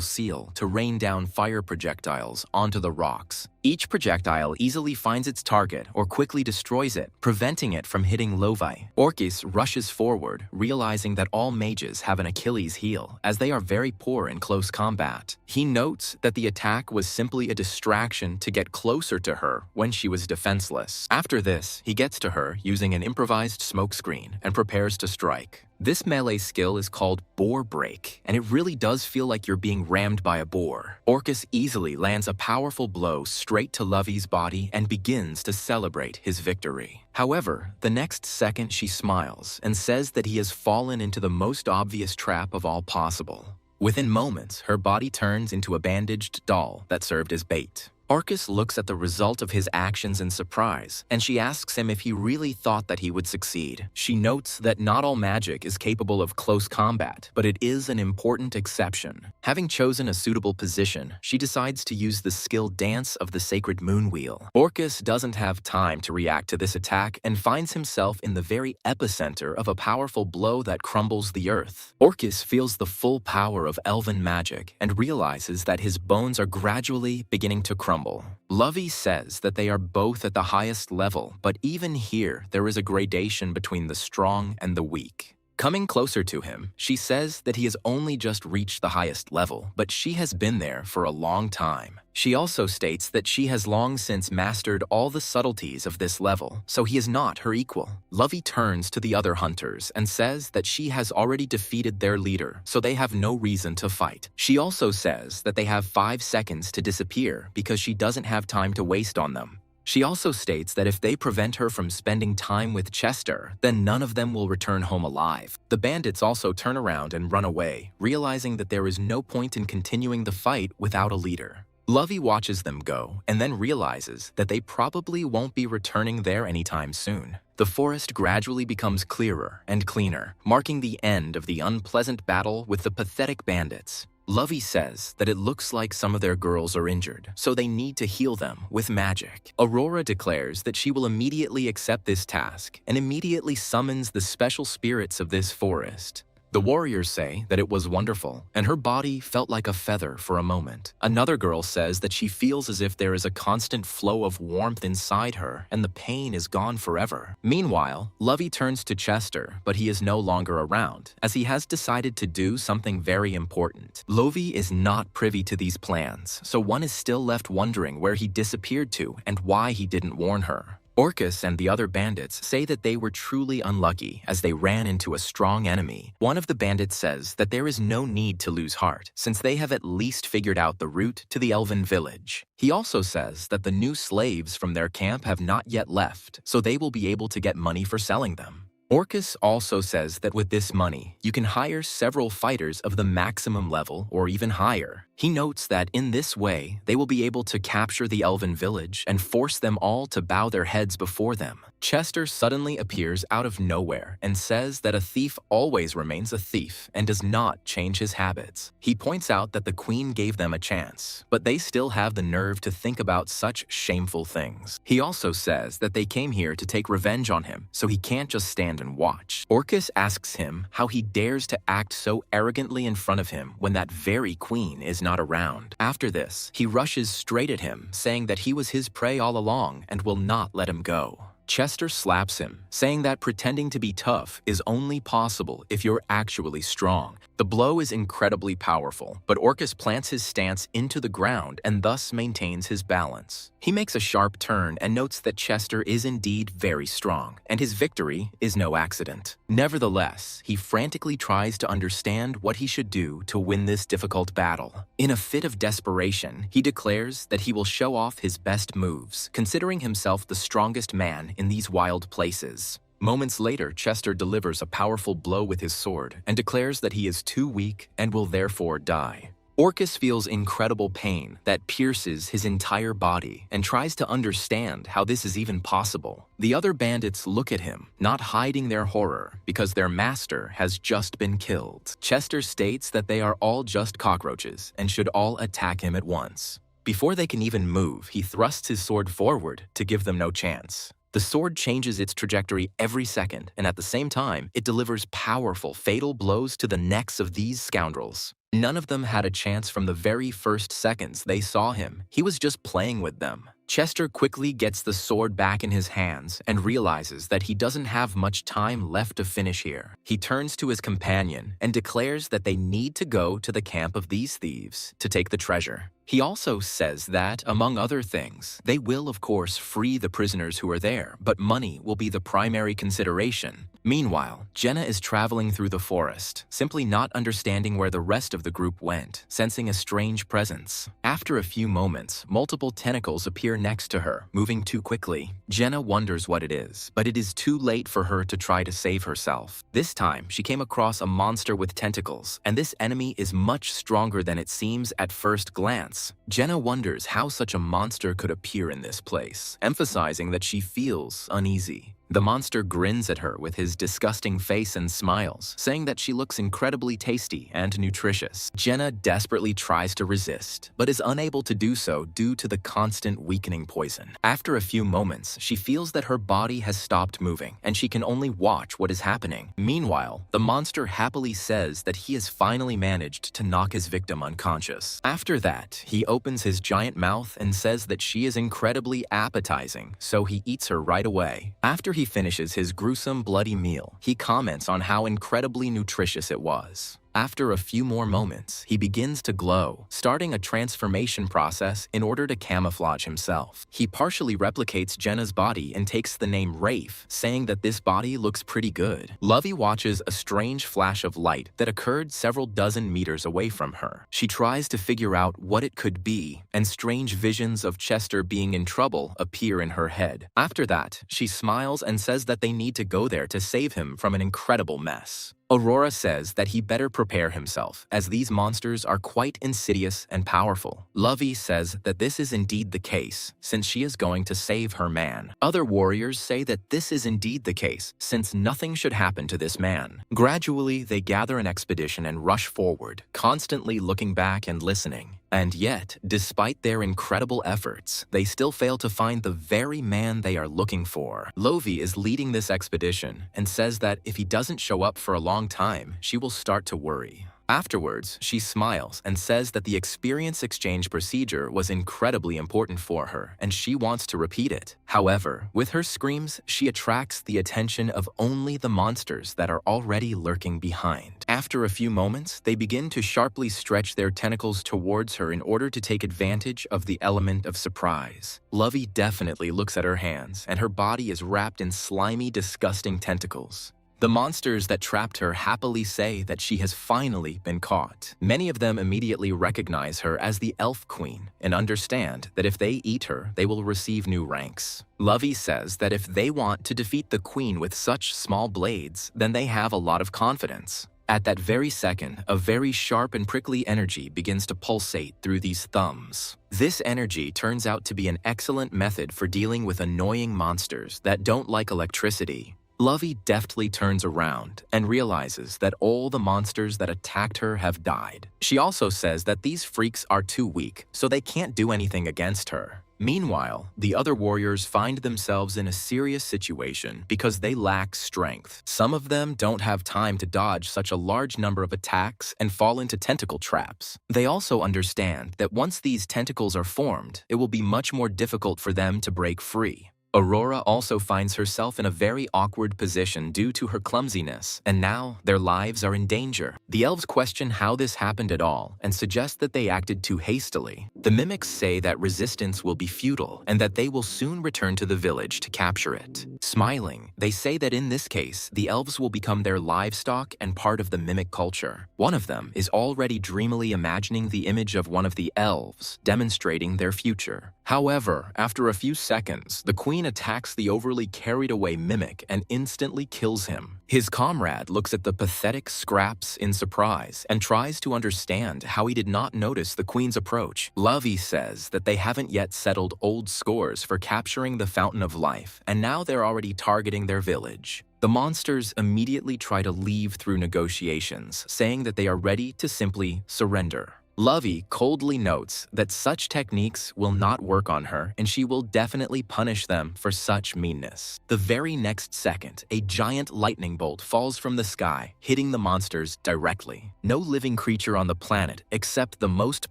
seal to rain down fire projectiles onto the rocks. Each projectile easily finds its target or quickly destroys it, preventing it from hitting Lovey. Orcus rushes forward, realizing that all mages have an Achilles heel, as they are very poor in close combat. He notes that the attack was simply a distraction to get closer to her when she was defenseless. After this, he gets to her using an improvised smokescreen and prepares to strike. This melee skill is called Boar Break, and it really does feel like you're being rammed by a boar. Orcus easily lands a powerful blow straight to Lovey's body and begins to celebrate his victory. However, the next second she smiles and says that he has fallen into the most obvious trap of all possible. Within moments, her body turns into a bandaged doll that served as bait. Orcus looks at the result of his actions in surprise, and she asks him if he really thought that he would succeed. She notes that not all magic is capable of close combat, but it is an important exception. Having chosen a suitable position, she decides to use the skill Dance of the Sacred Moon Wheel. Orcus doesn't have time to react to this attack and finds himself in the very epicenter of a powerful blow that crumbles the earth. Orcus feels the full power of elven magic and realizes that his bones are gradually beginning to crumble. Lovey says that they are both at the highest level, but even here there is a gradation between the strong and the weak. Coming closer to him, she says that he has only just reached the highest level, but she has been there for a long time. She also states that she has long since mastered all the subtleties of this level, so he is not her equal. Lovey turns to the other hunters and says that she has already defeated their leader, so they have no reason to fight. She also says that they have 5 seconds to disappear because she doesn't have time to waste on them. She also states that if they prevent her from spending time with Chester, then none of them will return home alive. The bandits also turn around and run away, realizing that there is no point in continuing the fight without a leader. Lovey watches them go and then realizes that they probably won't be returning there anytime soon. The forest gradually becomes clearer and cleaner, marking the end of the unpleasant battle with the pathetic bandits. Lovey says that it looks like some of their girls are injured, so they need to heal them with magic. Aurora declares that she will immediately accept this task and immediately summons the special spirits of this forest. The warriors say that it was wonderful, and her body felt like a feather for a moment. Another girl says that she feels as if there is a constant flow of warmth inside her, and the pain is gone forever. Meanwhile, Lovey turns to Chester, but he is no longer around, as he has decided to do something very important. Lovey is not privy to these plans, so one is still left wondering where he disappeared to and why he didn't warn her. Orcus and the other bandits say that they were truly unlucky as they ran into a strong enemy. One of the bandits says that there is no need to lose heart, since they have at least figured out the route to the elven village. He also says that the new slaves from their camp have not yet left, so they will be able to get money for selling them. Orcus also says that with this money, you can hire several fighters of the maximum level or even higher. He notes that in this way, they will be able to capture the elven village and force them all to bow their heads before them. Chester suddenly appears out of nowhere and says that a thief always remains a thief and does not change his habits. He points out that the queen gave them a chance, but they still have the nerve to think about such shameful things. He also says that they came here to take revenge on him, so he can't just stand and watch. Orcus asks him how he dares to act so arrogantly in front of him when that very queen is not around. After this, he rushes straight at him, saying that he was his prey all along and will not let him go. Chester slaps him, saying that pretending to be tough is only possible if you're actually strong. The blow is incredibly powerful, but Orcus plants his stance into the ground and thus maintains his balance. He makes a sharp turn and notes that Chester is indeed very strong, and his victory is no accident. Nevertheless, he frantically tries to understand what he should do to win this difficult battle. In a fit of desperation, he declares that he will show off his best moves, considering himself the strongest man in these wild places. Moments later, Chester delivers a powerful blow with his sword and declares that he is too weak and will therefore die. Orcus feels incredible pain that pierces his entire body and tries to understand how this is even possible. The other bandits look at him, not hiding their horror because their master has just been killed. Chester states that they are all just cockroaches and should all attack him at once. Before they can even move, he thrusts his sword forward to give them no chance. The sword changes its trajectory every second, and at the same time, it delivers powerful, fatal blows to the necks of these scoundrels. None of them had a chance from the very first seconds they saw him. He was just playing with them. Chester quickly gets the sword back in his hands and realizes that he doesn't have much time left to finish here. He turns to his companion and declares that they need to go to the camp of these thieves to take the treasure. He also says that, among other things, they will of course free the prisoners who are there, but money will be the primary consideration. Meanwhile, Jenna is traveling through the forest, simply not understanding where the rest of the group went, sensing a strange presence. After a few moments, multiple tentacles appear next to her, moving too quickly. Jenna wonders what it is, but it is too late for her to try to save herself. This time, she came across a monster with tentacles, and this enemy is much stronger than it seems at first glance. Jenna wonders how such a monster could appear in this place, emphasizing that she feels uneasy. The monster grins at her with his disgusting face and smiles, saying that she looks incredibly tasty and nutritious. Jenna desperately tries to resist, but is unable to do so due to the constant weakening poison. After a few moments, she feels that her body has stopped moving, and she can only watch what is happening. Meanwhile, the monster happily says that he has finally managed to knock his victim unconscious. After that, he opens his giant mouth and says that she is incredibly appetizing, so he eats her right away. After he finishes his gruesome, bloody meal, he comments on how incredibly nutritious it was. After a few more moments, he begins to glow, starting a transformation process in order to camouflage himself. He partially replicates Jenna's body and takes the name Rafe, saying that this body looks pretty good. Lovey watches a strange flash of light that occurred several dozen meters away from her. She tries to figure out what it could be, and strange visions of Chester being in trouble appear in her head. After that, she smiles and says that they need to go there to save him from an incredible mess. Aurora says that he better prepare himself, as these monsters are quite insidious and powerful. Lovey says that this is indeed the case, since she is going to save her man. Other warriors say that this is indeed the case, since nothing should happen to this man. Gradually, they gather an expedition and rush forward, constantly looking back and listening. And yet, despite their incredible efforts, they still fail to find the very man they are looking for. Lovey is leading this expedition and says that if he doesn't show up for a long time, she will start to worry. Afterwards, she smiles and says that the experience exchange procedure was incredibly important for her, and she wants to repeat it. However, with her screams, she attracts the attention of only the monsters that are already lurking behind. After a few moments, they begin to sharply stretch their tentacles towards her in order to take advantage of the element of surprise. Lovey definitely looks at her hands, and her body is wrapped in slimy, disgusting tentacles. The monsters that trapped her happily say that she has finally been caught. Many of them immediately recognize her as the Elf Queen and understand that if they eat her, they will receive new ranks. Lovey says that if they want to defeat the Queen with such small blades, then they have a lot of confidence. At that very second, a very sharp and prickly energy begins to pulsate through these thumbs. This energy turns out to be an excellent method for dealing with annoying monsters that don't like electricity. Lovey deftly turns around and realizes that all the monsters that attacked her have died. She also says that these freaks are too weak, so they can't do anything against her. Meanwhile, the other warriors find themselves in a serious situation because they lack strength. Some of them don't have time to dodge such a large number of attacks and fall into tentacle traps. They also understand that once these tentacles are formed, it will be much more difficult for them to break free. Aurora also finds herself in a very awkward position due to her clumsiness, and now their lives are in danger. The elves question how this happened at all and suggest that they acted too hastily. The mimics say that resistance will be futile and that they will soon return to the village to capture it. Smiling, they say that in this case, the elves will become their livestock and part of the mimic culture. One of them is already dreamily imagining the image of one of the elves, demonstrating their future. However, after a few seconds, the queen attacks the overly carried-away mimic and instantly kills him. His comrade looks at the pathetic scraps in surprise and tries to understand how he did not notice the queen's approach. Lovey says that they haven't yet settled old scores for capturing the Fountain of Life, and now they're already targeting their village. The monsters immediately try to leave through negotiations, saying that they are ready to simply surrender. Lovey coldly notes that such techniques will not work on her and she will definitely punish them for such meanness. The very next second, a giant lightning bolt falls from the sky, hitting the monsters directly. No living creature on the planet, except the most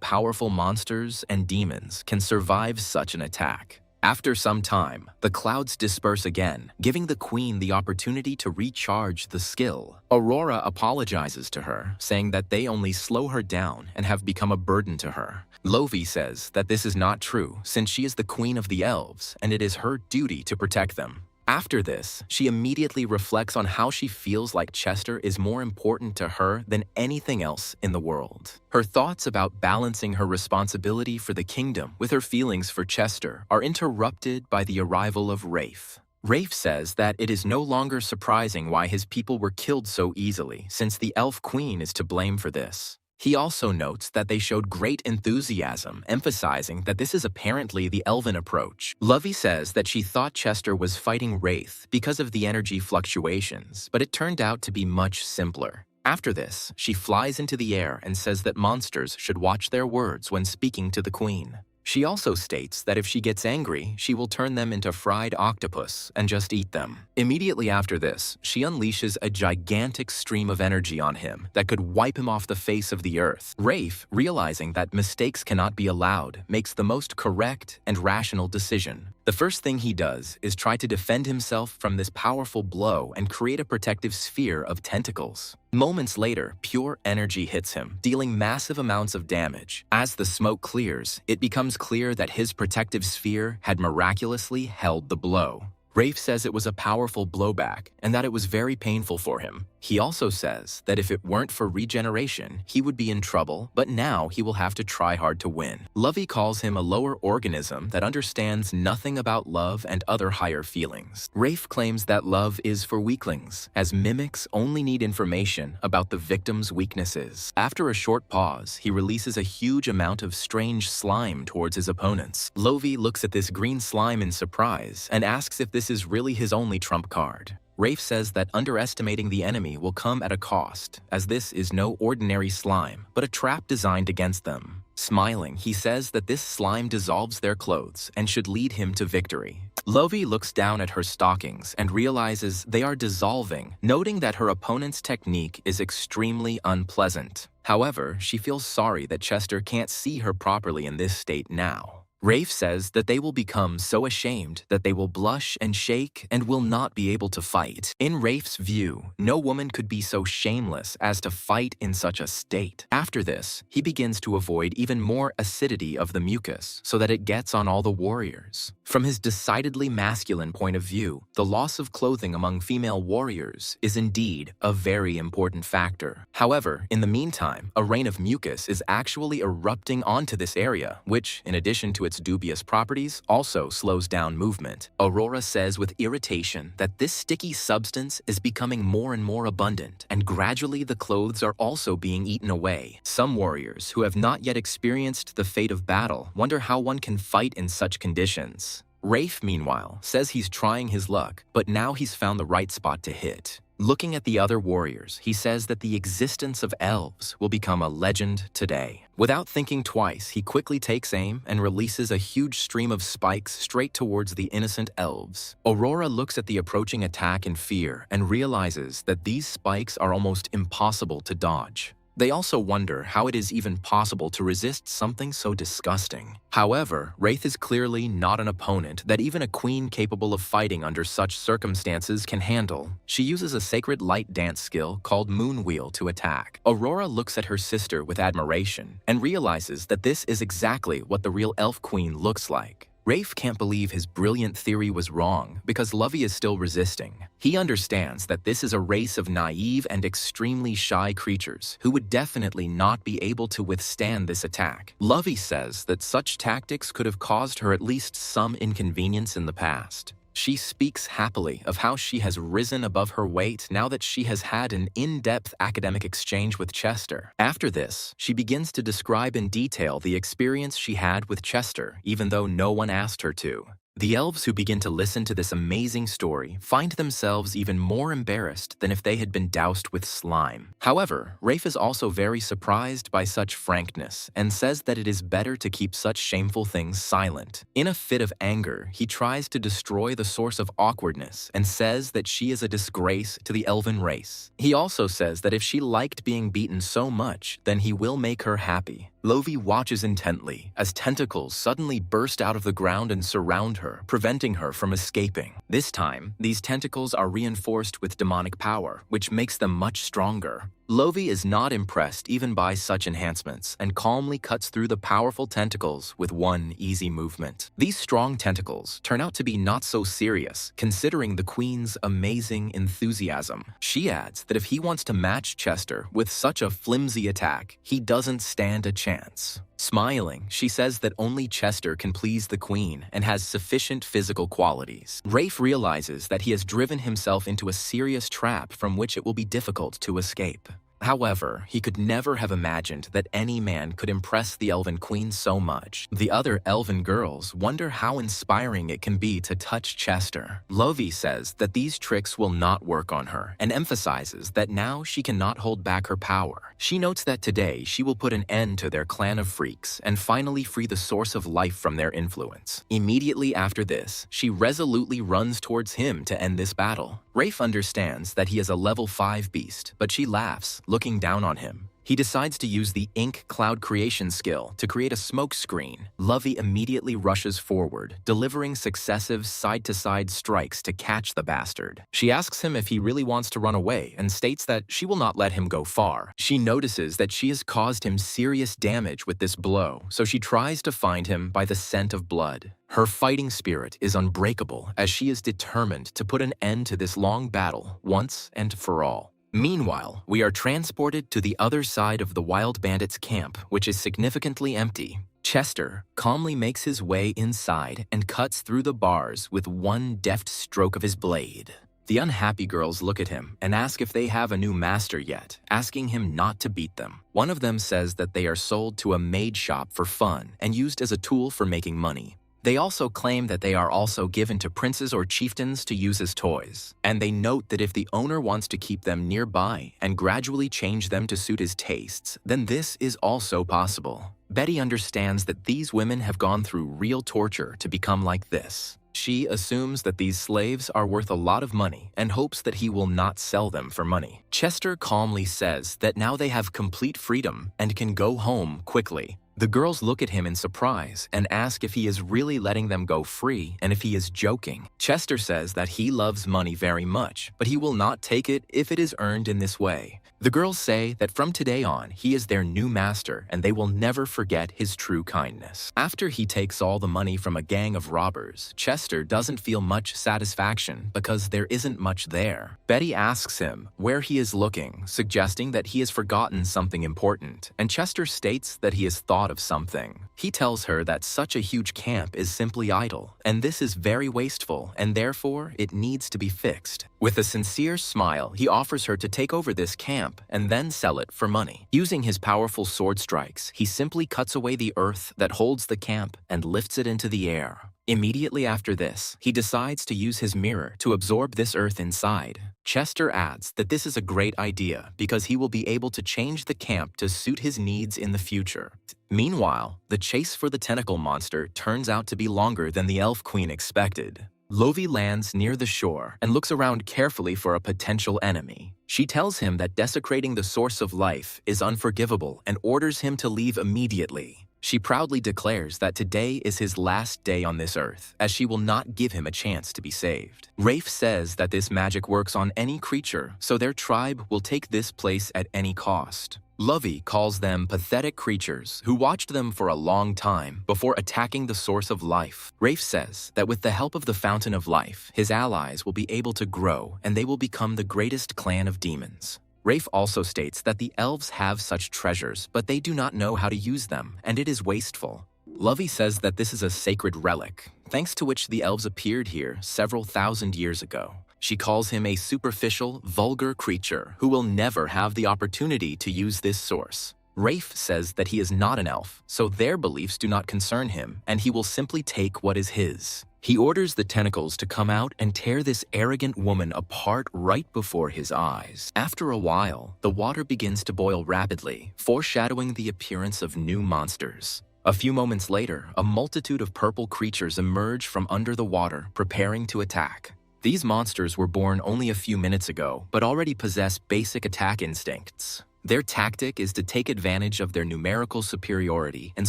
powerful monsters and demons, can survive such an attack. After some time, the clouds disperse again, giving the queen the opportunity to recharge the skill. Aurora apologizes to her, saying that they only slow her down and have become a burden to her. Lovey says that this is not true, since she is the queen of the elves, and it is her duty to protect them. After this, she immediately reflects on how she feels like Chester is more important to her than anything else in the world. Her thoughts about balancing her responsibility for the kingdom with her feelings for Chester are interrupted by the arrival of Rafe. Rafe says that it is no longer surprising why his people were killed so easily, since the elf queen is to blame for this. He also notes that they showed great enthusiasm, emphasizing that this is apparently the elven approach. Lovey says that she thought Chester was fighting Wraith because of the energy fluctuations, but it turned out to be much simpler. After this, she flies into the air and says that monsters should watch their words when speaking to the queen. She also states that if she gets angry, she will turn them into fried octopus and just eat them. Immediately after this, she unleashes a gigantic stream of energy on him that could wipe him off the face of the earth. Rafe, realizing that mistakes cannot be allowed, makes the most correct and rational decision. The first thing he does is try to defend himself from this powerful blow and create a protective sphere of tentacles. Moments later, pure energy hits him, dealing massive amounts of damage. As the smoke clears, it becomes clear that his protective sphere had miraculously held the blow. Rafe says it was a powerful blowback and that it was very painful for him. He also says that if it weren't for regeneration, he would be in trouble, but now he will have to try hard to win. Lovey calls him a lower organism that understands nothing about love and other higher feelings. Rafe claims that love is for weaklings, as mimics only need information about the victim's weaknesses. After a short pause, he releases a huge amount of strange slime towards his opponents. Lovey looks at this green slime in surprise and asks if this is really his only trump card. Rafe says that underestimating the enemy will come at a cost, as this is no ordinary slime, but a trap designed against them. Smiling, he says that this slime dissolves their clothes and should lead him to victory. Lovey looks down at her stockings and realizes they are dissolving, noting that her opponent's technique is extremely unpleasant. However, she feels sorry that Chester can't see her properly in this state now. Rafe says that they will become so ashamed that they will blush and shake and will not be able to fight. In Rafe's view, no woman could be so shameless as to fight in such a state. After this, he begins to avoid even more acidity of the mucus so that it gets on all the warriors. From his decidedly masculine point of view, the loss of clothing among female warriors is indeed a very important factor. However, in the meantime, a rain of mucus is actually erupting onto this area, which, in addition to its its dubious properties also slows down movement. Aurora says with irritation that this sticky substance is becoming more and more abundant, and gradually the clothes are also being eaten away. Some warriors who have not yet experienced the fate of battle wonder how one can fight in such conditions. Rafe, meanwhile, says he's trying his luck, but now he's found the right spot to hit. Looking at the other warriors, he says that the existence of elves will become a legend today. Without thinking twice, he quickly takes aim and releases a huge stream of spikes straight towards the innocent elves. Aurora looks at the approaching attack in fear and realizes that these spikes are almost impossible to dodge. They also wonder how it is even possible to resist something so disgusting. However, Wraith is clearly not an opponent that even a queen capable of fighting under such circumstances can handle. She uses a sacred light dance skill called Moonwheel to attack. Aurora looks at her sister with admiration and realizes that this is exactly what the real elf queen looks like. Rafe can't believe his brilliant theory was wrong because Lovey is still resisting. He understands that this is a race of naive and extremely shy creatures who would definitely not be able to withstand this attack. Lovey says that such tactics could have caused her at least some inconvenience in the past. She speaks happily of how she has risen above her weight now that she has had an in-depth academic exchange with Chester. After this, she begins to describe in detail the experience she had with Chester, even though no one asked her to. The elves who begin to listen to this amazing story find themselves even more embarrassed than if they had been doused with slime. However, Rafe is also very surprised by such frankness and says that it is better to keep such shameful things silent. In a fit of anger, he tries to destroy the source of awkwardness and says that she is a disgrace to the elven race. He also says that if she liked being beaten so much, then he will make her happy. Lovey watches intently as tentacles suddenly burst out of the ground and surround her, preventing her from escaping. This time, these tentacles are reinforced with demonic power, which makes them much stronger. Lovey is not impressed even by such enhancements and calmly cuts through the powerful tentacles with one easy movement. These strong tentacles turn out to be not so serious, considering the queen's amazing enthusiasm. She adds that if he wants to match Chester with such a flimsy attack, he doesn't stand a chance. Smiling, she says that only Chester can please the queen and has sufficient physical qualities. Rafe realizes that he has driven himself into a serious trap from which it will be difficult to escape. However, he could never have imagined that any man could impress the elven queen so much. The other elven girls wonder how inspiring it can be to touch Chester. Lovey says that these tricks will not work on her and emphasizes that now she cannot hold back her power. She notes that today she will put an end to their clan of freaks and finally free the source of life from their influence. Immediately after this, she resolutely runs towards him to end this battle. Rafe understands that he is a level 5 beast, but she laughs, looking down on him. He decides to use the ink cloud creation skill to create a smoke screen. Lovey immediately rushes forward, delivering successive side-to-side strikes to catch the bastard. She asks him if he really wants to run away and states that she will not let him go far. She notices that she has caused him serious damage with this blow, so she tries to find him by the scent of blood. Her fighting spirit is unbreakable as she is determined to put an end to this long battle once and for all. Meanwhile, we are transported to the other side of the wild bandits' camp, which is significantly empty. Chester calmly makes his way inside and cuts through the bars with one deft stroke of his blade. The unhappy girls look at him and ask if they have a new master yet, asking him not to beat them. One of them says that they are sold to a maid shop for fun and used as a tool for making money. They also claim that they are also given to princes or chieftains to use as toys, and they note that if the owner wants to keep them nearby and gradually change them to suit his tastes, then this is also possible. Betty understands that these women have gone through real torture to become like this. She assumes that these slaves are worth a lot of money and hopes that he will not sell them for money. Chester calmly says that now they have complete freedom and can go home quickly. The girls look at him in surprise and ask if he is really letting them go free and if he is joking. Chester says that he loves money very much, but he will not take it if it is earned in this way. The girls say that from today on, he is their new master and they will never forget his true kindness. After he takes all the money from a gang of robbers, Chester doesn't feel much satisfaction because there isn't much there. Betty asks him where he is looking, suggesting that he has forgotten something important, and Chester states that he has thought of something. He tells her that such a huge camp is simply idle, and this is very wasteful, and therefore it needs to be fixed. With a sincere smile, he offers her to take over this camp and then sell it for money. Using his powerful sword strikes, he simply cuts away the earth that holds the camp and lifts it into the air. Immediately after this, he decides to use his mirror to absorb this earth inside. Chester adds that this is a great idea because he will be able to change the camp to suit his needs in the future. Meanwhile, the chase for the tentacle monster turns out to be longer than the Elf Queen expected. Lovey lands near the shore and looks around carefully for a potential enemy. She tells him that desecrating the source of life is unforgivable and orders him to leave immediately. She proudly declares that today is his last day on this earth, as she will not give him a chance to be saved. Rafe says that this magic works on any creature, so their tribe will take this place at any cost. Lovey calls them pathetic creatures who watched them for a long time before attacking the source of life. Rafe says that with the help of the Fountain of Life, his allies will be able to grow and they will become the greatest clan of demons. Rafe also states that the elves have such treasures, but they do not know how to use them, and it is wasteful. Lovey says that this is a sacred relic, thanks to which the elves appeared here several thousand years ago. She calls him a superficial, vulgar creature who will never have the opportunity to use this source. Rafe says that he is not an elf, so their beliefs do not concern him, and he will simply take what is his. He orders the tentacles to come out and tear this arrogant woman apart right before his eyes. After a while, the water begins to boil rapidly, foreshadowing the appearance of new monsters. A few moments later, a multitude of purple creatures emerge from under the water, preparing to attack. These monsters were born only a few minutes ago, but already possess basic attack instincts. Their tactic is to take advantage of their numerical superiority and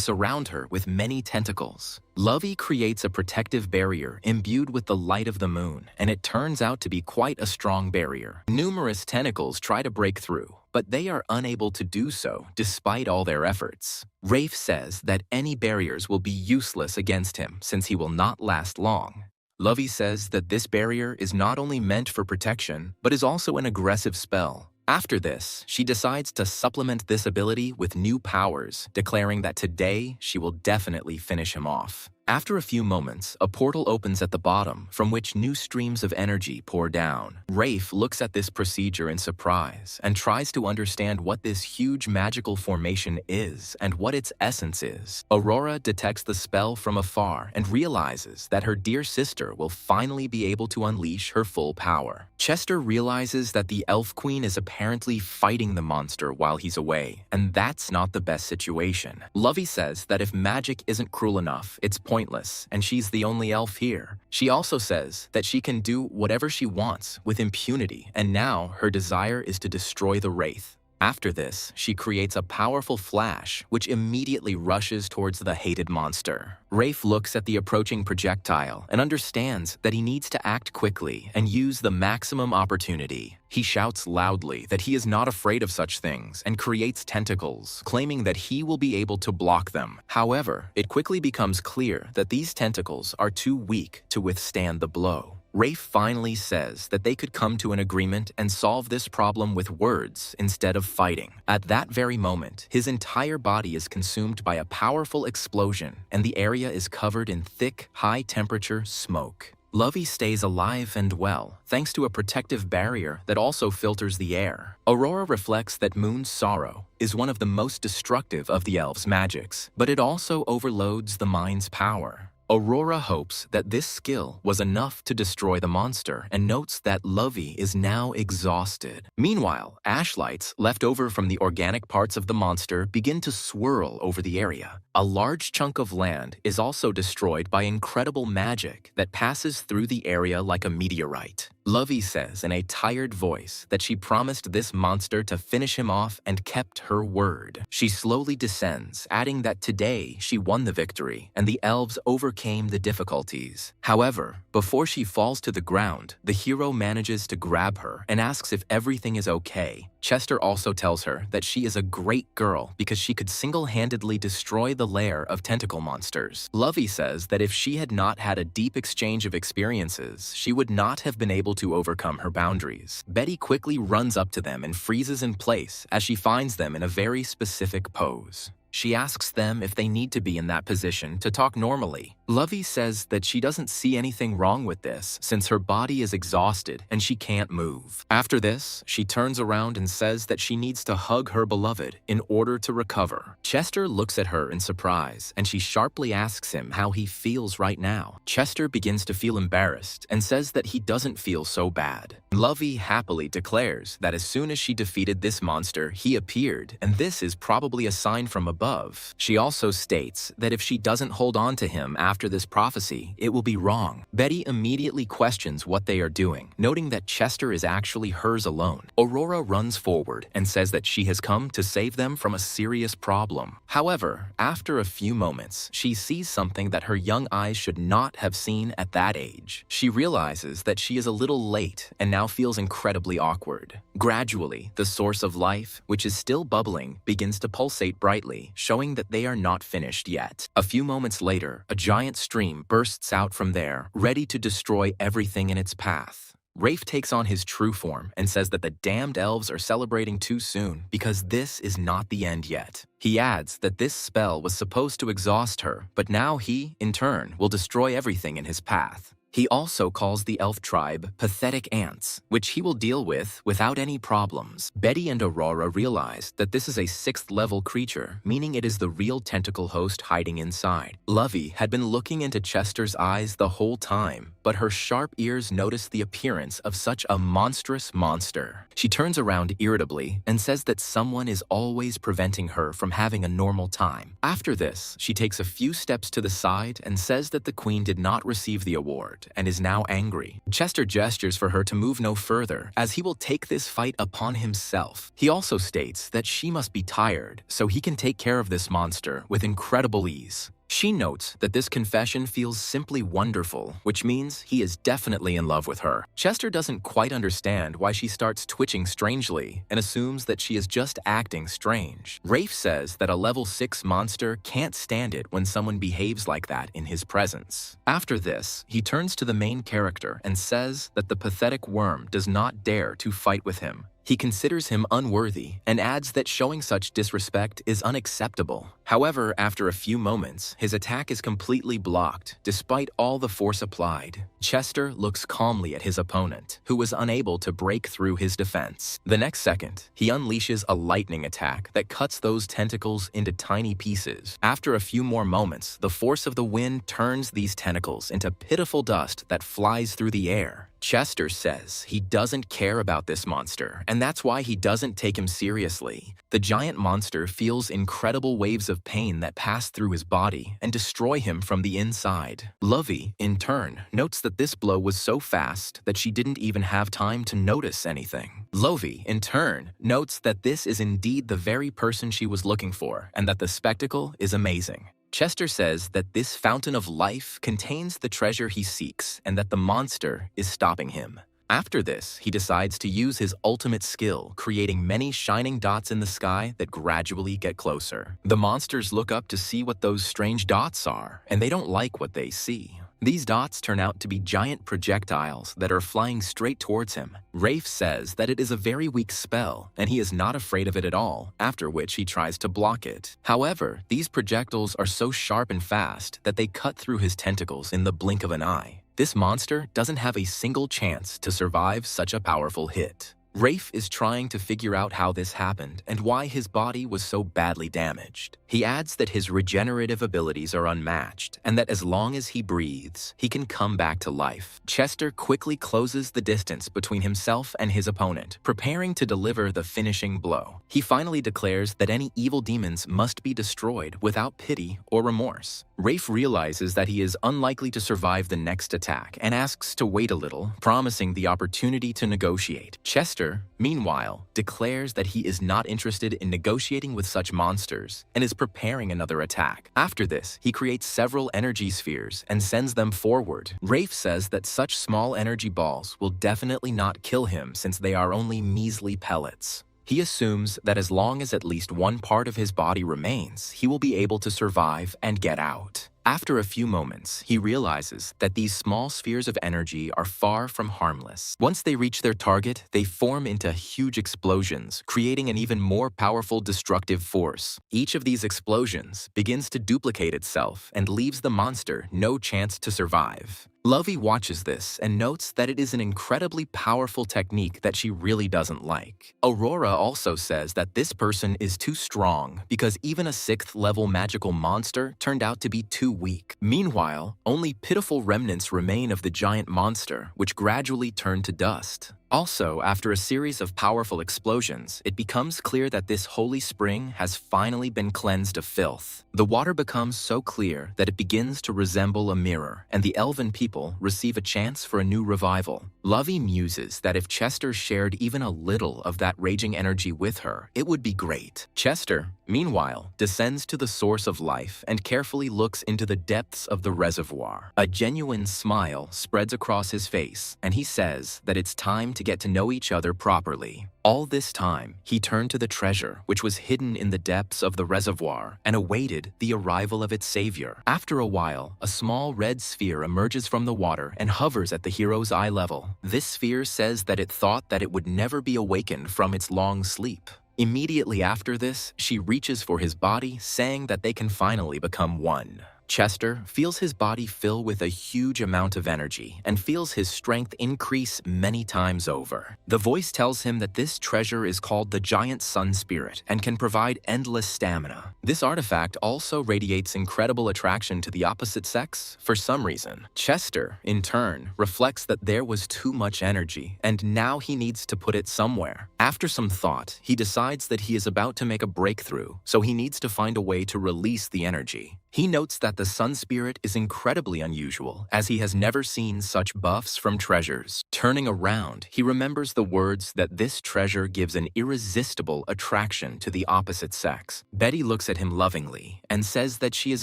surround her with many tentacles. Lovey creates a protective barrier imbued with the light of the moon, and it turns out to be quite a strong barrier. Numerous tentacles try to break through, but they are unable to do so despite all their efforts. Rafe says that any barriers will be useless against him since he will not last long. Lovey says that this barrier is not only meant for protection, but is also an aggressive spell. After this, she decides to supplement this ability with new powers, declaring that today she will definitely finish him off. After a few moments, a portal opens at the bottom, from which new streams of energy pour down. Rafe looks at this procedure in surprise and tries to understand what this huge magical formation is and what its essence is. Aurora detects the spell from afar and realizes that her dear sister will finally be able to unleash her full power. Chester realizes that the Elf Queen is apparently fighting the monster while he's away, and that's not the best situation. Lovey says that if magic isn't cruel enough, it's pointless, and she's the only elf here. She also says that she can do whatever she wants with impunity, and now her desire is to destroy the Wraith. After this, she creates a powerful flash, which immediately rushes towards the hated monster. Rafe looks at the approaching projectile and understands that he needs to act quickly and use the maximum opportunity. He shouts loudly that he is not afraid of such things and creates tentacles, claiming that he will be able to block them. However, it quickly becomes clear that these tentacles are too weak to withstand the blow. Rafe finally says that they could come to an agreement and solve this problem with words instead of fighting. At that very moment, his entire body is consumed by a powerful explosion, and the area is covered in thick, high-temperature smoke. Lovey stays alive and well, thanks to a protective barrier that also filters the air. Aurora reflects that Moon's sorrow is one of the most destructive of the elves' magics, but it also overloads the mind's power. Aurora hopes that this skill was enough to destroy the monster and notes that Lovey is now exhausted. Meanwhile, ashlights left over from the organic parts of the monster begin to swirl over the area. A large chunk of land is also destroyed by incredible magic that passes through the area like a meteorite. Lovey says in a tired voice that she promised this monster to finish him off and kept her word. She slowly descends, adding that today she won the victory and the elves overcame the difficulties. However, before she falls to the ground, the hero manages to grab her and asks if everything is okay. Chester also tells her that she is a great girl because she could single-handedly destroy the lair of tentacle monsters. Lovey says that if she had not had a deep exchange of experiences, she would not have been able to overcome her boundaries. Betty quickly runs up to them and freezes in place as she finds them in a very specific pose. She asks them if they need to be in that position to talk normally. Lovey says that she doesn't see anything wrong with this since her body is exhausted and she can't move. After this, she turns around and says that she needs to hug her beloved in order to recover. Chester looks at her in surprise and she sharply asks him how he feels right now. Chester begins to feel embarrassed and says that he doesn't feel so bad. Lovey happily declares that as soon as she defeated this monster, he appeared, and this is probably a sign from above. She also states that if she doesn't hold on to him after this prophecy, it will be wrong. Betty immediately questions what they are doing, noting that Chester is actually hers alone. Aurora runs forward and says that she has come to save them from a serious problem. However, after a few moments, she sees something that her young eyes should not have seen at that age. She realizes that she is a little late and now feels incredibly awkward. Gradually, the source of life, which is still bubbling, begins to pulsate brightly, showing that they are not finished yet. A few moments later, a giant stream bursts out from there, ready to destroy everything in its path. Rafe takes on his true form and says that the damned elves are celebrating too soon because this is not the end yet. He adds that this spell was supposed to exhaust her, but now he, in turn, will destroy everything in his path. He also calls the elf tribe pathetic ants, which he will deal with without any problems. Betty and Aurora realize that this is a 6th-level creature, meaning it is the real tentacle host hiding inside. Lovey had been looking into Chester's eyes the whole time, but her sharp ears notice the appearance of such a monstrous monster. She turns around irritably and says that someone is always preventing her from having a normal time. After this, she takes a few steps to the side and says that the queen did not receive the award and is now angry. Chester gestures for her to move no further, as he will take this fight upon himself. He also states that she must be tired, so he can take care of this monster with incredible ease. She notes that this confession feels simply wonderful, which means he is definitely in love with her. Chester doesn't quite understand why she starts twitching strangely and assumes that she is just acting strange. Rafe says that a level 6 monster can't stand it when someone behaves like that in his presence. After this, he turns to the main character and says that the pathetic worm does not dare to fight with him. He considers him unworthy and adds that showing such disrespect is unacceptable. However, after a few moments, his attack is completely blocked, despite all the force applied. Chester looks calmly at his opponent, who was unable to break through his defense. The next second, he unleashes a lightning attack that cuts those tentacles into tiny pieces. After a few more moments, the force of the wind turns these tentacles into pitiful dust that flies through the air. Chester says he doesn't care about this monster, and that's why he doesn't take him seriously. The giant monster feels incredible waves of pain that pass through his body and destroy him from the inside. Lovey, in turn, notes that this blow was so fast that she didn't even have time to notice anything. Lovey, in turn, notes that this is indeed the very person she was looking for and that the spectacle is amazing. Chester says that this fountain of life contains the treasure he seeks and that the monster is stopping him. After this, he decides to use his ultimate skill, creating many shining dots in the sky that gradually get closer. The monsters look up to see what those strange dots are, and they don't like what they see. These dots turn out to be giant projectiles that are flying straight towards him. Rafe says that it is a very weak spell, and he is not afraid of it at all, after which he tries to block it. However, these projectiles are so sharp and fast that they cut through his tentacles in the blink of an eye. This monster doesn't have a single chance to survive such a powerful hit. Rafe is trying to figure out how this happened and why his body was so badly damaged. He adds that his regenerative abilities are unmatched and that as long as he breathes, he can come back to life. Chester quickly closes the distance between himself and his opponent, preparing to deliver the finishing blow. He finally declares that any evil demons must be destroyed without pity or remorse. Rafe realizes that he is unlikely to survive the next attack and asks to wait a little, promising the opportunity to negotiate. Chester, meanwhile, declares that he is not interested in negotiating with such monsters and is preparing another attack. After this, he creates several energy spheres and sends them forward. Rafe says that such small energy balls will definitely not kill him since they are only measly pellets. He assumes that as long as at least one part of his body remains, he will be able to survive and get out. After a few moments, he realizes that these small spheres of energy are far from harmless. Once they reach their target, they form into huge explosions, creating an even more powerful destructive force. Each of these explosions begins to duplicate itself and leaves the monster no chance to survive. Lovey watches this and notes that it is an incredibly powerful technique that she really doesn't like. Aurora also says that this person is too strong because even a 6th level magical monster turned out to be too weak. Meanwhile, only pitiful remnants remain of the giant monster, which gradually turn to dust. Also, after a series of powerful explosions, it becomes clear that this holy spring has finally been cleansed of filth. The water becomes so clear that it begins to resemble a mirror, and the elven people receive a chance for a new revival. Lovey muses that if Chester shared even a little of that raging energy with her, it would be great. Chester, meanwhile, descends to the source of life and carefully looks into the depths of the reservoir. A genuine smile spreads across his face, and he says that it's time to get to know each other properly. All this time, he turned to the treasure, which was hidden in the depths of the reservoir, and awaited the arrival of its savior. After a while, a small red sphere emerges from the water and hovers at the hero's eye level. This sphere says that it thought that it would never be awakened from its long sleep. Immediately after this, she reaches for his body, saying that they can finally become one. Chester feels his body fill with a huge amount of energy and feels his strength increase many times over. The voice tells him that this treasure is called the Giant Sun Spirit and can provide endless stamina. This artifact also radiates incredible attraction to the opposite sex for some reason. Chester, in turn, reflects that there was too much energy and now he needs to put it somewhere. After some thought, he decides that he is about to make a breakthrough, so he needs to find a way to release the energy. He notes that the Sun Spirit is incredibly unusual, as he has never seen such buffs from treasures. Turning around, he remembers the words that this treasure gives an irresistible attraction to the opposite sex. Betty looks at him lovingly and says that she is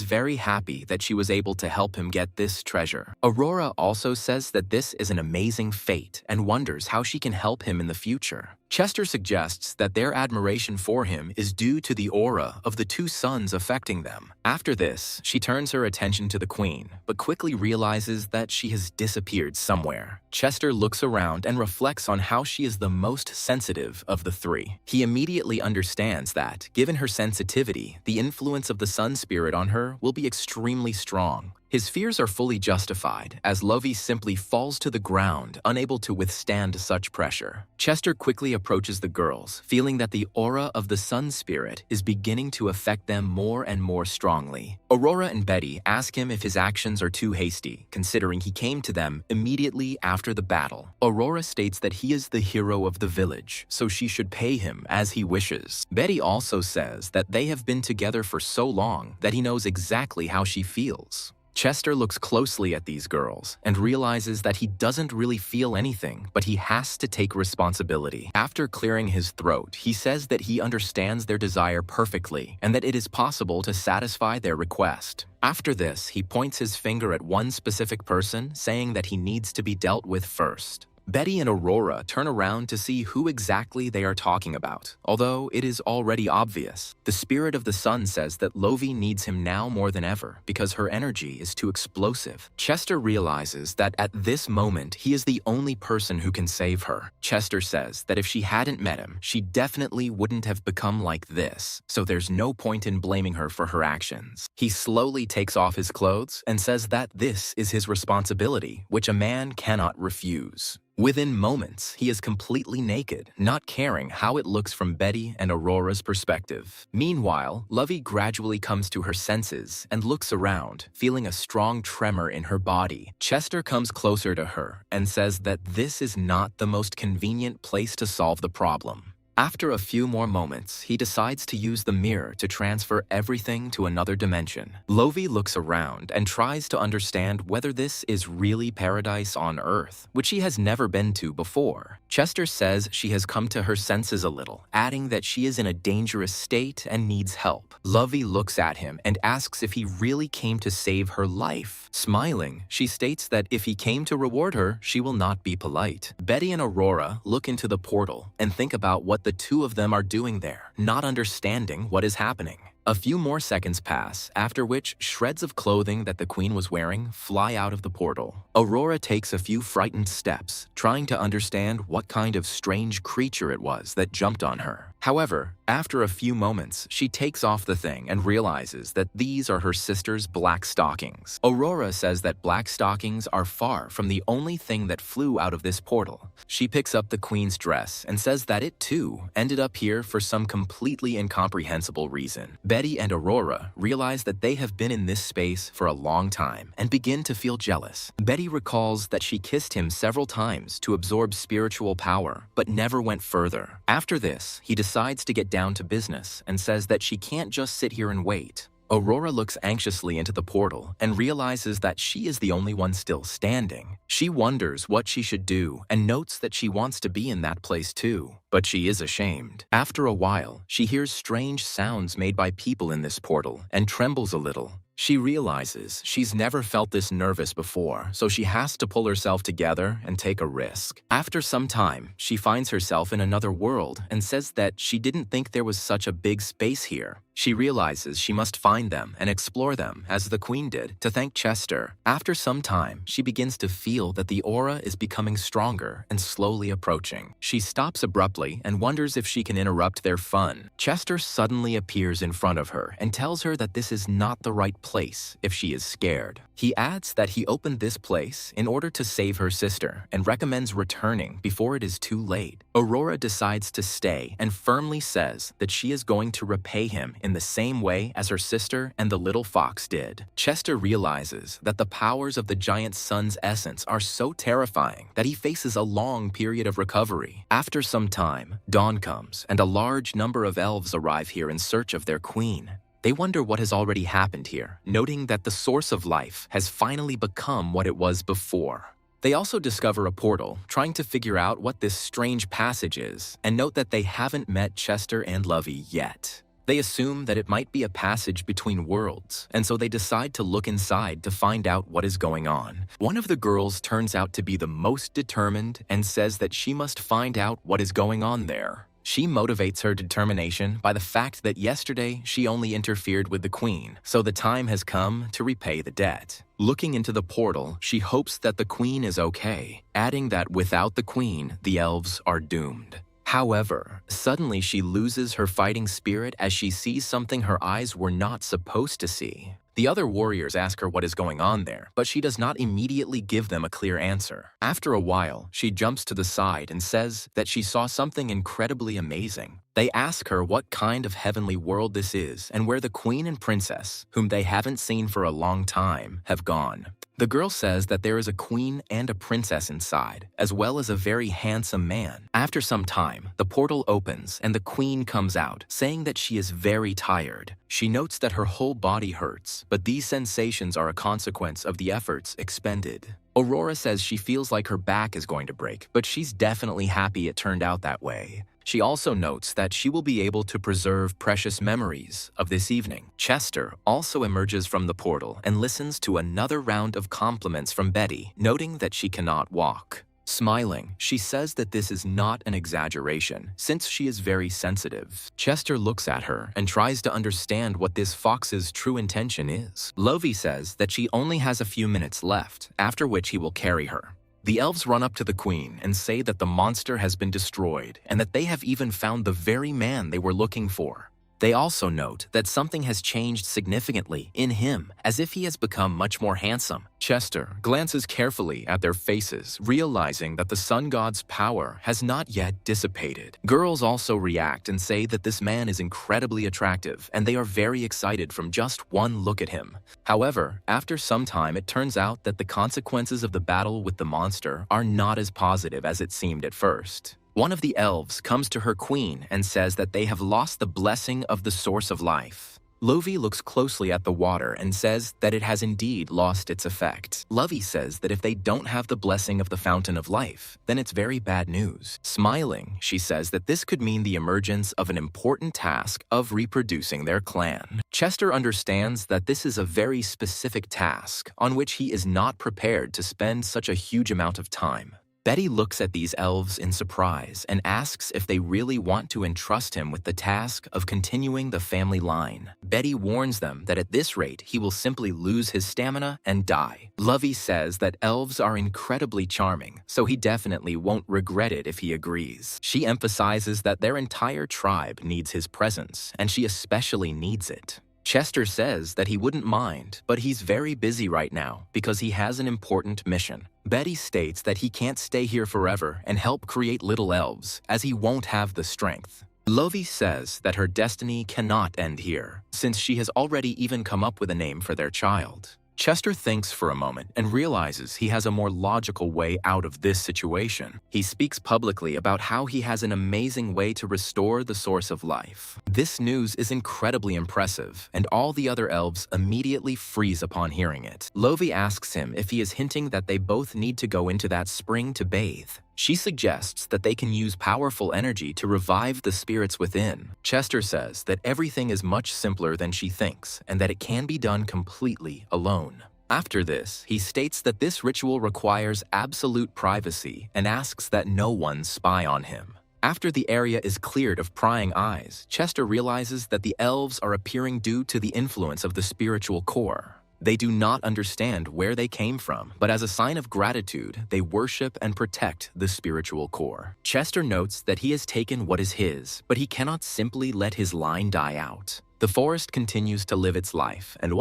very happy that she was able to help him get this treasure. Aurora also says that this is an amazing fate and wonders how she can help him in the future. Chester suggests that their admiration for him is due to the aura of the two suns affecting them. After this, she turns her attention to the queen, but quickly realizes that she has disappeared somewhere. Chester looks around and reflects on how she is the most sensitive of the three. He immediately understands that, given her sensitivity, the influence of the Sun Spirit on her will be extremely strong. His fears are fully justified, as Lovey simply falls to the ground, unable to withstand such pressure. Chester quickly approaches the girls, feeling that the aura of the Sun Spirit is beginning to affect them more and more strongly. Aurora and Betty ask him if his actions are too hasty, considering he came to them immediately after the battle. Aurora states that he is the hero of the village, so she should pay him as he wishes. Betty also says that they have been together for so long that he knows exactly how she feels. Chester looks closely at these girls and realizes that he doesn't really feel anything, but he has to take responsibility. After clearing his throat, he says that he understands their desire perfectly and that it is possible to satisfy their request. After this, he points his finger at one specific person, saying that he needs to be dealt with first. Betty and Aurora turn around to see who exactly they are talking about, although it is already obvious. The spirit of the sun says that Lovey needs him now more than ever because her energy is too explosive. Chester realizes that at this moment he is the only person who can save her. Chester says that if she hadn't met him, she definitely wouldn't have become like this, so there's no point in blaming her for her actions. He slowly takes off his clothes and says that this is his responsibility, which a man cannot refuse. Within moments, he is completely naked, not caring how it looks from Betty and Aurora's perspective. Meanwhile, Lovey gradually comes to her senses and looks around, feeling a strong tremor in her body. Chester comes closer to her and says that this is not the most convenient place to solve the problem. After a few more moments, he decides to use the mirror to transfer everything to another dimension. Lovey looks around and tries to understand whether this is really paradise on Earth, which she has never been to before. Chester says she has come to her senses a little, adding that she is in a dangerous state and needs help. Lovey looks at him and asks if he really came to save her life. Smiling, she states that if he came to reward her, she will not be polite. Betty and Aurora look into the portal and think about what the two of them are doing there, not understanding what is happening. A few more seconds pass, after which shreds of clothing that the queen was wearing fly out of the portal. Aurora takes a few frightened steps, trying to understand what kind of strange creature it was that jumped on her. However, after a few moments, she takes off the thing and realizes that these are her sister's black stockings. Aurora says that black stockings are far from the only thing that flew out of this portal. She picks up the queen's dress and says that it too ended up here for some completely incomprehensible reason. Betty and Aurora realize that they have been in this space for a long time and begin to feel jealous. Betty recalls that she kissed him several times to absorb spiritual power, but never went further. After this, he decides to get down to business and says that she can't just sit here and wait. Aurora looks anxiously into the portal and realizes that she is the only one still standing. She wonders what she should do and notes that she wants to be in that place too, but she is ashamed. After a while, she hears strange sounds made by people in this portal and trembles a little. She realizes she's never felt this nervous before, so she has to pull herself together and take a risk. After some time, she finds herself in another world and says that she didn't think there was such a big space here. She realizes she must find them and explore them, as the queen did, to thank Chester. After some time, she begins to feel that the aura is becoming stronger and slowly approaching. She stops abruptly and wonders if she can interrupt their fun. Chester suddenly appears in front of her and tells her that this is not the right place if she is scared. He adds that he opened this place in order to save her sister and recommends returning before it is too late. Aurora decides to stay and firmly says that she is going to repay him in the same way as her sister and the little fox did. Chester realizes that the powers of the giant sun's essence are so terrifying that he faces a long period of recovery. After some time, dawn comes and a large number of elves arrive here in search of their queen. They wonder what has already happened here, noting that the source of life has finally become what it was before. They also discover a portal, trying to figure out what this strange passage is, and note that they haven't met Chester and Lovey yet. They assume that it might be a passage between worlds, and so they decide to look inside to find out what is going on. One of the girls turns out to be the most determined and says that she must find out what is going on there. She motivates her determination by the fact that yesterday she only interfered with the queen, so the time has come to repay the debt. Looking into the portal, she hopes that the queen is okay, adding that without the queen, the elves are doomed. However, suddenly she loses her fighting spirit as she sees something her eyes were not supposed to see. The other warriors ask her what is going on there, but she does not immediately give them a clear answer. After a while, she jumps to the side and says that she saw something incredibly amazing. They ask her what kind of heavenly world this is and where the queen and princess, whom they haven't seen for a long time, have gone. The girl says that there is a queen and a princess inside, as well as a very handsome man. After some time, the portal opens and the queen comes out, saying that she is very tired. She notes that her whole body hurts, but these sensations are a consequence of the efforts expended. Aurora says she feels like her back is going to break, but she's definitely happy it turned out that way. She also notes that she will be able to preserve precious memories of this evening. Chester also emerges from the portal and listens to another round of compliments from Betty, noting that she cannot walk. Smiling, she says that this is not an exaggeration, since she is very sensitive. Chester looks at her and tries to understand what this fox's true intention is. Lovey says that she only has a few minutes left, after which he will carry her. The elves run up to the queen and say that the monster has been destroyed and that they have even found the very man they were looking for. They also note that something has changed significantly in him, as if he has become much more handsome. Chester glances carefully at their faces, realizing that the sun god's power has not yet dissipated. Girls also react and say that this man is incredibly attractive, and they are very excited from just one look at him. However, after some time it turns out that the consequences of the battle with the monster are not as positive as it seemed at first. One of the elves comes to her queen and says that they have lost the blessing of the source of life. Lovey looks closely at the water and says that it has indeed lost its effect. Lovey says that if they don't have the blessing of the fountain of life, then it's very bad news. Smiling, she says that this could mean the emergence of an important task of reproducing their clan. Chester understands that this is a very specific task on which he is not prepared to spend such a huge amount of time. Betty looks at these elves in surprise and asks if they really want to entrust him with the task of continuing the family line. Betty warns them that at this rate he will simply lose his stamina and die. Lovey says that elves are incredibly charming, so he definitely won't regret it if he agrees. She emphasizes that their entire tribe needs his presence, and she especially needs it. Chester says that he wouldn't mind, but he's very busy right now because he has an important mission. Betty states that he can't stay here forever and help create little elves, as he won't have the strength. Lovey says that her destiny cannot end here, since she has already even come up with a name for their child. Chester thinks for a moment and realizes he has a more logical way out of this situation. He speaks publicly about how he has an amazing way to restore the source of life. This news is incredibly impressive, and all the other elves immediately freeze upon hearing it. Lovey asks him if he is hinting that they both need to go into that spring to bathe. She suggests that they can use powerful energy to revive the spirits within. Chester says that everything is much simpler than she thinks and that it can be done completely alone. After this, he states that this ritual requires absolute privacy and asks that no one spy on him. After the area is cleared of prying eyes, Chester realizes that the elves are appearing due to the influence of the spiritual core. They do not understand where they came from, but as a sign of gratitude, they worship and protect the spiritual core. Chester notes that he has taken what is his, but he cannot simply let his line die out. The forest continues to live its life, and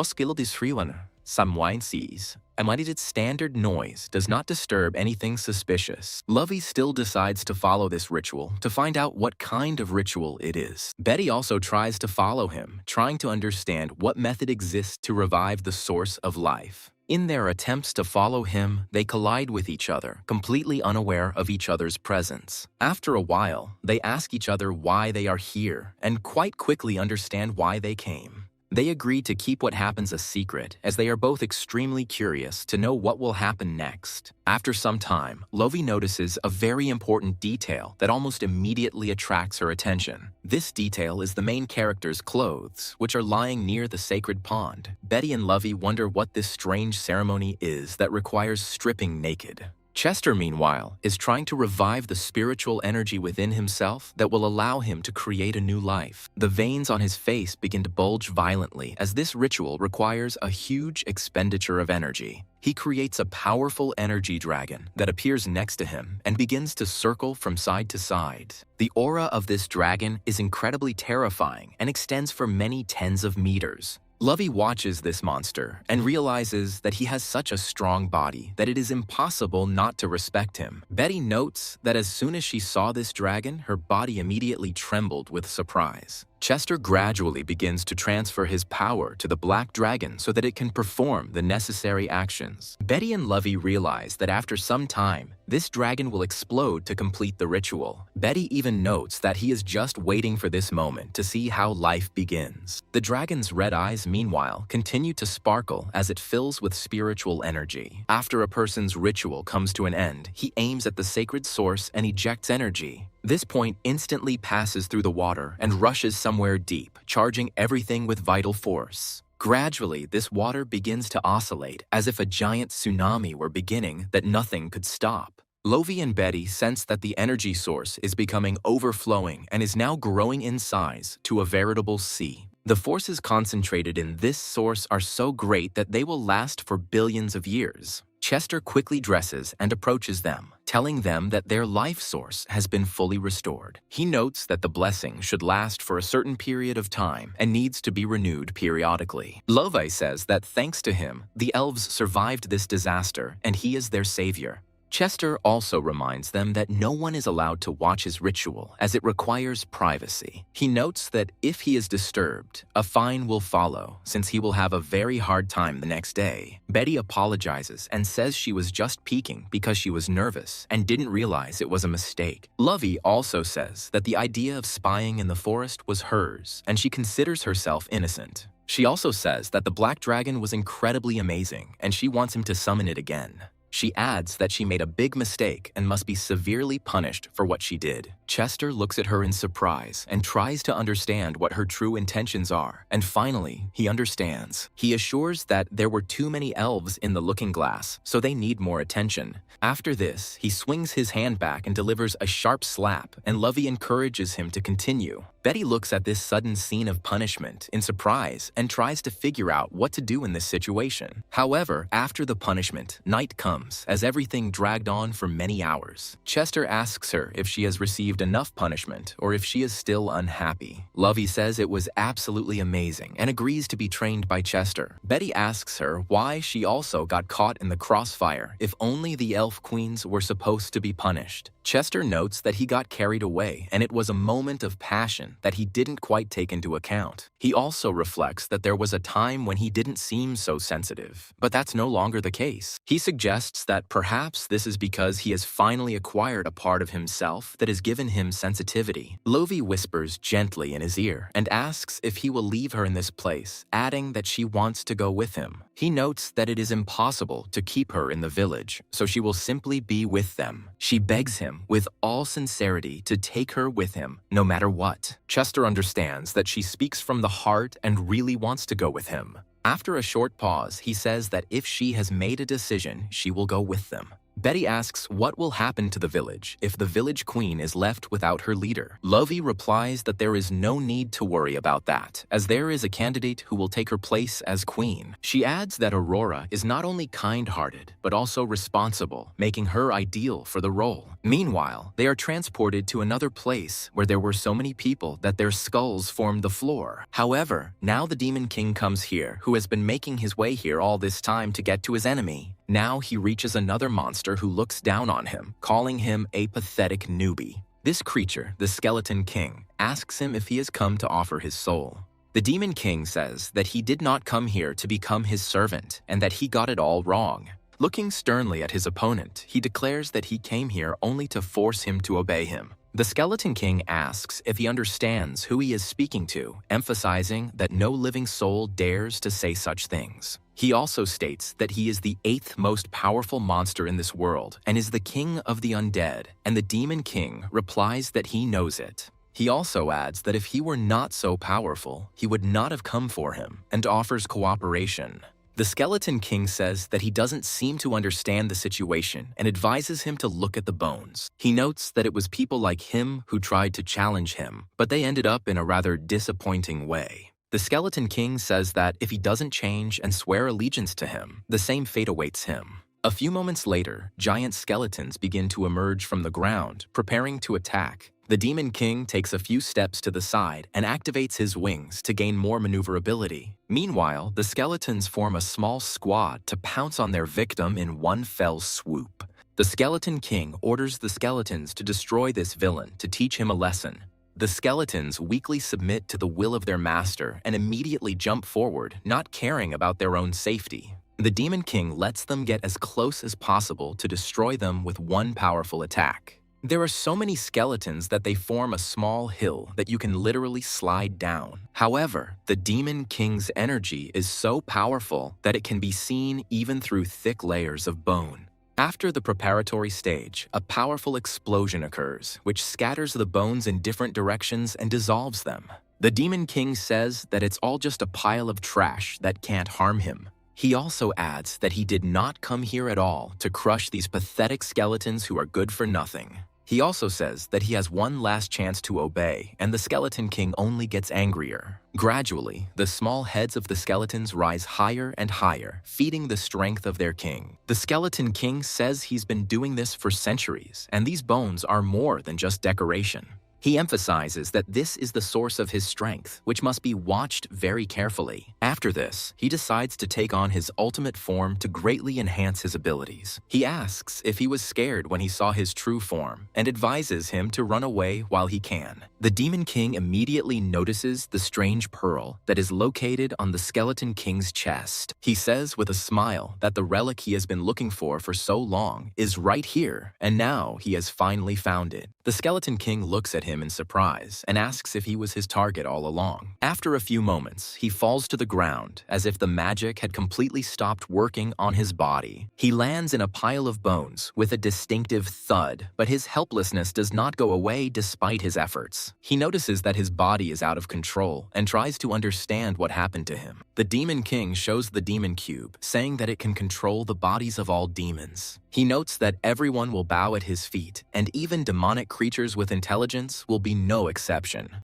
some wine sees. Its standard noise does not disturb anything suspicious. Lovey still decides to follow this ritual to find out what kind of ritual it is. Betty also tries to follow him, trying to understand what method exists to revive the source of life. In their attempts to follow him, they collide with each other, completely unaware of each other's presence. After a while, they ask each other why they are here, and quite quickly understand why they came. They agree to keep what happens a secret, as they are both extremely curious to know what will happen next. After some time, Lovey notices a very important detail that almost immediately attracts her attention. This detail is the main character's clothes, which are lying near the sacred pond. Betty and Lovey wonder what this strange ceremony is that requires stripping naked. Chester, meanwhile, is trying to revive the spiritual energy within himself that will allow him to create a new life. The veins on his face begin to bulge violently as this ritual requires a huge expenditure of energy. He creates a powerful energy dragon that appears next to him and begins to circle from side to side. The aura of this dragon is incredibly terrifying and extends for many tens of meters. Lovey watches this monster and realizes that he has such a strong body that it is impossible not to respect him. Betty notes that as soon as she saw this dragon, her body immediately trembled with surprise. Chester gradually begins to transfer his power to the black dragon so that it can perform the necessary actions. Betty and Lovey realize that after some time, this dragon will explode to complete the ritual. Betty even notes that he is just waiting for this moment to see how life begins. The dragon's red eyes, meanwhile, continue to sparkle as it fills with spiritual energy. After a person's ritual comes to an end, he aims at the sacred source and ejects energy. This point instantly passes through the water and rushes somewhere deep, charging everything with vital force. Gradually, this water begins to oscillate as if a giant tsunami were beginning that nothing could stop. Lovey and Betty sense that the energy source is becoming overflowing and is now growing in size to a veritable sea. The forces concentrated in this source are so great that they will last for billions of years. Chester quickly dresses and approaches them, telling them that their life source has been fully restored. He notes that the blessing should last for a certain period of time and needs to be renewed periodically. Love says that thanks to him, the elves survived this disaster and he is their savior. Chester also reminds them that no one is allowed to watch his ritual as it requires privacy. He notes that if he is disturbed, a fine will follow since he will have a very hard time the next day. Betty apologizes and says she was just peeking because she was nervous and didn't realize it was a mistake. Lovey also says that the idea of spying in the forest was hers and she considers herself innocent. She also says that the black dragon was incredibly amazing and she wants him to summon it again. She adds that she made a big mistake and must be severely punished for what she did. Chester looks at her in surprise and tries to understand what her true intentions are, and finally, he understands. He assures that there were too many elves in the looking glass, so they need more attention. After this, he swings his hand back and delivers a sharp slap, and Lovey encourages him to continue. Betty looks at this sudden scene of punishment in surprise and tries to figure out what to do in this situation. However, after the punishment, night comes as everything dragged on for many hours. Chester asks her if she has received enough punishment or if she is still unhappy. Lovey says it was absolutely amazing and agrees to be trained by Chester. Betty asks her why she also got caught in the crossfire if only the elf queens were supposed to be punished. Chester notes that he got carried away and it was a moment of passion that he didn't quite take into account. He also reflects that there was a time when he didn't seem so sensitive, but that's no longer the case. He suggests that perhaps this is because he has finally acquired a part of himself that has given him sensitivity. Lovey whispers gently in his ear and asks if he will leave her in this place, adding that she wants to go with him. He notes that it is impossible to keep her in the village, so she will simply be with them. She begs him with all sincerity to take her with him, no matter what. Chester understands that she speaks from the heart and really wants to go with him. After a short pause, he says that if she has made a decision, she will go with them. Betty asks what will happen to the village if the village queen is left without her leader. Lovey replies that there is no need to worry about that, as there is a candidate who will take her place as queen. She adds that Aurora is not only kind-hearted, but also responsible, making her ideal for the role. Meanwhile, they are transported to another place where there were so many people that their skulls formed the floor. However, now the Demon King comes here, who has been making his way here all this time to get to his enemy. Now he reaches another monster who looks down on him, calling him a pathetic newbie. This creature, the Skeleton King, asks him if he has come to offer his soul. The Demon King says that he did not come here to become his servant and that he got it all wrong. Looking sternly at his opponent, he declares that he came here only to force him to obey him. The Skeleton King asks if he understands who he is speaking to, emphasizing that no living soul dares to say such things. He also states that he is the 8th most powerful monster in this world and is the king of the undead, and the Demon King replies that he knows it. He also adds that if he were not so powerful, he would not have come for him, and offers cooperation. The Skeleton King says that he doesn't seem to understand the situation and advises him to look at the bones. He notes that it was people like him who tried to challenge him, but they ended up in a rather disappointing way. The Skeleton King says that if he doesn't change and swear allegiance to him, the same fate awaits him. A few moments later, giant skeletons begin to emerge from the ground, preparing to attack. The Demon King takes a few steps to the side and activates his wings to gain more maneuverability. Meanwhile, the skeletons form a small squad to pounce on their victim in one fell swoop. The Skeleton King orders the skeletons to destroy this villain to teach him a lesson. The skeletons weakly submit to the will of their master and immediately jump forward, not caring about their own safety. The Demon King lets them get as close as possible to destroy them with one powerful attack. There are so many skeletons that they form a small hill that you can literally slide down. However, the Demon King's energy is so powerful that it can be seen even through thick layers of bone. After the preparatory stage, a powerful explosion occurs, which scatters the bones in different directions and dissolves them. The Demon King says that it's all just a pile of trash that can't harm him. He also adds that he did not come here at all to crush these pathetic skeletons who are good for nothing. He also says that he has one last chance to obey, and the Skeleton King only gets angrier. Gradually, the small heads of the skeletons rise higher and higher, feeding the strength of their king. The Skeleton King says he's been doing this for centuries, and these bones are more than just decoration. He emphasizes that this is the source of his strength, which must be watched very carefully. After this, he decides to take on his ultimate form to greatly enhance his abilities. He asks if he was scared when he saw his true form, and advises him to run away while he can. The Demon King immediately notices the strange pearl that is located on the Skeleton King's chest. He says with a smile that the relic he has been looking for so long is right here, and now he has finally found it. The Skeleton King looks at him in surprise and asks if he was his target all along. After a few moments, he falls to the ground as if the magic had completely stopped working on his body. He lands in a pile of bones with a distinctive thud, but his helplessness does not go away despite his efforts. He notices that his body is out of control and tries to understand what happened to him. The Demon King shows the Demon Cube, saying that it can control the bodies of all demons. He notes that everyone will bow at his feet, and even demonic creatures with intelligence will be no exception.